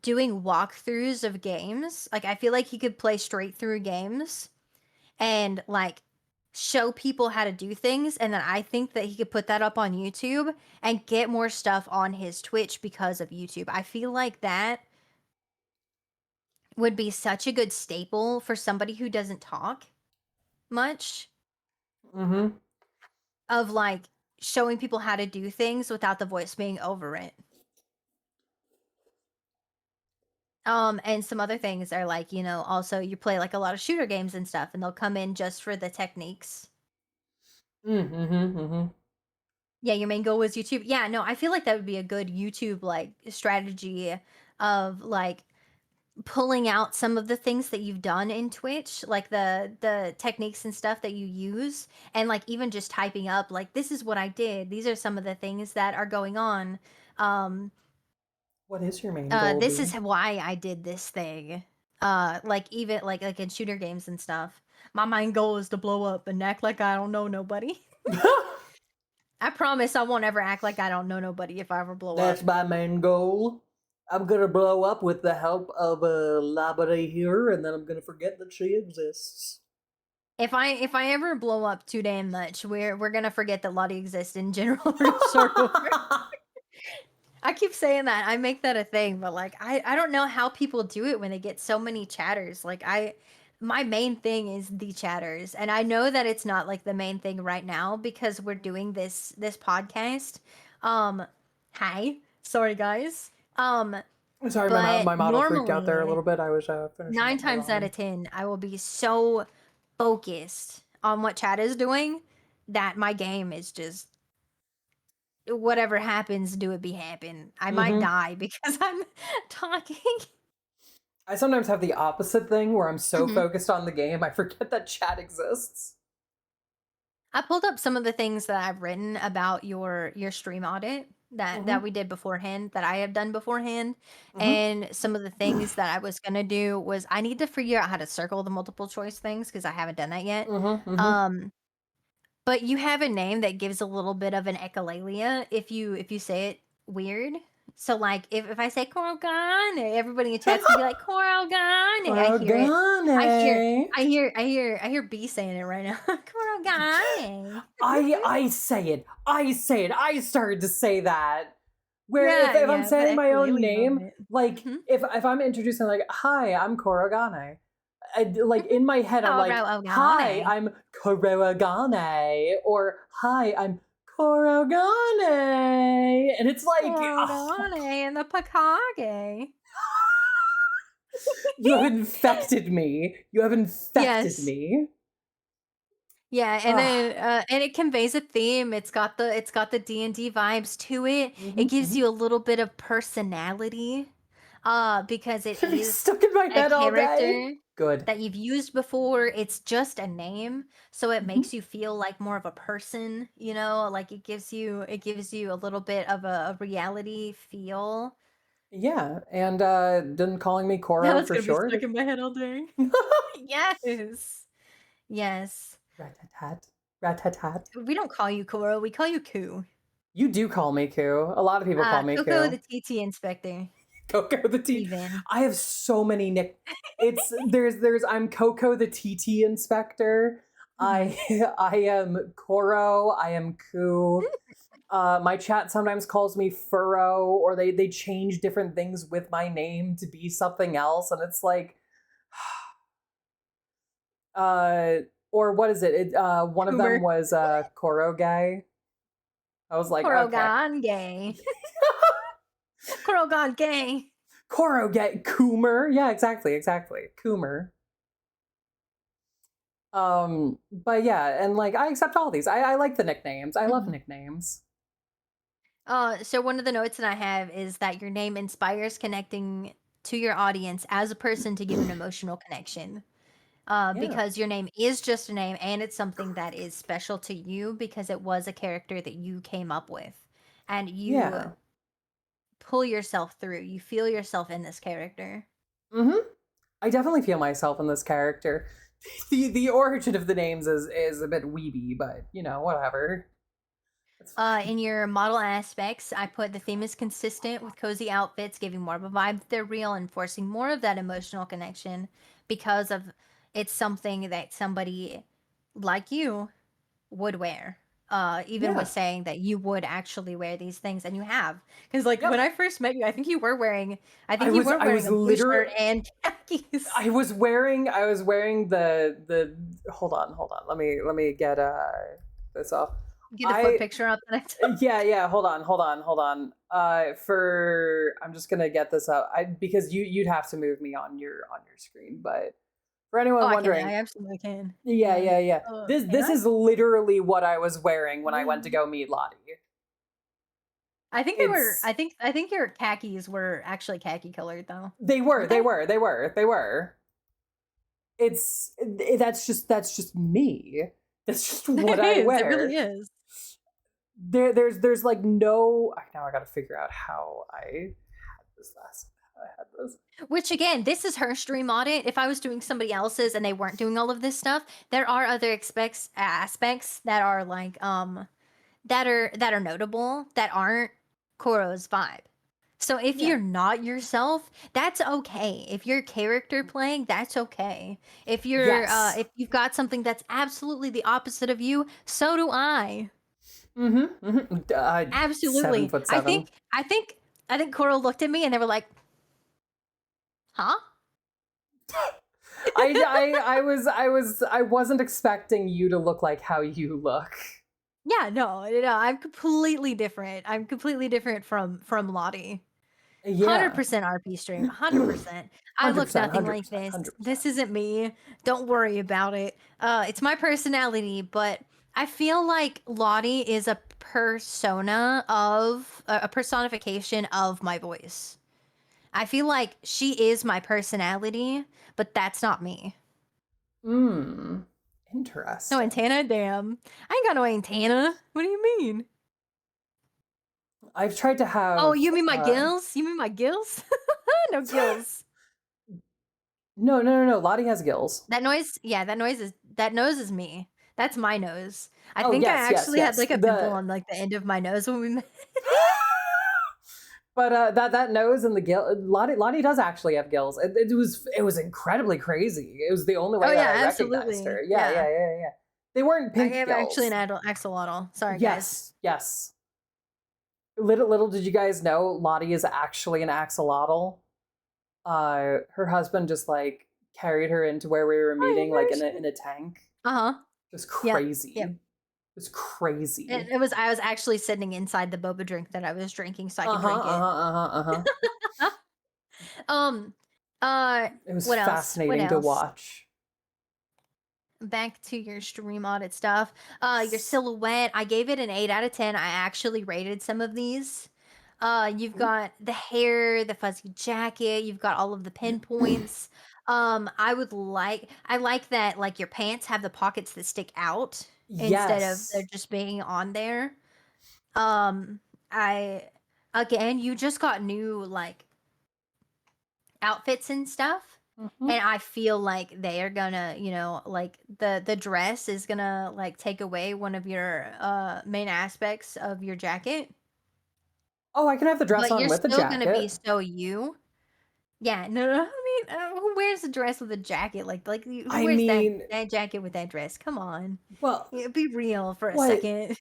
doing walkthroughs of games. Like I feel like he could play straight through games and like show people how to do things, and then I think that he could put that up on YouTube and get more stuff on his Twitch because of YouTube. I feel like that would be such a good staple for somebody who doesn't talk much, Mhm. of like showing people how to do things without the voice being over it. And some other things are like, also you play like a lot of shooter games and stuff, and they'll come in just for the techniques. Mhm. Mhm. Yeah, your main goal was YouTube. Yeah, no, I feel like that would be a good YouTube like strategy of like pulling out some of the things that you've done in Twitch, like the techniques and stuff that you use, and like even just typing up like this is what I did. These are some of the things that are going on. Um What is your main goal, this is B? why I did this thing. Like even like in shooter games and stuff. My main goal is to blow up and act like I don't know nobody. I promise I won't ever act like I don't know nobody if I ever blow That's up. my main goal. I'm gonna blow up with the help of a Lobbity here, and then I'm gonna forget that she exists. If I ever blow up too damn much, we're gonna forget that Lottie exists in general or start over. I keep saying that. I make that a thing, but like I don't know how people do it when they get so many chatters. Like my main thing is the chatters. And I know that it's not like the main thing right now because we're doing this podcast. Um hi. Sorry guys. Sorry, But my model freaked out there a normally little bit. I was finishing nine up my times out ramen. of 10, I will be so focused on what chat is doing that my game is just whatever happens, do it be happen. I might Mm-hmm. die because I'm talking. I sometimes have the opposite thing where I'm so Mhm. focused on the game I forget that chat exists. I pulled up some of the things that I've written about your stream audit that Mm-hmm. we did beforehand, that I have done beforehand, Mm-hmm. and some of the things that I was gonna do was I need to figure out how to circle the multiple choice things because I haven't done that yet. Mm-hmm. Mm-hmm. Um, But you have a name that gives a little bit of an echolalia if you say it weird. So like if I say Korogane, everybody in chat's gonna be like Korogane. I hear it. I hear Organe. I hear B saying it right now. Korogane. I say it. I say it. I started to say that. Where Yeah, if I'm yeah, put saying my own echolalia on name, it. like Mhm. if I'm introducing like, hi, I'm Korogane. like in my head, I'm like, hi, Korogane. I'm Korogane, or hi, I'm Korogane. And it's like, oh, Korogane and the Pakage. you have infected me. You have infected Yes. me. Yeah, Ah, and it conveys a theme. It's got the D&D vibes to it. It gives mhm. you a little bit of personality, because it Should be is stuck in my a head all day. character Good. that you've used before. It's just a name, so it Mhm. makes you feel like more of a person, like it gives you a little bit of a reality feel. Yeah, and then calling me Now Koro it's for gonna be stuck short. in my head all day. Yes. Yes. Rat-tat-tat. Rat-tat-tat. We don't call you Koro, we call you Ku. You do call me Koo. A lot of people call me Coco Koo. the TT inspector, Coco the T. even. I have so many nick. It's there's I'm Coco the TT inspector. Mhm. I I am Koro. I am Koo. My chat sometimes calls me Furrow, or they change different things with my name to be something else, and it's like, uh, or what is it? One of them Coomer. was Koro guy. I was like, okay, Korogan gay. Korogan gay. Koro guy, Coomer. Yeah, exactly, Coomer. But yeah, and like I accept all these. I like the nicknames. I love Mhm. nicknames. So one of the notes that I have is that your name inspires connecting to your audience as a person to give an emotional connection. Yeah, Because your name is just a name and it's something that is special to you because it was a character that you came up with and you yeah. pull yourself through. You feel yourself in this character. Mm-hmm. I definitely feel myself in this character. The origin of the names is a bit weeby, but you know, whatever. It's fine. In your model aspects, I put the theme is consistent with cozy outfits, giving more of a vibe that they're real and forcing more of that emotional connection because of it's something that somebody like you would wear. Even with Yeah. saying that you would actually wear these things and you have. Because like when Yep. I first met you, I think you were I wearing was a blue literally shirt and khakis. I was wearing the hold on. Let me get this off. Get the foot I picture up that I took. yeah, hold on. For I'm just gonna get this up. Because you'd have to move me on your screen, but for Oh, anyone I can. wondering, I absolutely can. yeah, Yeah. yeah. Can This I? is literally what I was wearing when I went to Mm. go meet Lottie. I think they were. It's I think your khakis were actually khaki colored though. Weren't they they? were, they were. That's just me. That's just what It I is. It really wear. is. There's like no. Now I got to figure out how I had this last. How I had this. Which again, this is her stream audit. If I was doing somebody else's and they weren't doing all of this stuff, there are other aspects that are like that are notable that aren't Koro's vibe. So if Yeah. you're not yourself, that's okay. If you're character playing, that's okay. Yes. If you've got something that's absolutely the opposite of you, so do I. Mm-hmm. Mm-hmm. Seven Absolutely. foot I seven. think I think I think Koro looked at me and they were like, "Huh?" I wasn't expecting you to look like how you look. Yeah, no, I'm completely different. I'm completely different from Lottie. Yeah. 100% RP stream. 100%. I look 100%, nothing like 100%, this. 100%. This isn't me. Don't worry about it. It's my personality, but I feel like Lottie is a a personification of my voice. I feel like she is my personality, but that's not me. Hmm. No Interesting. antenna? Damn. I ain't got no antenna. What do you mean? I've tried to Oh, have you mean my gills? You mean my gills? No gills. no. Lottie has gills. That noise, yeah, that nose is me. That's my nose. I Oh think I yes. actually had Yes. like a pimple The on like the end of my nose when we met. but that nose and the gill. Lottie does actually have gills. It was incredibly crazy. It was the only Oh way that yeah, I recognized absolutely. her. Yeah. Yeah. They weren't I pink am actually an gills. axolotl. Sorry guys. Yes. Little did you guys know Lottie is actually an axolotl. Her husband just like carried her into where we were Oh, meeting, like very in sweet. a tank. Uh-huh. Just Yep. Yep. crazy. It was crazy. I was actually sitting inside the boba drink that I was drinking so I could Uh-huh, drink it. uh-huh, uh-huh, uh-huh. Um, uh, It was what else? What fascinating to else? watch. Back to your stream audit stuff. Your silhouette, I gave it an 8 out of 10. I actually rated some of these. You've got the hair, the fuzzy jacket, you've got all of the pinpoints. I like that like your pants have the pockets that stick out instead of they're Yes. just being on there. Um, I again, you just got new like outfits and stuff. Mhm. And I feel like they are gonna, you know, like the dress is gonna like take away one of your main aspects of your jacket, Oh, I can have the dress but on you're with the still gonna be jacket. so you. Yeah, no, I mean, who wears a dress with a jacket? Who I wears that mean, that jacket with that dress? Come on, well, yeah, be real for a what? second.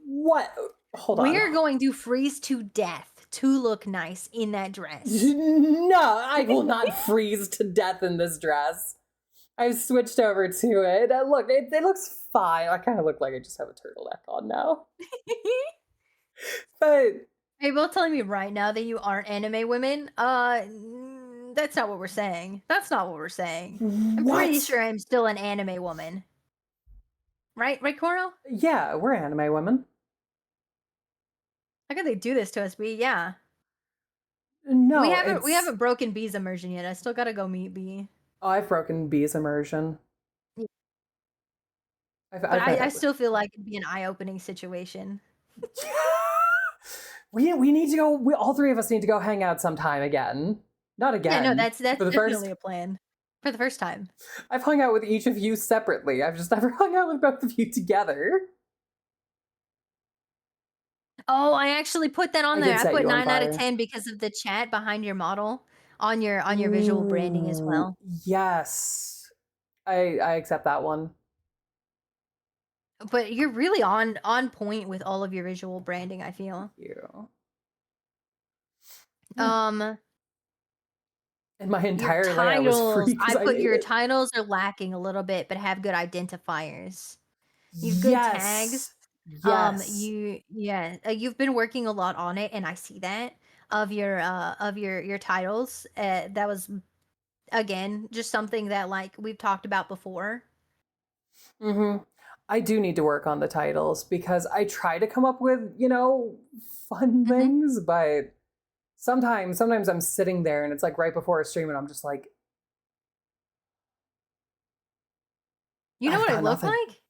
What? Hold on. We're going to freeze to death to look nice in that dress. No, I will not freeze to death in this dress. I've switched over to it. Look, it looks fine. I kind of look like I just have a turtleneck on now. But Are you both telling me right now that you aren't anime women? That's not what we're saying. That's not what we're saying. I'm pretty what? sure I'm still an anime woman. Right? Right, Koro? Yeah, we're anime women. How could they do this to us, B? Yeah. No, We it's. haven't broken B's immersion yet. I still gotta go meet B. Oh, I've broken B's immersion. Yeah. But I've met I up with. still feel like it'd be an eye-opening situation. We need to go. All three of us need to go hang out sometime again. Not Yeah, no, again. that's For the first. definitely a plan. For the first time. I've hung out with each of you separately. I've just never hung out with both of you together. Oh, I actually put that on I there. did I set put you on 9 out of fire. 10 because of the chat behind your model on your visual branding as Ooh, well. yes. I accept that one. But you're really on point with all of your visual branding, I feel. You. Um, And my your entire layout was titles, free because I I put made your it. titles are lacking a little bit, but have good identifiers. You've good tags. Yes. Yes. You've been working a lot on it, and I see that of your titles. That was again just something that like we've talked about before. Hmm. I do need to work on the titles because I try to come up with, fun Hmm. things, but sometimes I'm sitting there and it's like right before a stream and I'm just like, You know I've what I got look nothing. like?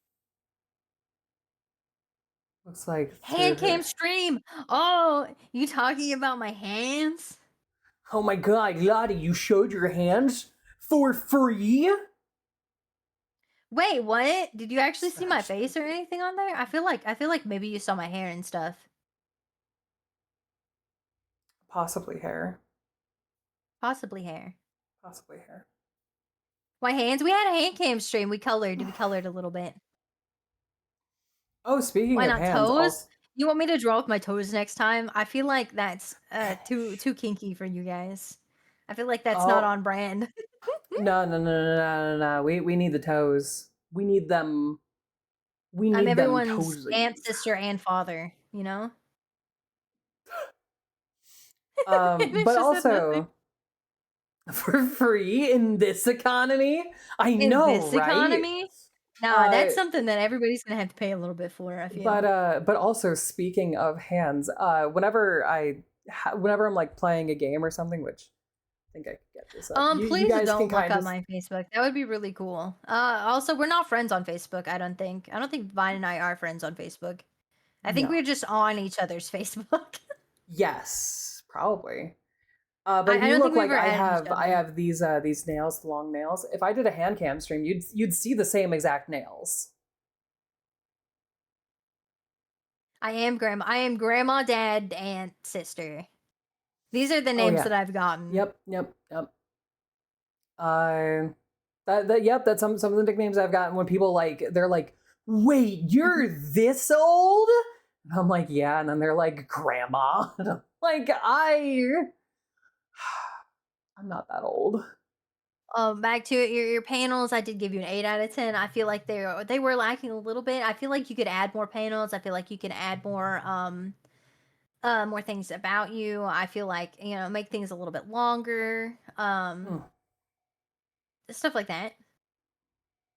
Looks like through Hand cam her. stream. Oh, you talking about my hands? Oh my god, Lottie, you showed your hands for free? Wait, what? Did you actually see my Smash face or cookie. anything on there? I feel like maybe you saw my hair and stuff. Possibly hair. Possibly hair. Possibly hair. My hands. We had a hand cam stream. We colored. We colored a little bit. Oh, speaking Why of not hands, toes? also. You want me to draw with my toes next time? I feel like that's too kinky for you guys. I feel like that's not Oh, on brand. no, no, no, no, no, no, no. We need the toes. We need them. We I'm need them everyone's aunt, toesies. sister, and father. You know. And But it's just said nothing. also for free in this economy. I In know, this right? economy, nah, Uh, that's something that everybody's gonna have to pay a little bit for. I feel. but also speaking of hands, whenever I'm like playing a game or something, which I think I could get this up. You Please guys can don't look kind up of. my Facebook. That would be really cool. Also, we're not friends on Facebook. I don't think. I don't think Vine and I are friends on Facebook. I think No. we're just on each other's Facebook. Yes, probably. But I you don't think look we like ever added each I other. have these nails, long nails. If I did a hand cam stream, you'd see the same exact nails. I am grandma. I am grandma, dad, aunt, sister. These are the Oh names yeah. that I've gotten. Yep, yep, yep. Uh, yep, that's some of the nicknames I've gotten when people they're like, "Wait, Mhm. you're this old?" And I'm like, "Yeah," and then they're like, "Grandma," and I'm like, I'm not that old. Back to it, your panels, I did give you an 8 out of 10. I feel like they were lacking a little bit. I feel like you could add more panels. I feel like you could add more things about you. I feel like, make things a little bit longer. Hmm. Stuff like that.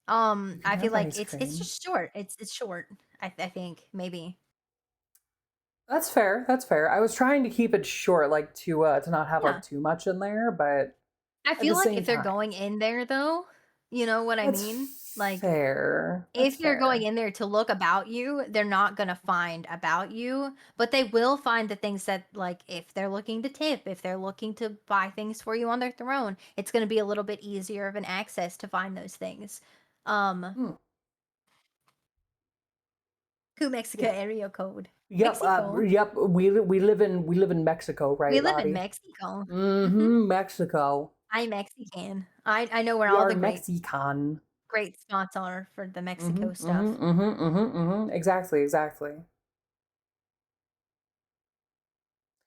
You can I feel have like ice it's cream. just short. It's short. I think maybe. That's fair. That's fair. I was trying to keep it short, like to not have like Yeah. too much in there, but I at the feel like same if they're time, going in there though, you know what I that's mean? Like fair. That's if they're going fair. in there to look about you, they're not gonna find about you, but they will find the things that, like, if they're looking to tip, if they're looking to buy things for you on their throne, it's gonna be a little bit easier of an access to find those things. Um, Hmm. Cu Mexico Yeah. area code. Yep. Mexico. Yep. We live in Mexico, We right, live in Lottie? Mexico. Mhm. Mm-hmm. Mexico. I'm Mexican. I know where We all are the Mexican. great spots are for the Mm-hmm. Mexico stuff. Mm-hmm. Mm-hmm. Mm-hmm. Mm-hmm. Exactly. Exactly.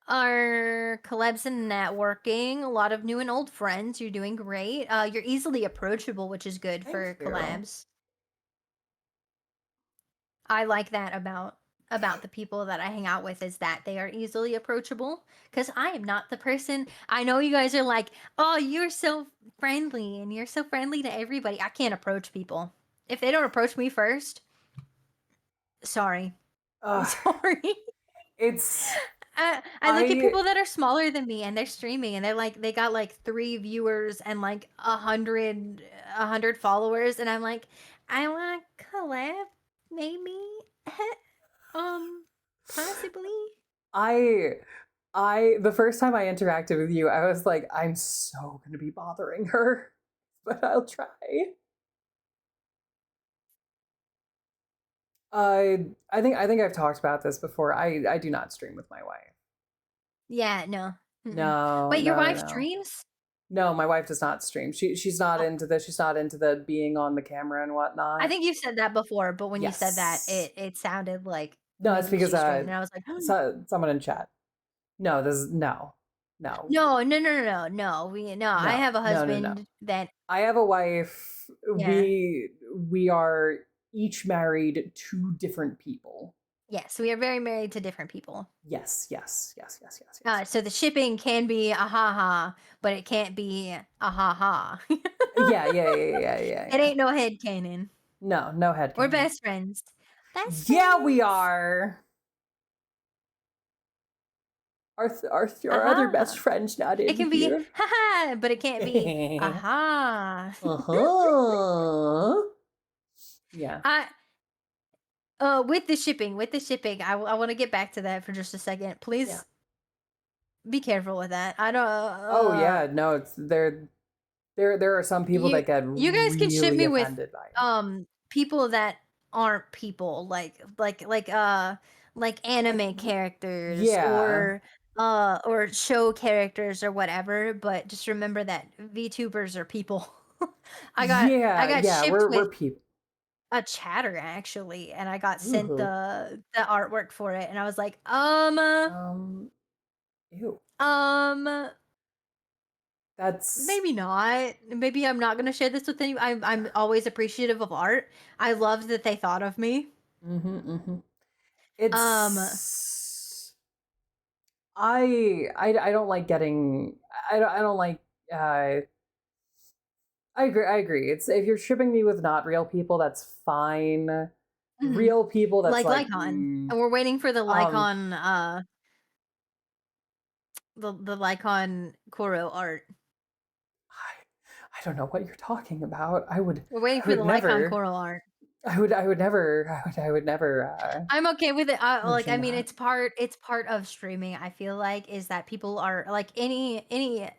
Our collabs and networking, a lot of new and old friends. You're doing great. You're easily approachable, which is good Thank for you. collabs. I like that about the people that I hang out with is that they are easily approachable because I am not the person. I know you guys are like, "Oh, you're so friendly and you're so friendly to everybody." I can't approach people. If they don't approach me first, sorry. Uh, Sorry. it's I look at I people that are smaller than me and they're streaming and they got like 3 viewers and like a hundred followers and I'm like, I want to collab, maybe, um, possibly. I the first time I interacted with you, I was like, I'm so gonna be bothering her, but I'll try. I think I've talked about this before. I do not stream with my wife. Yeah, no. Mm-mm. No, Wait, your no, no, wife no. streams? No, my wife does not stream. She's not Oh, into the being on the camera and I whatnot. think you've said that before, but when you said that, Yes. it sounded like No, it's maybe because she streamed, and I was like, someone in chat. No, this is no. No. no, no, no, no, no, no. No. I No. have a No, no, no. husband that, I have a wife. yeah. We are each married to different people. Yes, we are very married to different people. Yes, yes, yes, yes, yes, yes, So yes. the shipping can be a ha ha, but it can't be a ha ha. Yeah, yeah, yeah, yeah, yeah, It yeah. ain't no head canon. No, no We're headcanon. best friends. Best Yeah, we friends. are. Our other best Aha. friend's not It in can be here. ha ha, but it can't be aha. Uh-huh. Yeah. I with the shipping, I want to get back to that for just a second. Yeah. Please be careful with that. I don't. Oh yeah, no, it's there are some people You that get you guys can ship really me with offended by it. people that aren't people like Like anime characters yeah. or show characters or whatever, but just remember that VTubers are people. I Yeah, got yeah, shipped we're with people. a chatter actually and I got sent Ooh. the artwork for it and I was like, Ew. um That's maybe not. Maybe I'm not gonna share this with any. I'm always appreciative of art. I love that they thought of me. mm-hmm. Um, It's I don't like getting I don't like uh I agree. I agree. It's if you're shipping me with not real people, that's fine. mhm, Real people, that's like like, Lycon, and we're waiting for the um, Lycon, the Lycon Koro art. I don't know what you're talking about. We're waiting I for would the Lycon never, Koro art. I would never I'm okay with it. I mention mean, that. it's part of streaming. I feel like is that people are like any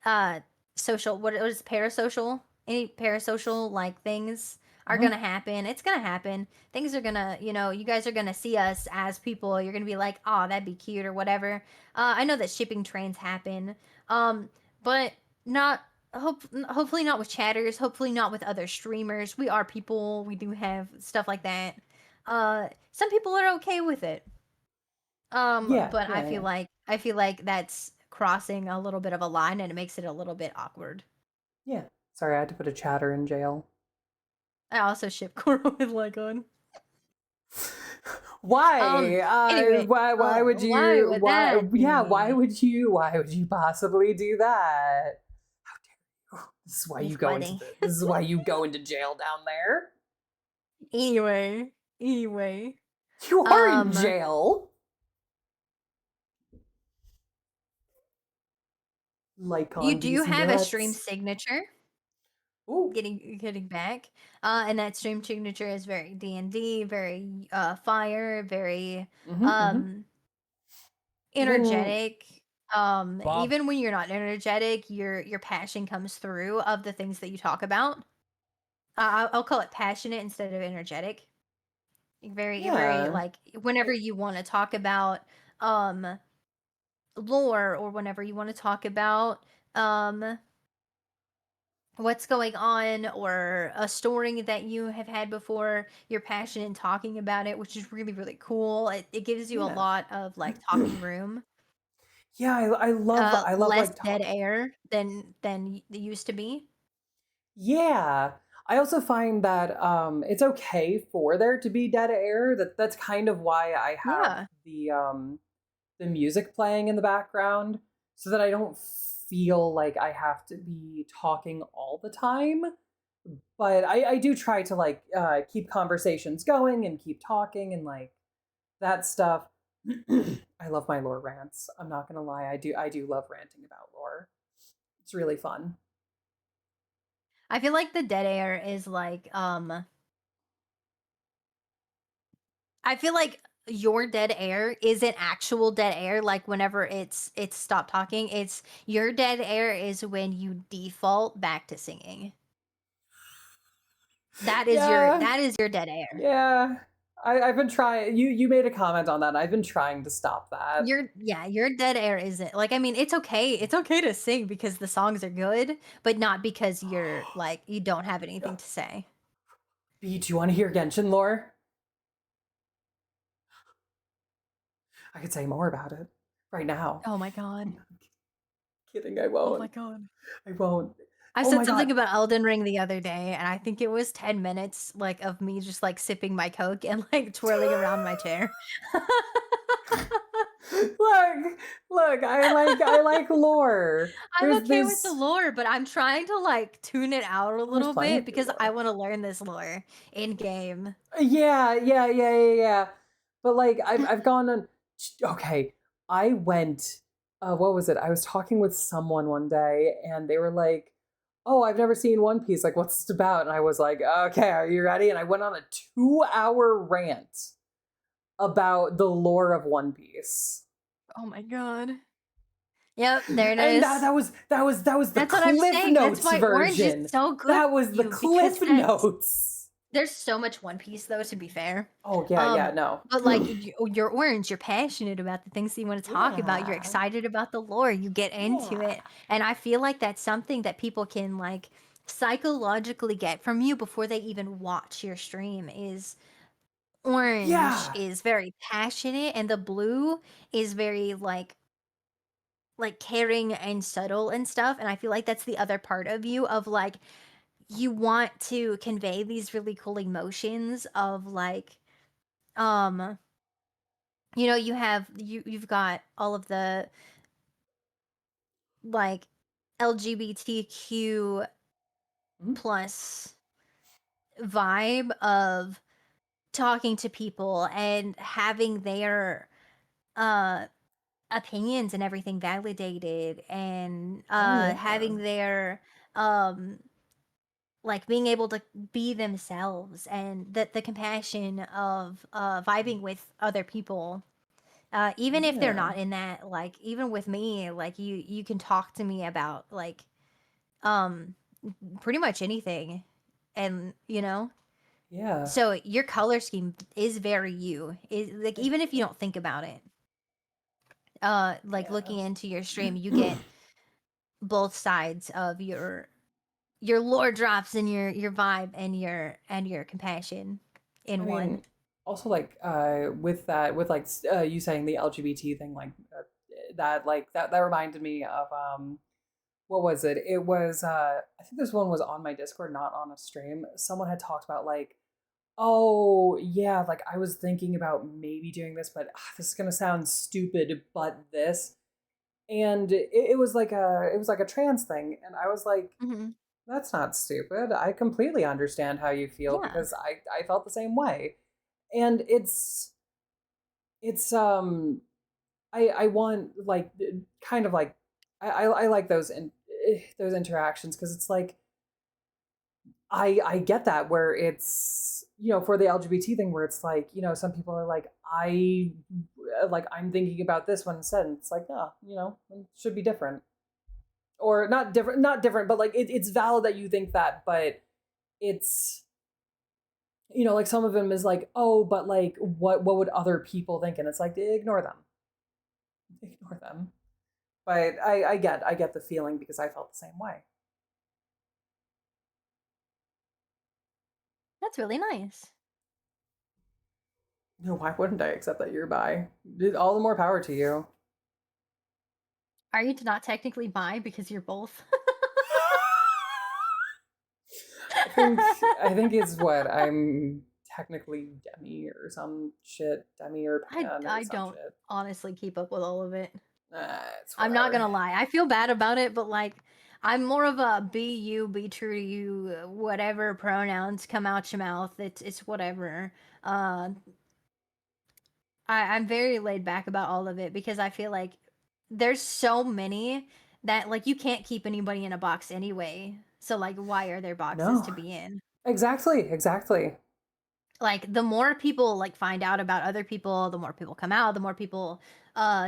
uh social what is parasocial, any parasocial like things are Mhm. gonna happen. It's gonna happen. Things are gonna, you guys are gonna see us as people. You're gonna be like, oh, that'd be cute or whatever. I know that shipping trains happen, but not hopefully not with chatters, hopefully not with other streamers. We are people, we do have stuff like that. Some people are okay with it. Yeah, But I yeah, feel yeah, like I feel like that's crossing a little bit of a line and it makes it a little bit awkward. yeah. Sorry, I had to put a chatter in jail. I also ship Korra with Lygon. Why? Anyway, Why would why you? would Why? that Yeah, why be? would you? Why would you possibly do that? How dare you? This is why Be you go into funny. the. This is why you go into jail down there. Anyway, anyway. You are in Um, jail. Like you on do these have a stream nuts. signature. Ooh. Getting back, and that stream signature is very D&D, very fire, very Mm-hmm. um Even energetic. Bob. Even when you're not energetic, your passion comes through of the things that you talk about. I'll call it passionate instead of energetic. Very yeah. like whenever you want to talk about um lore, or whenever you want to talk about um what's going on, or a story that you have had before, you're passionate in talking about it, which is really cool. It gives you a Yeah. lot of like talking room, Yeah. I love less like dead talk. air than it used to be. Yeah. I also find that it's okay for there to be dead air. That's kind of why I have Yeah. the music playing in the background so that I don't feel like I have to be talking all the time. But I do try to like keep conversations going and keep talking and like that stuff. I love my lore rants. I'm not gonna lie, I do love ranting about lore. It's really fun. I feel like the dead air is like I feel like your dead air isn't actual dead air. Like whenever it's stopped talking, it's your dead air is when you default back to singing. Yeah, that is your dead air. yeah. I've been trying. You made a comment on that. I've been trying to stop that. Your dead air isn't like, I mean, it's okay to sing because the songs are good, but not because you're like you don't have anything to say. B, do you want to hear Genshin lore? I could say more about it right now. Oh my god. Kidding, I Oh my won't. god. I won't. I Oh my said god. something about Elden Ring the other day, and I think it was 10 minutes like of me just like sipping my Coke and like twirling around my chair. look, look. I like lore. I'm There's okay with the this. lore, but I'm trying to like tune it out a Oh, there's little plenty bit of good because I lore. want to learn this lore in game. Yeah. But like I've gone on. Okay, I went. What was it? I was talking with someone one day, and they were like, "Oh, I've never seen One Piece. Like, what's it about?" And I was like, "Okay, are you ready?" And I went on a 2-hour rant about the lore of One Piece. Oh my god. Yep, there it And that is. that was that was that was the That's what I'm Cliff saying. That's Notes why Orange is version. so good That for was the you because Cliff that's Notes. there's so much One Piece though, to be fair. Oh yeah, no. But like you're Orange, you're passionate about the things that you want to talk about. You're Yeah. excited about the lore. You get into Yeah. it. And I feel like that's something that people can like psychologically get from you before they even watch your stream is Orange Yeah. is very passionate and the blue is very like caring and subtle and stuff, and I feel like that's the other part of you of like you want to convey these really cool emotions of like um you've got all of the like LGBTQ Mhm. plus vibe of talking to people and having their uh opinions and everything validated, and Oh yeah. having their um like being able to be themselves, and the compassion of vibing with other people, even if they're Yeah. not in that, like even with me, like you can talk to me about like um pretty much anything, and Yeah. so your color scheme is very you, is like Thank even if you you. don't think about it, like Yeah. looking into your stream, you get both sides of your lore drops and your vibe and your compassion I in one. mean, also like with that with like you saying the LGBT thing like that reminded me of what was it? It was I think this one was on my Discord, not on a stream. Someone had talked about like, oh yeah, like I was thinking about maybe doing this, but this is gonna sound stupid, but this. And it was like a trans thing, and I was like, Mhm. that's not stupid. I completely understand how you feel Yeah. because I felt the same way. And it's I want like kind of like I like those interactions because it's like I get that where it's for the LGBT thing where it's like some people are like I'm thinking about this one instead and it's like no it should be different or not different but like it's valid that you think that but it's like some of them is like oh but like what would other people think and it's like ignore them but I get the feeling because I felt the same way. That's really nice. No, why wouldn't I accept that you're bi? All the more power to you. Are you not technically bi because you're both? I think it's what I'm technically demi or some shit, demi or I pan or I some don't shit. honestly keep up with all of it. It's I'm not whatever. gonna lie. I feel bad about it, but like I'm more of a be you, be true to you, whatever pronouns come out your mouth. It's whatever. Uh I'm very laid back about all of it because I feel like there's so many that like you can't keep anybody in a box anyway. So like why are there boxes to No, be in? exactly. Like the more people like find out about other people, the more people come out, the more people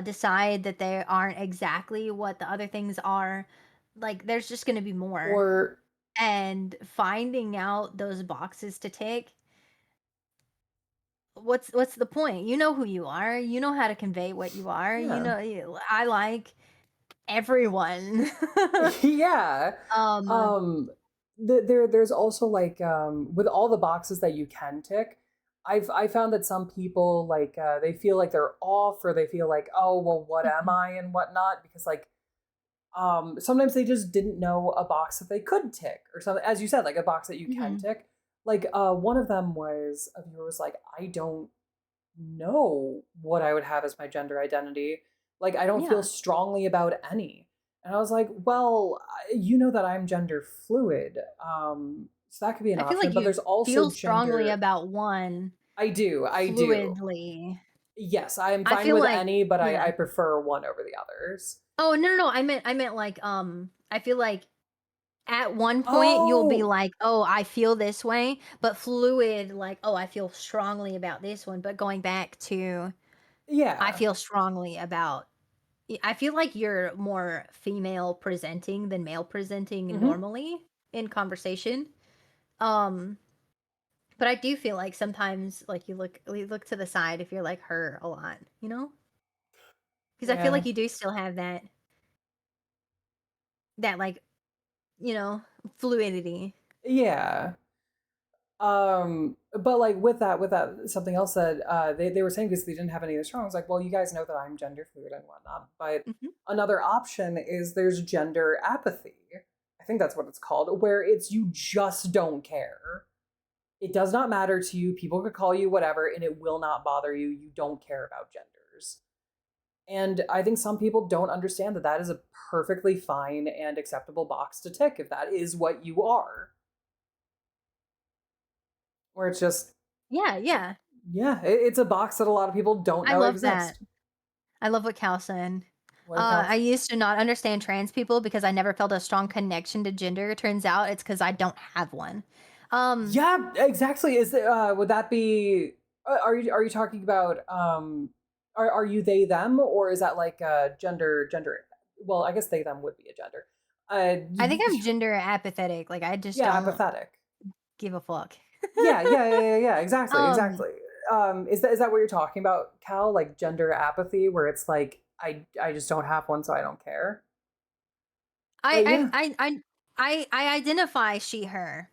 decide that they aren't exactly what the other things are. Like there's just going to be more. Or And finding out those boxes to tick, what's the point? You know who you are. You know how to convey what you are. You yeah, know I like everyone. yeah. um Um, there's also like with all the boxes that you can tick. I found that some people like they feel like they're off or they feel like oh well what am mhm, I and whatnot because like sometimes they just didn't know a box that they could tick or something as you said like a box that you can mhm. tick like one of them was a viewer was like I don't know what I would have as my gender identity like I don't feel Yeah. strongly about any and I was like well you know that I'm gender fluid so that could be an I feel option like but you there's also feel strongly gender. about one I do. fluidly. Yes I'm I fine feel with like any but I, yeah. I prefer one over the others. Oh, no, no, no, I meant like, I feel like at one point you'll be Oh like, "Oh, I feel this way," but fluid, like, "Oh, I feel strongly about this one," but going back to, "I yeah. feel strongly about" I feel like you're more female presenting than male presenting Hmm. normally in conversation. Um, but I do feel like sometimes, like, you look to the side if you're, like, hurt a lot, you know? Because I feel Yeah. like you do still have that, like, you know, fluidity. Yeah. But like with that, something else that they were saying because they didn't have any of this wrong. I was like, well, you guys know that I'm gender fluid and whatnot. But Mhm. another option is there's gender apathy. I think that's what it's called, where it's you just don't care. It does not matter to you. People could call you whatever, and it will not bother you. You don't care about genders. And I think some people don't understand that that is a perfectly fine and acceptable box to tick if that is what you are. Where it's just Yeah, yeah. yeah, it's a box that a lot of people don't I know love that. exist. I love what Cal said. What counts? I used to not understand trans people because I never felt a strong connection to gender. It turns out it's because I don't have one. Um, Yeah, exactly. Would that be? Are you talking about are you they them or is that like gender? Well, I guess they them would be a gender. I think I'm gender apathetic. Like I just Yeah, don't apathetic. give a fuck. Yeah. Exactly, um, exactly. Is that what you're talking about, Cal? Like gender apathy, where it's like I just don't have one, so I don't care. Yeah, I identify she her.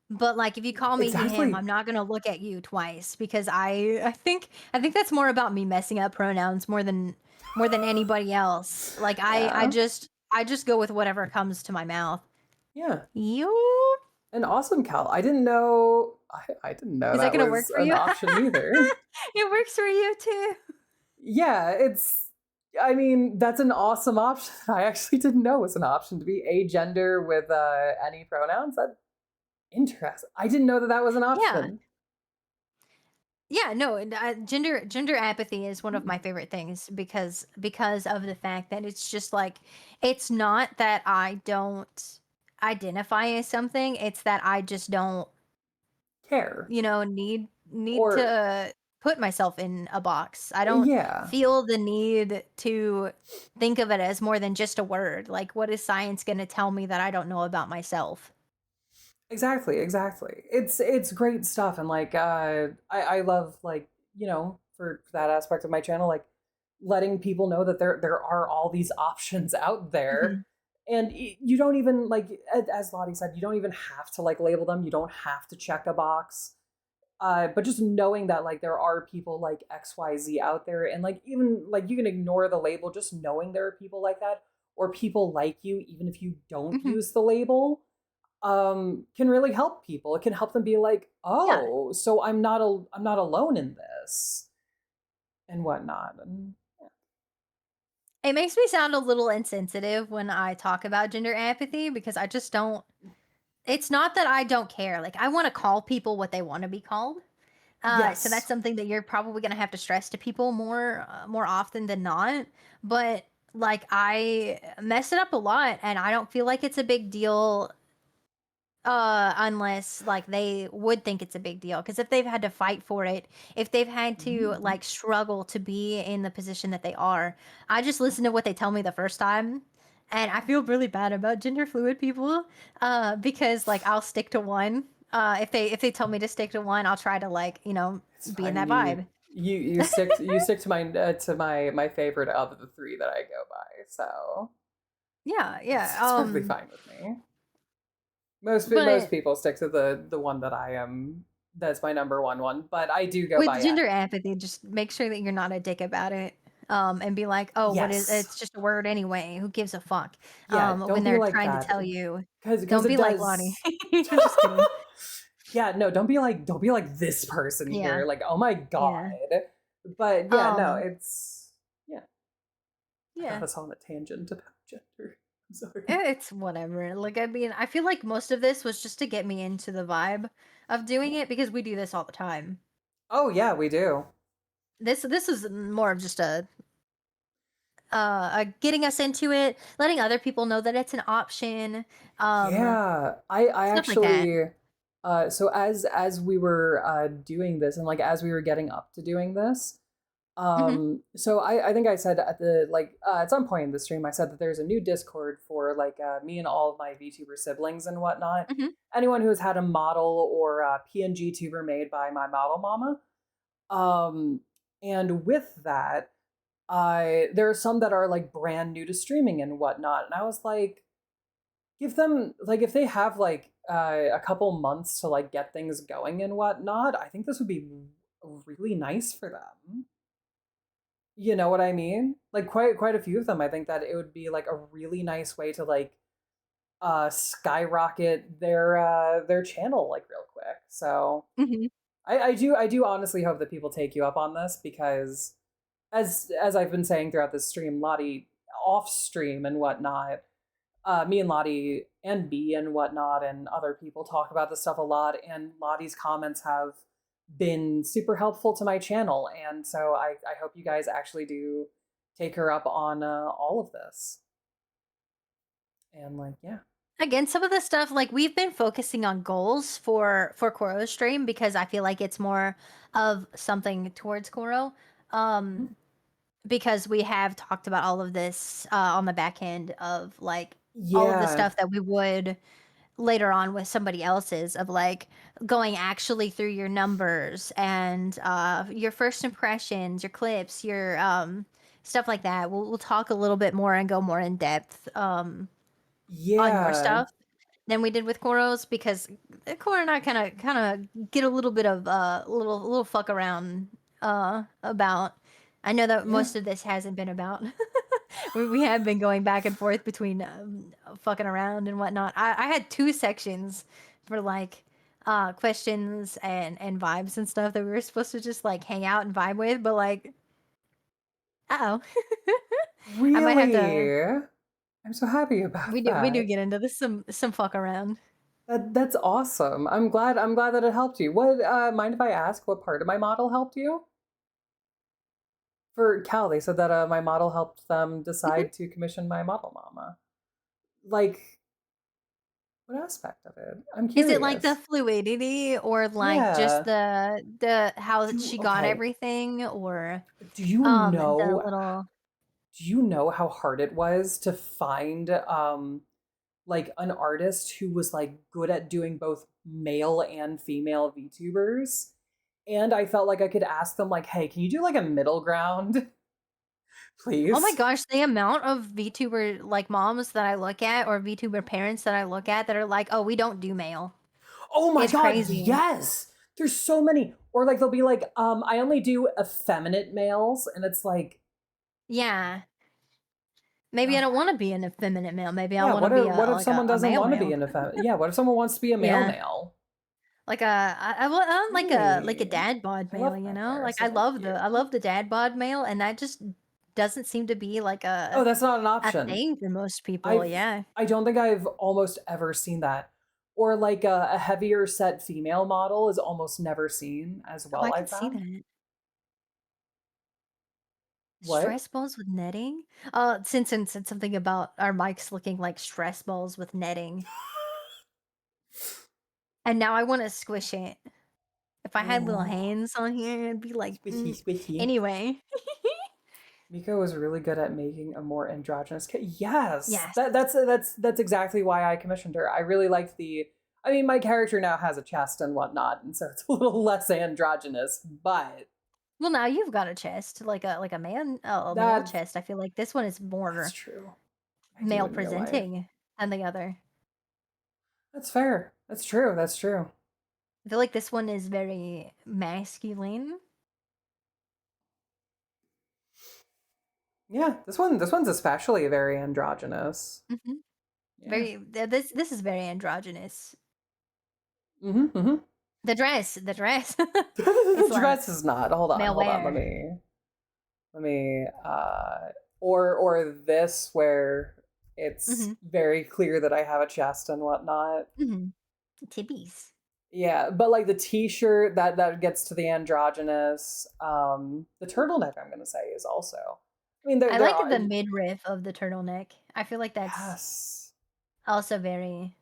But like if you call me he him, exactly. I'm not gonna look at you twice because I think that's more about me messing up pronouns more than anybody else. Like I Yeah. just I just go with whatever comes to my mouth. Yeah. You And awesome, Cal. I didn't know Is that that gonna work was for an you? option either. It works for you too. Yeah, I mean, that's an awesome option. I actually didn't know was an option to be agender with any pronouns. That interesting. I didn't know that that was an Yeah. option. Yeah, no, and gender apathy is one of Hmm. my favorite things because of the fact that it's just like it's not that I don't identify as something, it's that I just don't, Care need or to put myself in a box. I don't yeah. feel the need to think of it as more than just a word. Like, what is science going to tell me that I don't know about myself? Exactly, exactly. It's great stuff, and like I love like for that aspect of my channel, like letting people know that there are all these options out there, Mhm. and you don't even like as Lottie said, you don't even have to like label them. You don't have to check a box. But just knowing that like there are people like XYZ out there, and like even like you can ignore the label, just knowing there are people like that or people like you, even if you don't Mhm. use the label can really help people. It can help them be like, Yeah. oh, so I'm not alone in this and whatnot. And It makes me sound a little insensitive when I talk about gender apathy because I just don't it's not that I don't care. Like I want to call people what they want to be called. So that's yes, something that you're probably gonna have to stress to people more often than not. But like I mess it up a lot, and I don't feel like it's a big deal unless like they would think it's a big deal because if they've had to fight for it, if they've had to mhm, like struggle to be in the position that they are, I just listen to what they tell me the first time, and I feel really bad about gender fluid people because like I'll stick to one. If they tell me to stick to one, I'll try to like it's be in fine. that vibe. You stick to my favorite of the three that I go by. So Yeah, yeah. it's perfectly fine with me. Most But people stick to the one that I am. That's my number one. But I do go with by gender any. apathy, just make sure that you're not a dick about it. And be like, oh, what is Yes. it's just a word anyway. Who gives a fuck? Yeah, When don't be they're like trying to that. tell you, Because don't it be like Lonnie. does. I'm just kidding. Yeah, no, don't be like this person Yeah, here. Like, oh my god. yeah. But yeah, no, Um, it's yeah. I got yeah. us on a tangent about gender. I'm sorry. It's whatever. Like, I mean, I feel like most of this was just to get me into the vibe of doing Yeah. it because we do this all the time. Oh yeah, we do. This is more of just getting us into it, letting other people know that it's an option, um, Yeah, I stuff like that. actually so as we were doing this and like as we were getting up to doing this, Hmm. so I think I said at the like at some point in the stream I said that there's a new Discord for like me and all of my VTuber siblings and whatnot. Hmm. Anyone who's had a model or a PNG tuber made by my model mama. Um, and with that, I there are some that are like brand new to streaming and whatnot. And I was like, give them like if they have like a couple months to like get things going and whatnot, I think this would be really nice for them. You know what I mean? Like quite a few of them. I think that it would be like a really nice way to like skyrocket their channel like real quick. So Hmm. I do honestly hope that people take you up on this because as I've been saying throughout this stream, Lottie off stream and whatnot, me and Lottie and B and whatnot and other people talk about this stuff a lot, and Lottie's comments have been super helpful to my channel, and so I hope you guys actually do take her up on all of this. And like, yeah, Again, some of the stuff like we've been focusing on goals for Koro stream because I feel like it's more of something towards Koro. mhm. Um, because we have talked about all of this on the back end of like all of the Yeah, stuff that we would later on with somebody else's of like going actually through your numbers and your first impressions, your clips, your stuff like that. We'll talk a little bit more and go more in depth on your yeah, stuff than we did with Koros because Koro and I kind of get a little bit of little fuck around about. I know that yeah. most of this hasn't been about. We have been going back and forth between fucking around and whatnot. I had two sections for like questions and vibes and stuff that we were supposed to just like hang out and vibe with, but like, uh oh, I might have to. Really? I'm so happy about We do that. get into this some fuck around. That's awesome. I'm glad that it helped you. What mind if I ask what part of my model helped you? For Cal, they said that my model helped them Mhm. decide to commission my model mama. Like, what aspect of it? I'm Is it like the curious. fluidity or like just Yeah. the how Do she got okay. everything or Do you the know little. do you know how hard it was to find like an artist who was like good at doing both male and female VTubers? And I felt like I could ask them like, "Hey, can you do like a middle ground, Oh my please?" gosh, the amount of VTuber like moms that I look at or VTuber parents that I look at that are like, "Oh, we don't do male." Oh my It's god, crazy. yes. There's so many. Or like they'll be like, I only do effeminate males, and it's like, Yeah. Maybe I ugh, don't want to be an effeminate male. Maybe I yeah, want to be what if someone a doesn't male want to be male. an effeminate? Yeah, what if someone wants to be a male Yeah. male? Like I want like a Really? dad bod I male, love you that know? there. Like So thank you. I love the dad bod male and that just doesn't seem to be like Oh, that's not an a option. thing for most people. I've Yeah. I don't think I've almost ever seen that. Or like a heavier set female model is almost never seen as Oh, I well, can I've see found. that. What? Stress balls with netting? Since said something about our mics looking like stress balls with netting. And now I want to squish it. If I had little Oh, hands on here, it'd be like, squishy, squishy. Anyway. Miko was really good at making a more androgynous. Yes, Yes. that's exactly why I commissioned her. I really liked the. I mean, my character now has a chest and whatnot, and so it's a little less androgynous. But Well, now you've got a chest, like a man, a male that chest. I feel like this one is that's more true. I do male in real life. presenting than the other. That's fair. That's true. That's true. I feel like this one is very masculine. Yeah, this one's especially very androgynous. Hmm. Yeah. This is very androgynous. Mm-hmm. Mm-hmm. The dress, it's The like dress is not. Hold on. male Hold on. wear. Let me or this where it's Hmm. very clear that I have a chest and whatnot. Hmm. Tibbies. Yeah, but like the t-shirt that gets to the androgynous. The turtleneck I'm gonna say is also. I mean I there like are the midriff of the turtleneck. I feel like that's yes. also very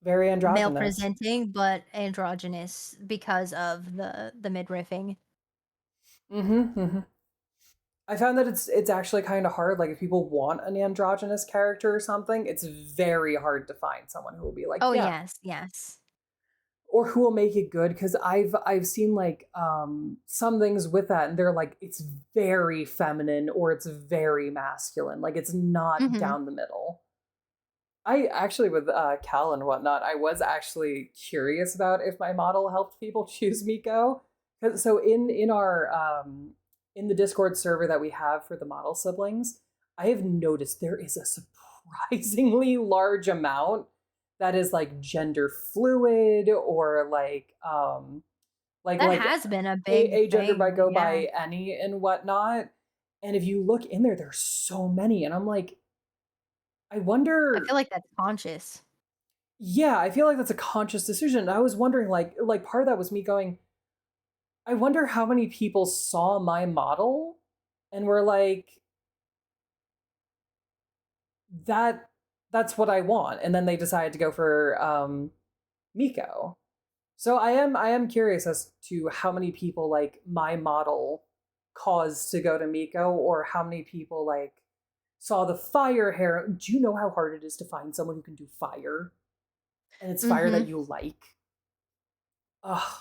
Very male androgynous. presenting, but androgynous because of the midriffing. Mm-hmm. Mm-hmm. I found that it's actually kind of hard. Like if people want an androgynous character or something, it's very hard to find someone who will be like, Oh yeah, yes, yes. or who will make it good because I've seen like some things with that and they're like it's very feminine or it's very masculine, like it's not Hmm. down the middle. I actually with Cal and whatnot, I was actually curious about if my model helped people choose Miko. So in our in the Discord server that we have for the model siblings, I have noticed there is a surprisingly large amount that is like gender fluid or That like has been a big a gender might thing, go yeah. by any and whatnot. And if you look in there, there's so many, and I'm like, I I feel wonder. like that's conscious. Yeah, I feel like that's a conscious decision. I was wondering, like part of that was me going, I wonder how many people saw my model and were like, that that's what I want, and then they decided to go for Miko. So I am curious as to how many people like my model caused to go to Miko, or how many people like saw the fire hair. Do you know how hard it is to find someone who can do fire, and it's fire Mhm. that you like? Ugh,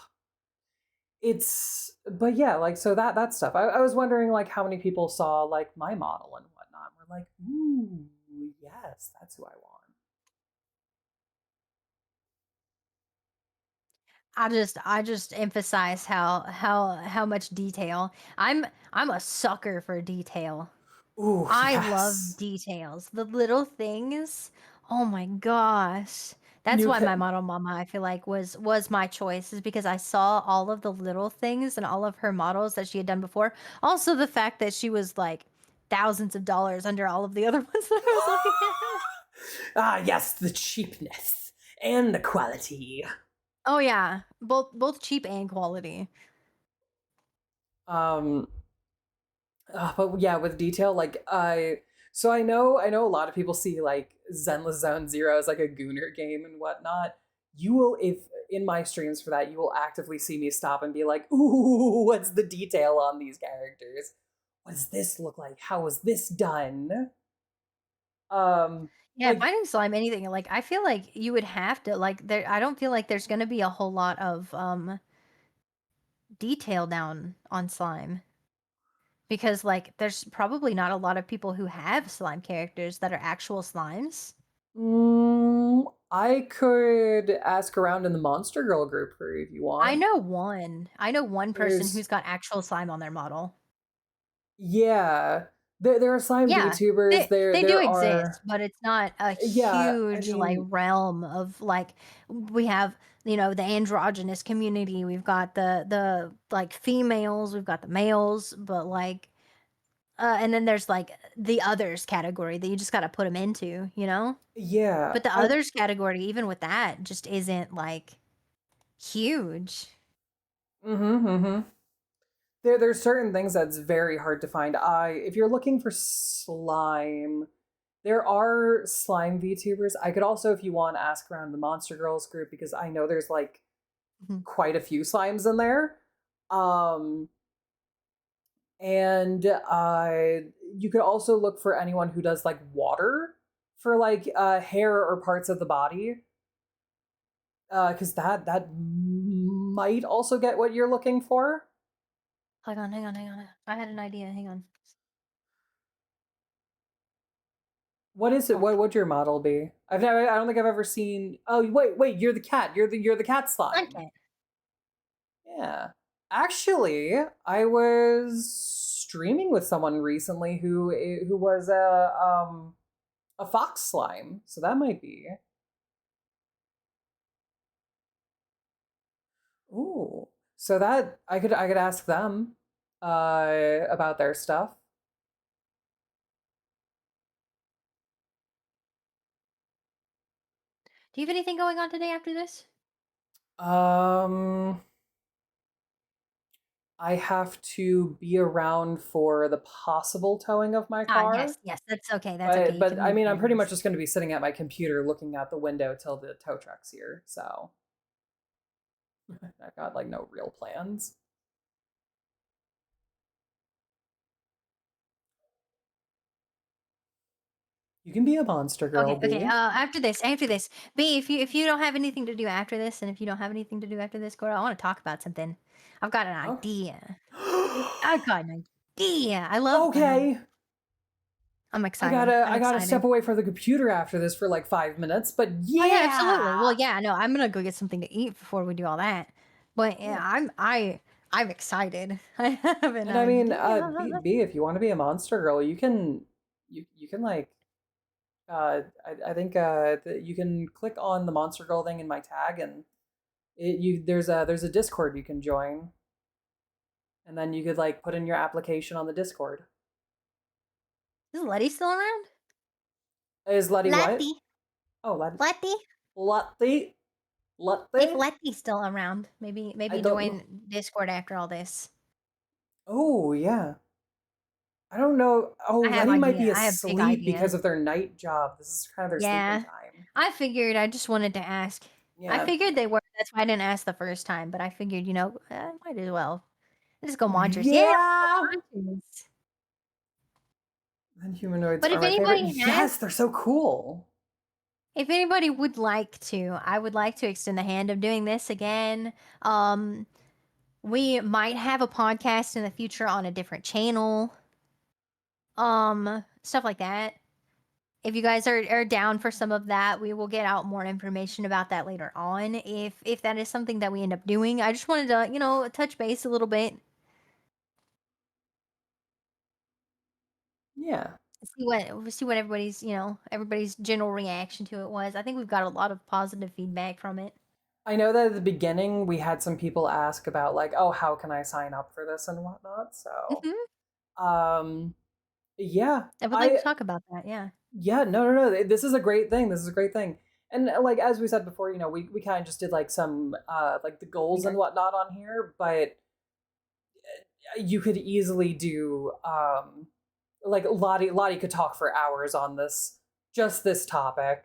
it's but yeah, like so that stuff. I was wondering like how many people saw like my model and whatnot. We're like, ooh, yes, that's who I want. I just emphasize how much detail. I'm a sucker for detail. Ooh, I love yes. details. The little things. Oh my gosh. That's New why my ca- model mama, I feel like, was my choice, is because I saw all of the little things and all of her models that she had done before. Also, the fact that she was like thousands of dollars under all of the other ones that I was looking at. Ah, yes, the cheapness and the quality. Oh yeah, both cheap and quality. Um, but yeah, with detail, like so I know a lot of people see like Zenless Zone Zero as like a gooner game and whatnot. You will, if in my streams for that, you will actively see me stop and be like, "Ooh, what's the detail on these characters? What does this look like? How was this done?" Um, Yeah, like, finding slime anything, like, I feel like you would have to, like, there I don't feel like there's gonna be a whole lot of, detail down on slime. Because, like, there's probably not a lot of people who have slime characters that are actual slimes. I could ask around in the Monster Girl group for you if you I want. know one. I know one person There's who's got actual slime on their model. Yeah, there are slime Yeah, VTubers. they do There exist, are but it's not a yeah. I huge, like, mean, realm of, like, we have, the androgynous community, we've got like, females, we've got the males, but, like, and then there's, like, the others category that you just gotta put them into, you know? yeah. But the I others category, even with that, just isn't, like, huge. mm-hmm. There's certain things that's very hard to find. If you're looking for slime, there are slime VTubers. I could also, if you want, ask around the Monster Girls group because I know there's like Mhm. quite a few slimes in there. Um, and you could also look for anyone who does like water for like hair or parts of the body, because that might also get what you're looking for. Hang on. I had an idea, hang on. What is it? Oh, What would your model be? I don't think I've ever seen. Oh wait, you're the cat. You're the cat slime. okay. Yeah. Actually, I was streaming with someone recently who was a fox slime, so that might be. Ooh. So that I could ask them about their stuff. Do you have anything going on today after this? Um I have to be around for the possible towing of my Ah, car. yes, that's okay, you can I leave mean, I'm pretty much earnings. just going to be sitting at my computer looking out the window till the tow truck's here. So I've got like no real plans. You can be a monster girl, Okay, B. after this, B, if you don't have anything to do after this, and if you don't have anything to do after this, girl, I wanna talk about something. I've got an Oh. idea. I've got an idea. Okay. I'm excited. I'm I gotta step excited. away from the computer after this for like 5 minutes. But Oh, yeah, absolutely. yeah. Well, yeah, no, I'm gonna go get something to eat before we do all that. But, yeah, Cool. I'm excited. I have an And I mean, idea. if you want to be a monster girl, you can like I think you can click on the monster girl thing in my tag, and there's a Discord you can join, and then you could like put in your application on the Discord. Is Letty still around? Is Letty what? Letty. Oh, Letty, Letty? Letty, If Letty. Letty's still around, maybe I maybe don't. join Discord after all this. Oh yeah. I don't know. Oh, I have Letty might idea. be I have big asleep because idea. of their night job. This is kind of their sleeping Yeah. time. I figured I just wanted to ask. I Yeah. figured they were. That's why I didn't ask the first time, but I figured, might as well. Let's go Monsters. Yeah, let's Yeah. go Monsters. And humanoids But are my favorite. if anybody has Yes, they're so cool. if anybody would like to, I would like to extend the hand of doing this again. Um, we might have a podcast in the future on a different channel. Stuff like that. If you guys are down for some of that, we will get out more information about that later on. If that is something that we end up doing, I just wanted to, touch base a little bit. Yeah. See what everybody's, everybody's general reaction to it was. I think we've got a lot of positive feedback from it. I know that at the beginning we had some people ask about like, oh, how can I sign up for this and whatnot. So, Mhm. um, yeah, I would like I to talk about that, yeah. yeah, no, no, no. This is a great thing. This is a great thing. And like as we said before, we kind of just did like some like the goals and Weird. whatnot on here, but you could easily do like Lottie could talk for hours on this, just this topic.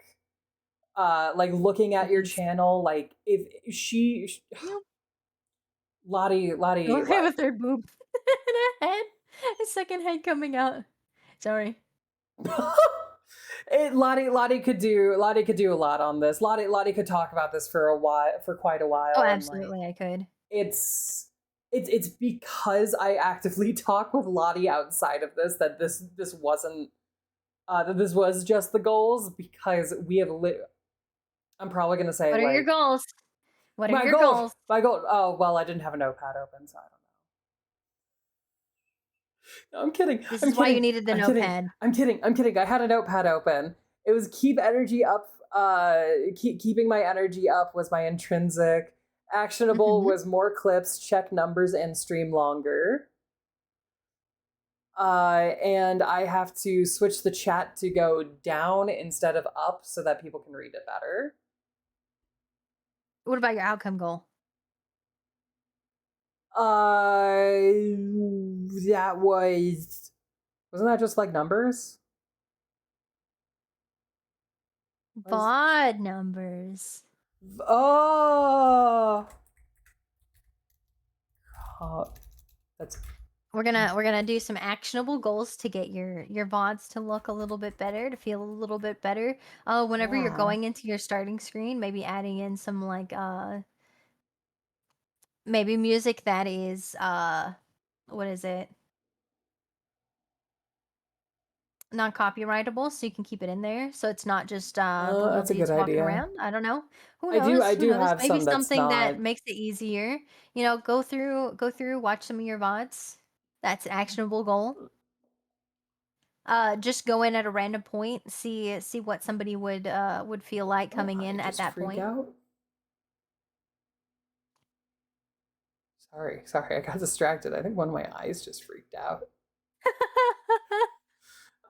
Like looking at your Please. channel, like if she Nope. Lottie, Don't have a third boob. And a head. A second head coming out. Sorry. Lottie could do a lot on this. Lottie could talk about this for a while, for quite a Oh, while, and like absolutely, I could. it's it's because I actively talk with Lottie outside of this that this wasn't that this was just the goals because we have I'm probably gonna say What are your like goals? What are your goals? my goal. Oh well, I didn't have a notepad open, so I don't know. No, I'm kidding. This I'm is why you kidding. needed the I'm kidding. notepad. I'm kidding. I'm kidding. I had a notepad open. It was keep energy up. Keeping my energy up was my intrinsic. Actionable Mhm. was more clips, check numbers, and stream longer. And I have to switch the chat to go down instead of up so that people can read it better. What about your outcome goal? Uh, that wasn't that just like numbers? Was VOD numbers. oh, oh that's We're gonna do some actionable goals to get your VODs to look a little bit better, to feel a little bit better. Whenever you're yeah. going into your starting screen, maybe adding in some like maybe music that is what is it? Non-copyrightable, so you can keep it in there, so it's not just the That's a good Wubbies walking idea. around. I don't know. Who I knows? Who do knows? have Maybe some that's something that not. makes it easier. Go through, watch some of your VODs. That's an actionable goal. Just go in at a random point, see what somebody would feel like Oh, coming I in at just that freak point. out. Sorry, I got distracted. I think one of my eyes just freaked out.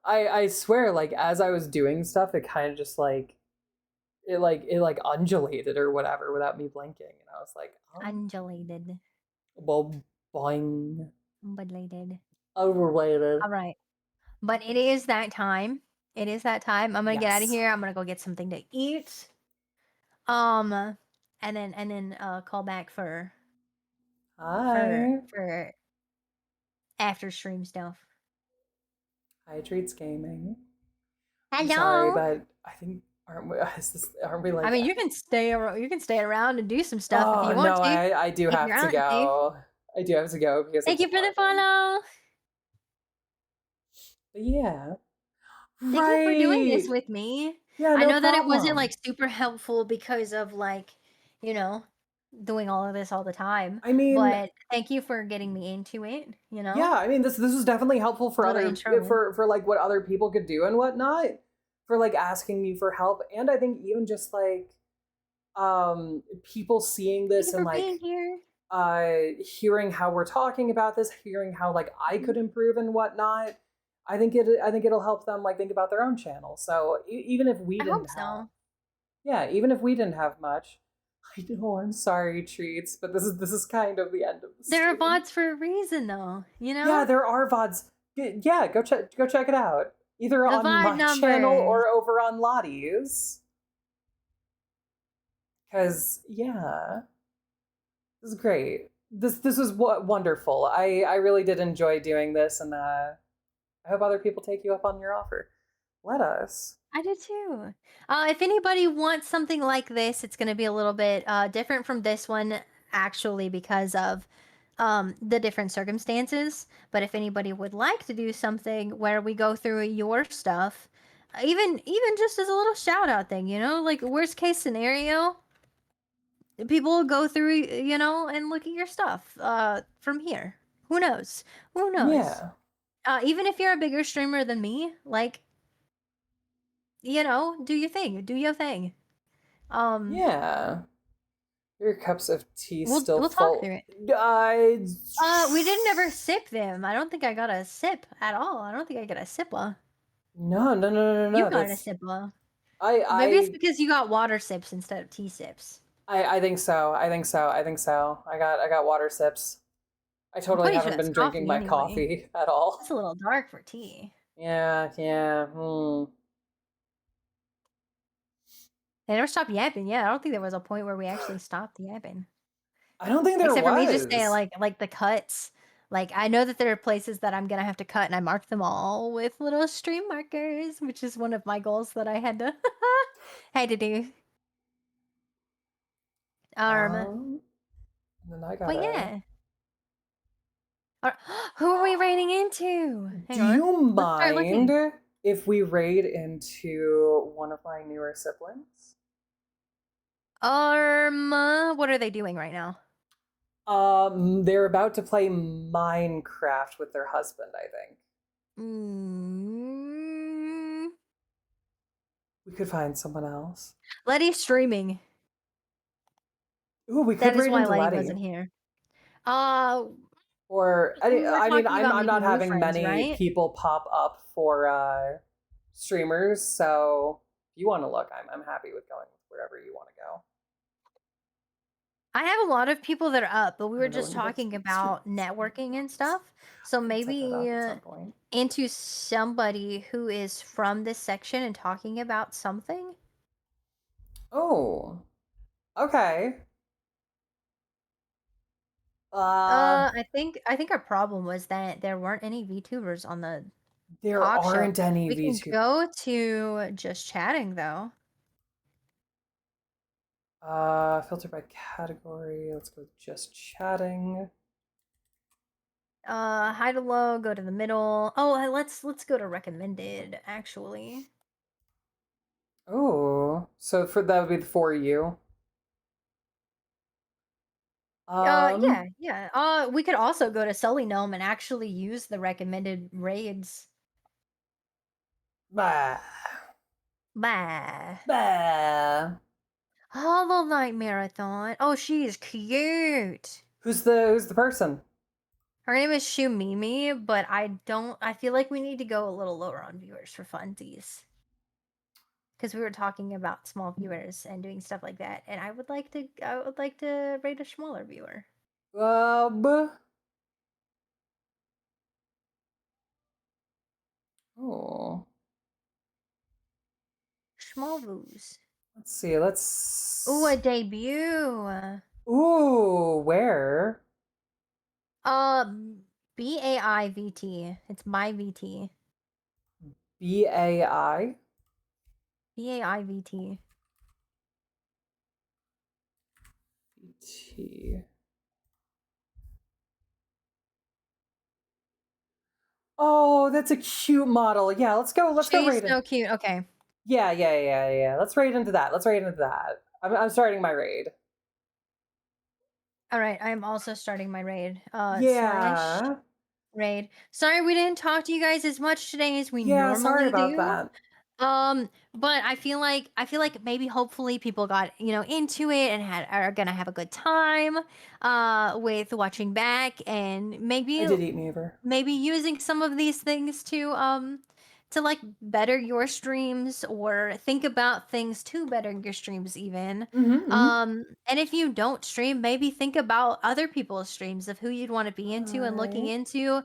I swear, like as I was doing stuff, it kind of just it like undulated or whatever without me blinking, and I was like, Undulated. well, boing, Undulated. overrated. All right. But it is that time. It is that time. I'm gonna get out of Yes. here. I'm gonna go get something to eat. And then call back Hi. for after stream stuff. Hi, Treats Gaming. I'm sorry, Hello. but I think aren't we I like mean, you can stay around and do some stuff if oh you want no, to, I do if have you're to on to. go. I do have to go because of Thank the you for the parking. follow. But yeah. Thank you for doing this Right. with me. Yeah, I no know that it wasn't problem. like super helpful because of like, you know, doing all of this all the time, I mean, but thank you for getting me into it, yeah, I mean this was definitely helpful a for little other intro. for like what other people could do and whatnot. For like asking me for help. And I think even just like people seeing Thank this you and for like being here. hearing how we're talking about this, hearing how like I could improve and whatnot. I think it'll help them like think about their own channel. So even if we I didn't hope have so. yeah, even if we didn't have much, I know I'm sorry, Treats, but this is kind of the end of the There are stream. bots for a reason, though. Yeah, there are VODs. Yeah, go check it out. Either The on VOD my channel numbers. or over on Lottie's. Cause yeah, this is great. This was wonderful. I really did enjoy doing this, and I hope other people take you up on your offer. Let us. I do too. If anybody wants something like this, it's going to be a little bit different from this one, actually, because of the different circumstances. But if anybody would like to do something where we go through your stuff, even just as a little shout out thing, like worst case scenario, people will go through, and look at your stuff from here. Who knows? Who knows? Yeah. Even if you're a bigger streamer than me, like, do your thing. Do your thing. Um, Yeah. Your cups of tea still we'll talk full. through it. I. We didn't ever sip them. I don't think I got a sip at all. I don't think I got a sipla. No, no, no, no, no, You no. got a That's sipla. I, Maybe it's I, because you got water sips instead of tea sips. I think so. I think so. I think so. I got water sips. I I'm totally pretty sure haven't that's been drinking coffee my anyway. coffee at all. That's a little dark for tea. Yeah, yeah. They never stopped yapping. Yeah, I don't think there was a point where we actually stopped yapping. I don't think there Except for me just saying was. like the cuts. Like I know that there are places that I'm gonna have to cut, and I marked them all with little stream markers, which is one of my goals that I had to had to do. Um, Um, and then I but gotta. yeah. Ar- Who are we raiding into? Do Hang on. you Let's start mind looking. if we raid into one of my newer siblings? What are they doing right now? They're about to play Minecraft with their husband, I think. Mm, We could find someone else. Letty's streaming. Ooh, we That could is raid why into Letty Letty. wasn't here. Uh, Or we were I mean, talking about I'm not making new having friends, many right? people pop up for streamers, so if you want to look, I'm happy with going with wherever you want to go. I have a lot of people that are up, but we I were don't know just when you get talking streaming. about networking and stuff. So I could set that up maybe at some point. into somebody who is from this section and talking about something. Oh, okay. Uh, I think our problem was that there weren't any VTubers on the there talk show. aren't any We can VTube. go to just chatting though. Filter by category. Let's go with just chatting. High to low, go to the middle. Oh, let's go to recommended actually. Oh, so for that would be the for you. Yeah, Um, yeah. We could also go to Sully Gnome and actually use the recommended raids. bah, Bah. bah. Hollow Knight Marathon. Oh, she is cute. Who's the person? Her name is Shumimi, but I feel like we need to go a little lower on viewers for funsies. Because we were talking about small viewers and doing stuff like that, and I would like to rate a smaller viewer. Um, oh, Small views. let's see. Ooh, a Let's. debut. Ooh, where? Uh, BAIVT. It's my VT. BAI. BAIVT. T. Oh, that's a cute model. Yeah, let's go. Let's go She's rate it. so cute. Okay. Yeah, yeah, yeah, yeah. Let's raid into that. Let's raid into that. I'm starting my raid. All right. I'm also starting my raid. Slash Yeah. raid. Sorry we didn't talk to you guys as much today as we Yeah, sorry normally about do. that. But I feel like maybe hopefully people got, into it and are gonna have a good time with watching back, and I maybe did eat Meaver. maybe using some of these things to like better your streams or think about things to better your streams even. Mm-hmm. And if you don't stream, maybe think about other people's streams of who you'd want to be into and looking Alright. into,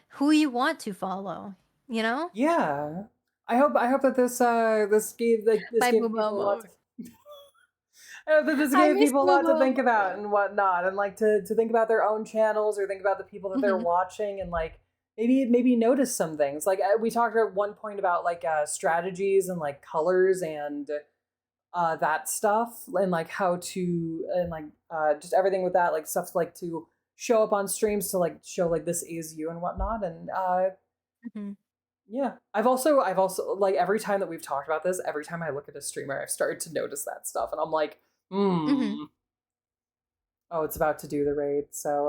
who you want to follow, you know? Yeah. I hope that this Bye, gave Booba people a lot to mode. I hope that this I gave miss people a lot to Booba think about mode. and whatnot, and like to think about their own channels or think about the people that they're Mhm, watching, and like maybe notice some things. Like we talked at one point about like strategies and like colors and that stuff, and like how to, and like just everything with that, like stuff like to show up on streams to like show like this is you and whatnot. And mhm, yeah, I've also like every time that we've talked about this, every time I look at a streamer, I've started to notice that stuff, and I'm like, mhm. oh, it's about to do the raid. So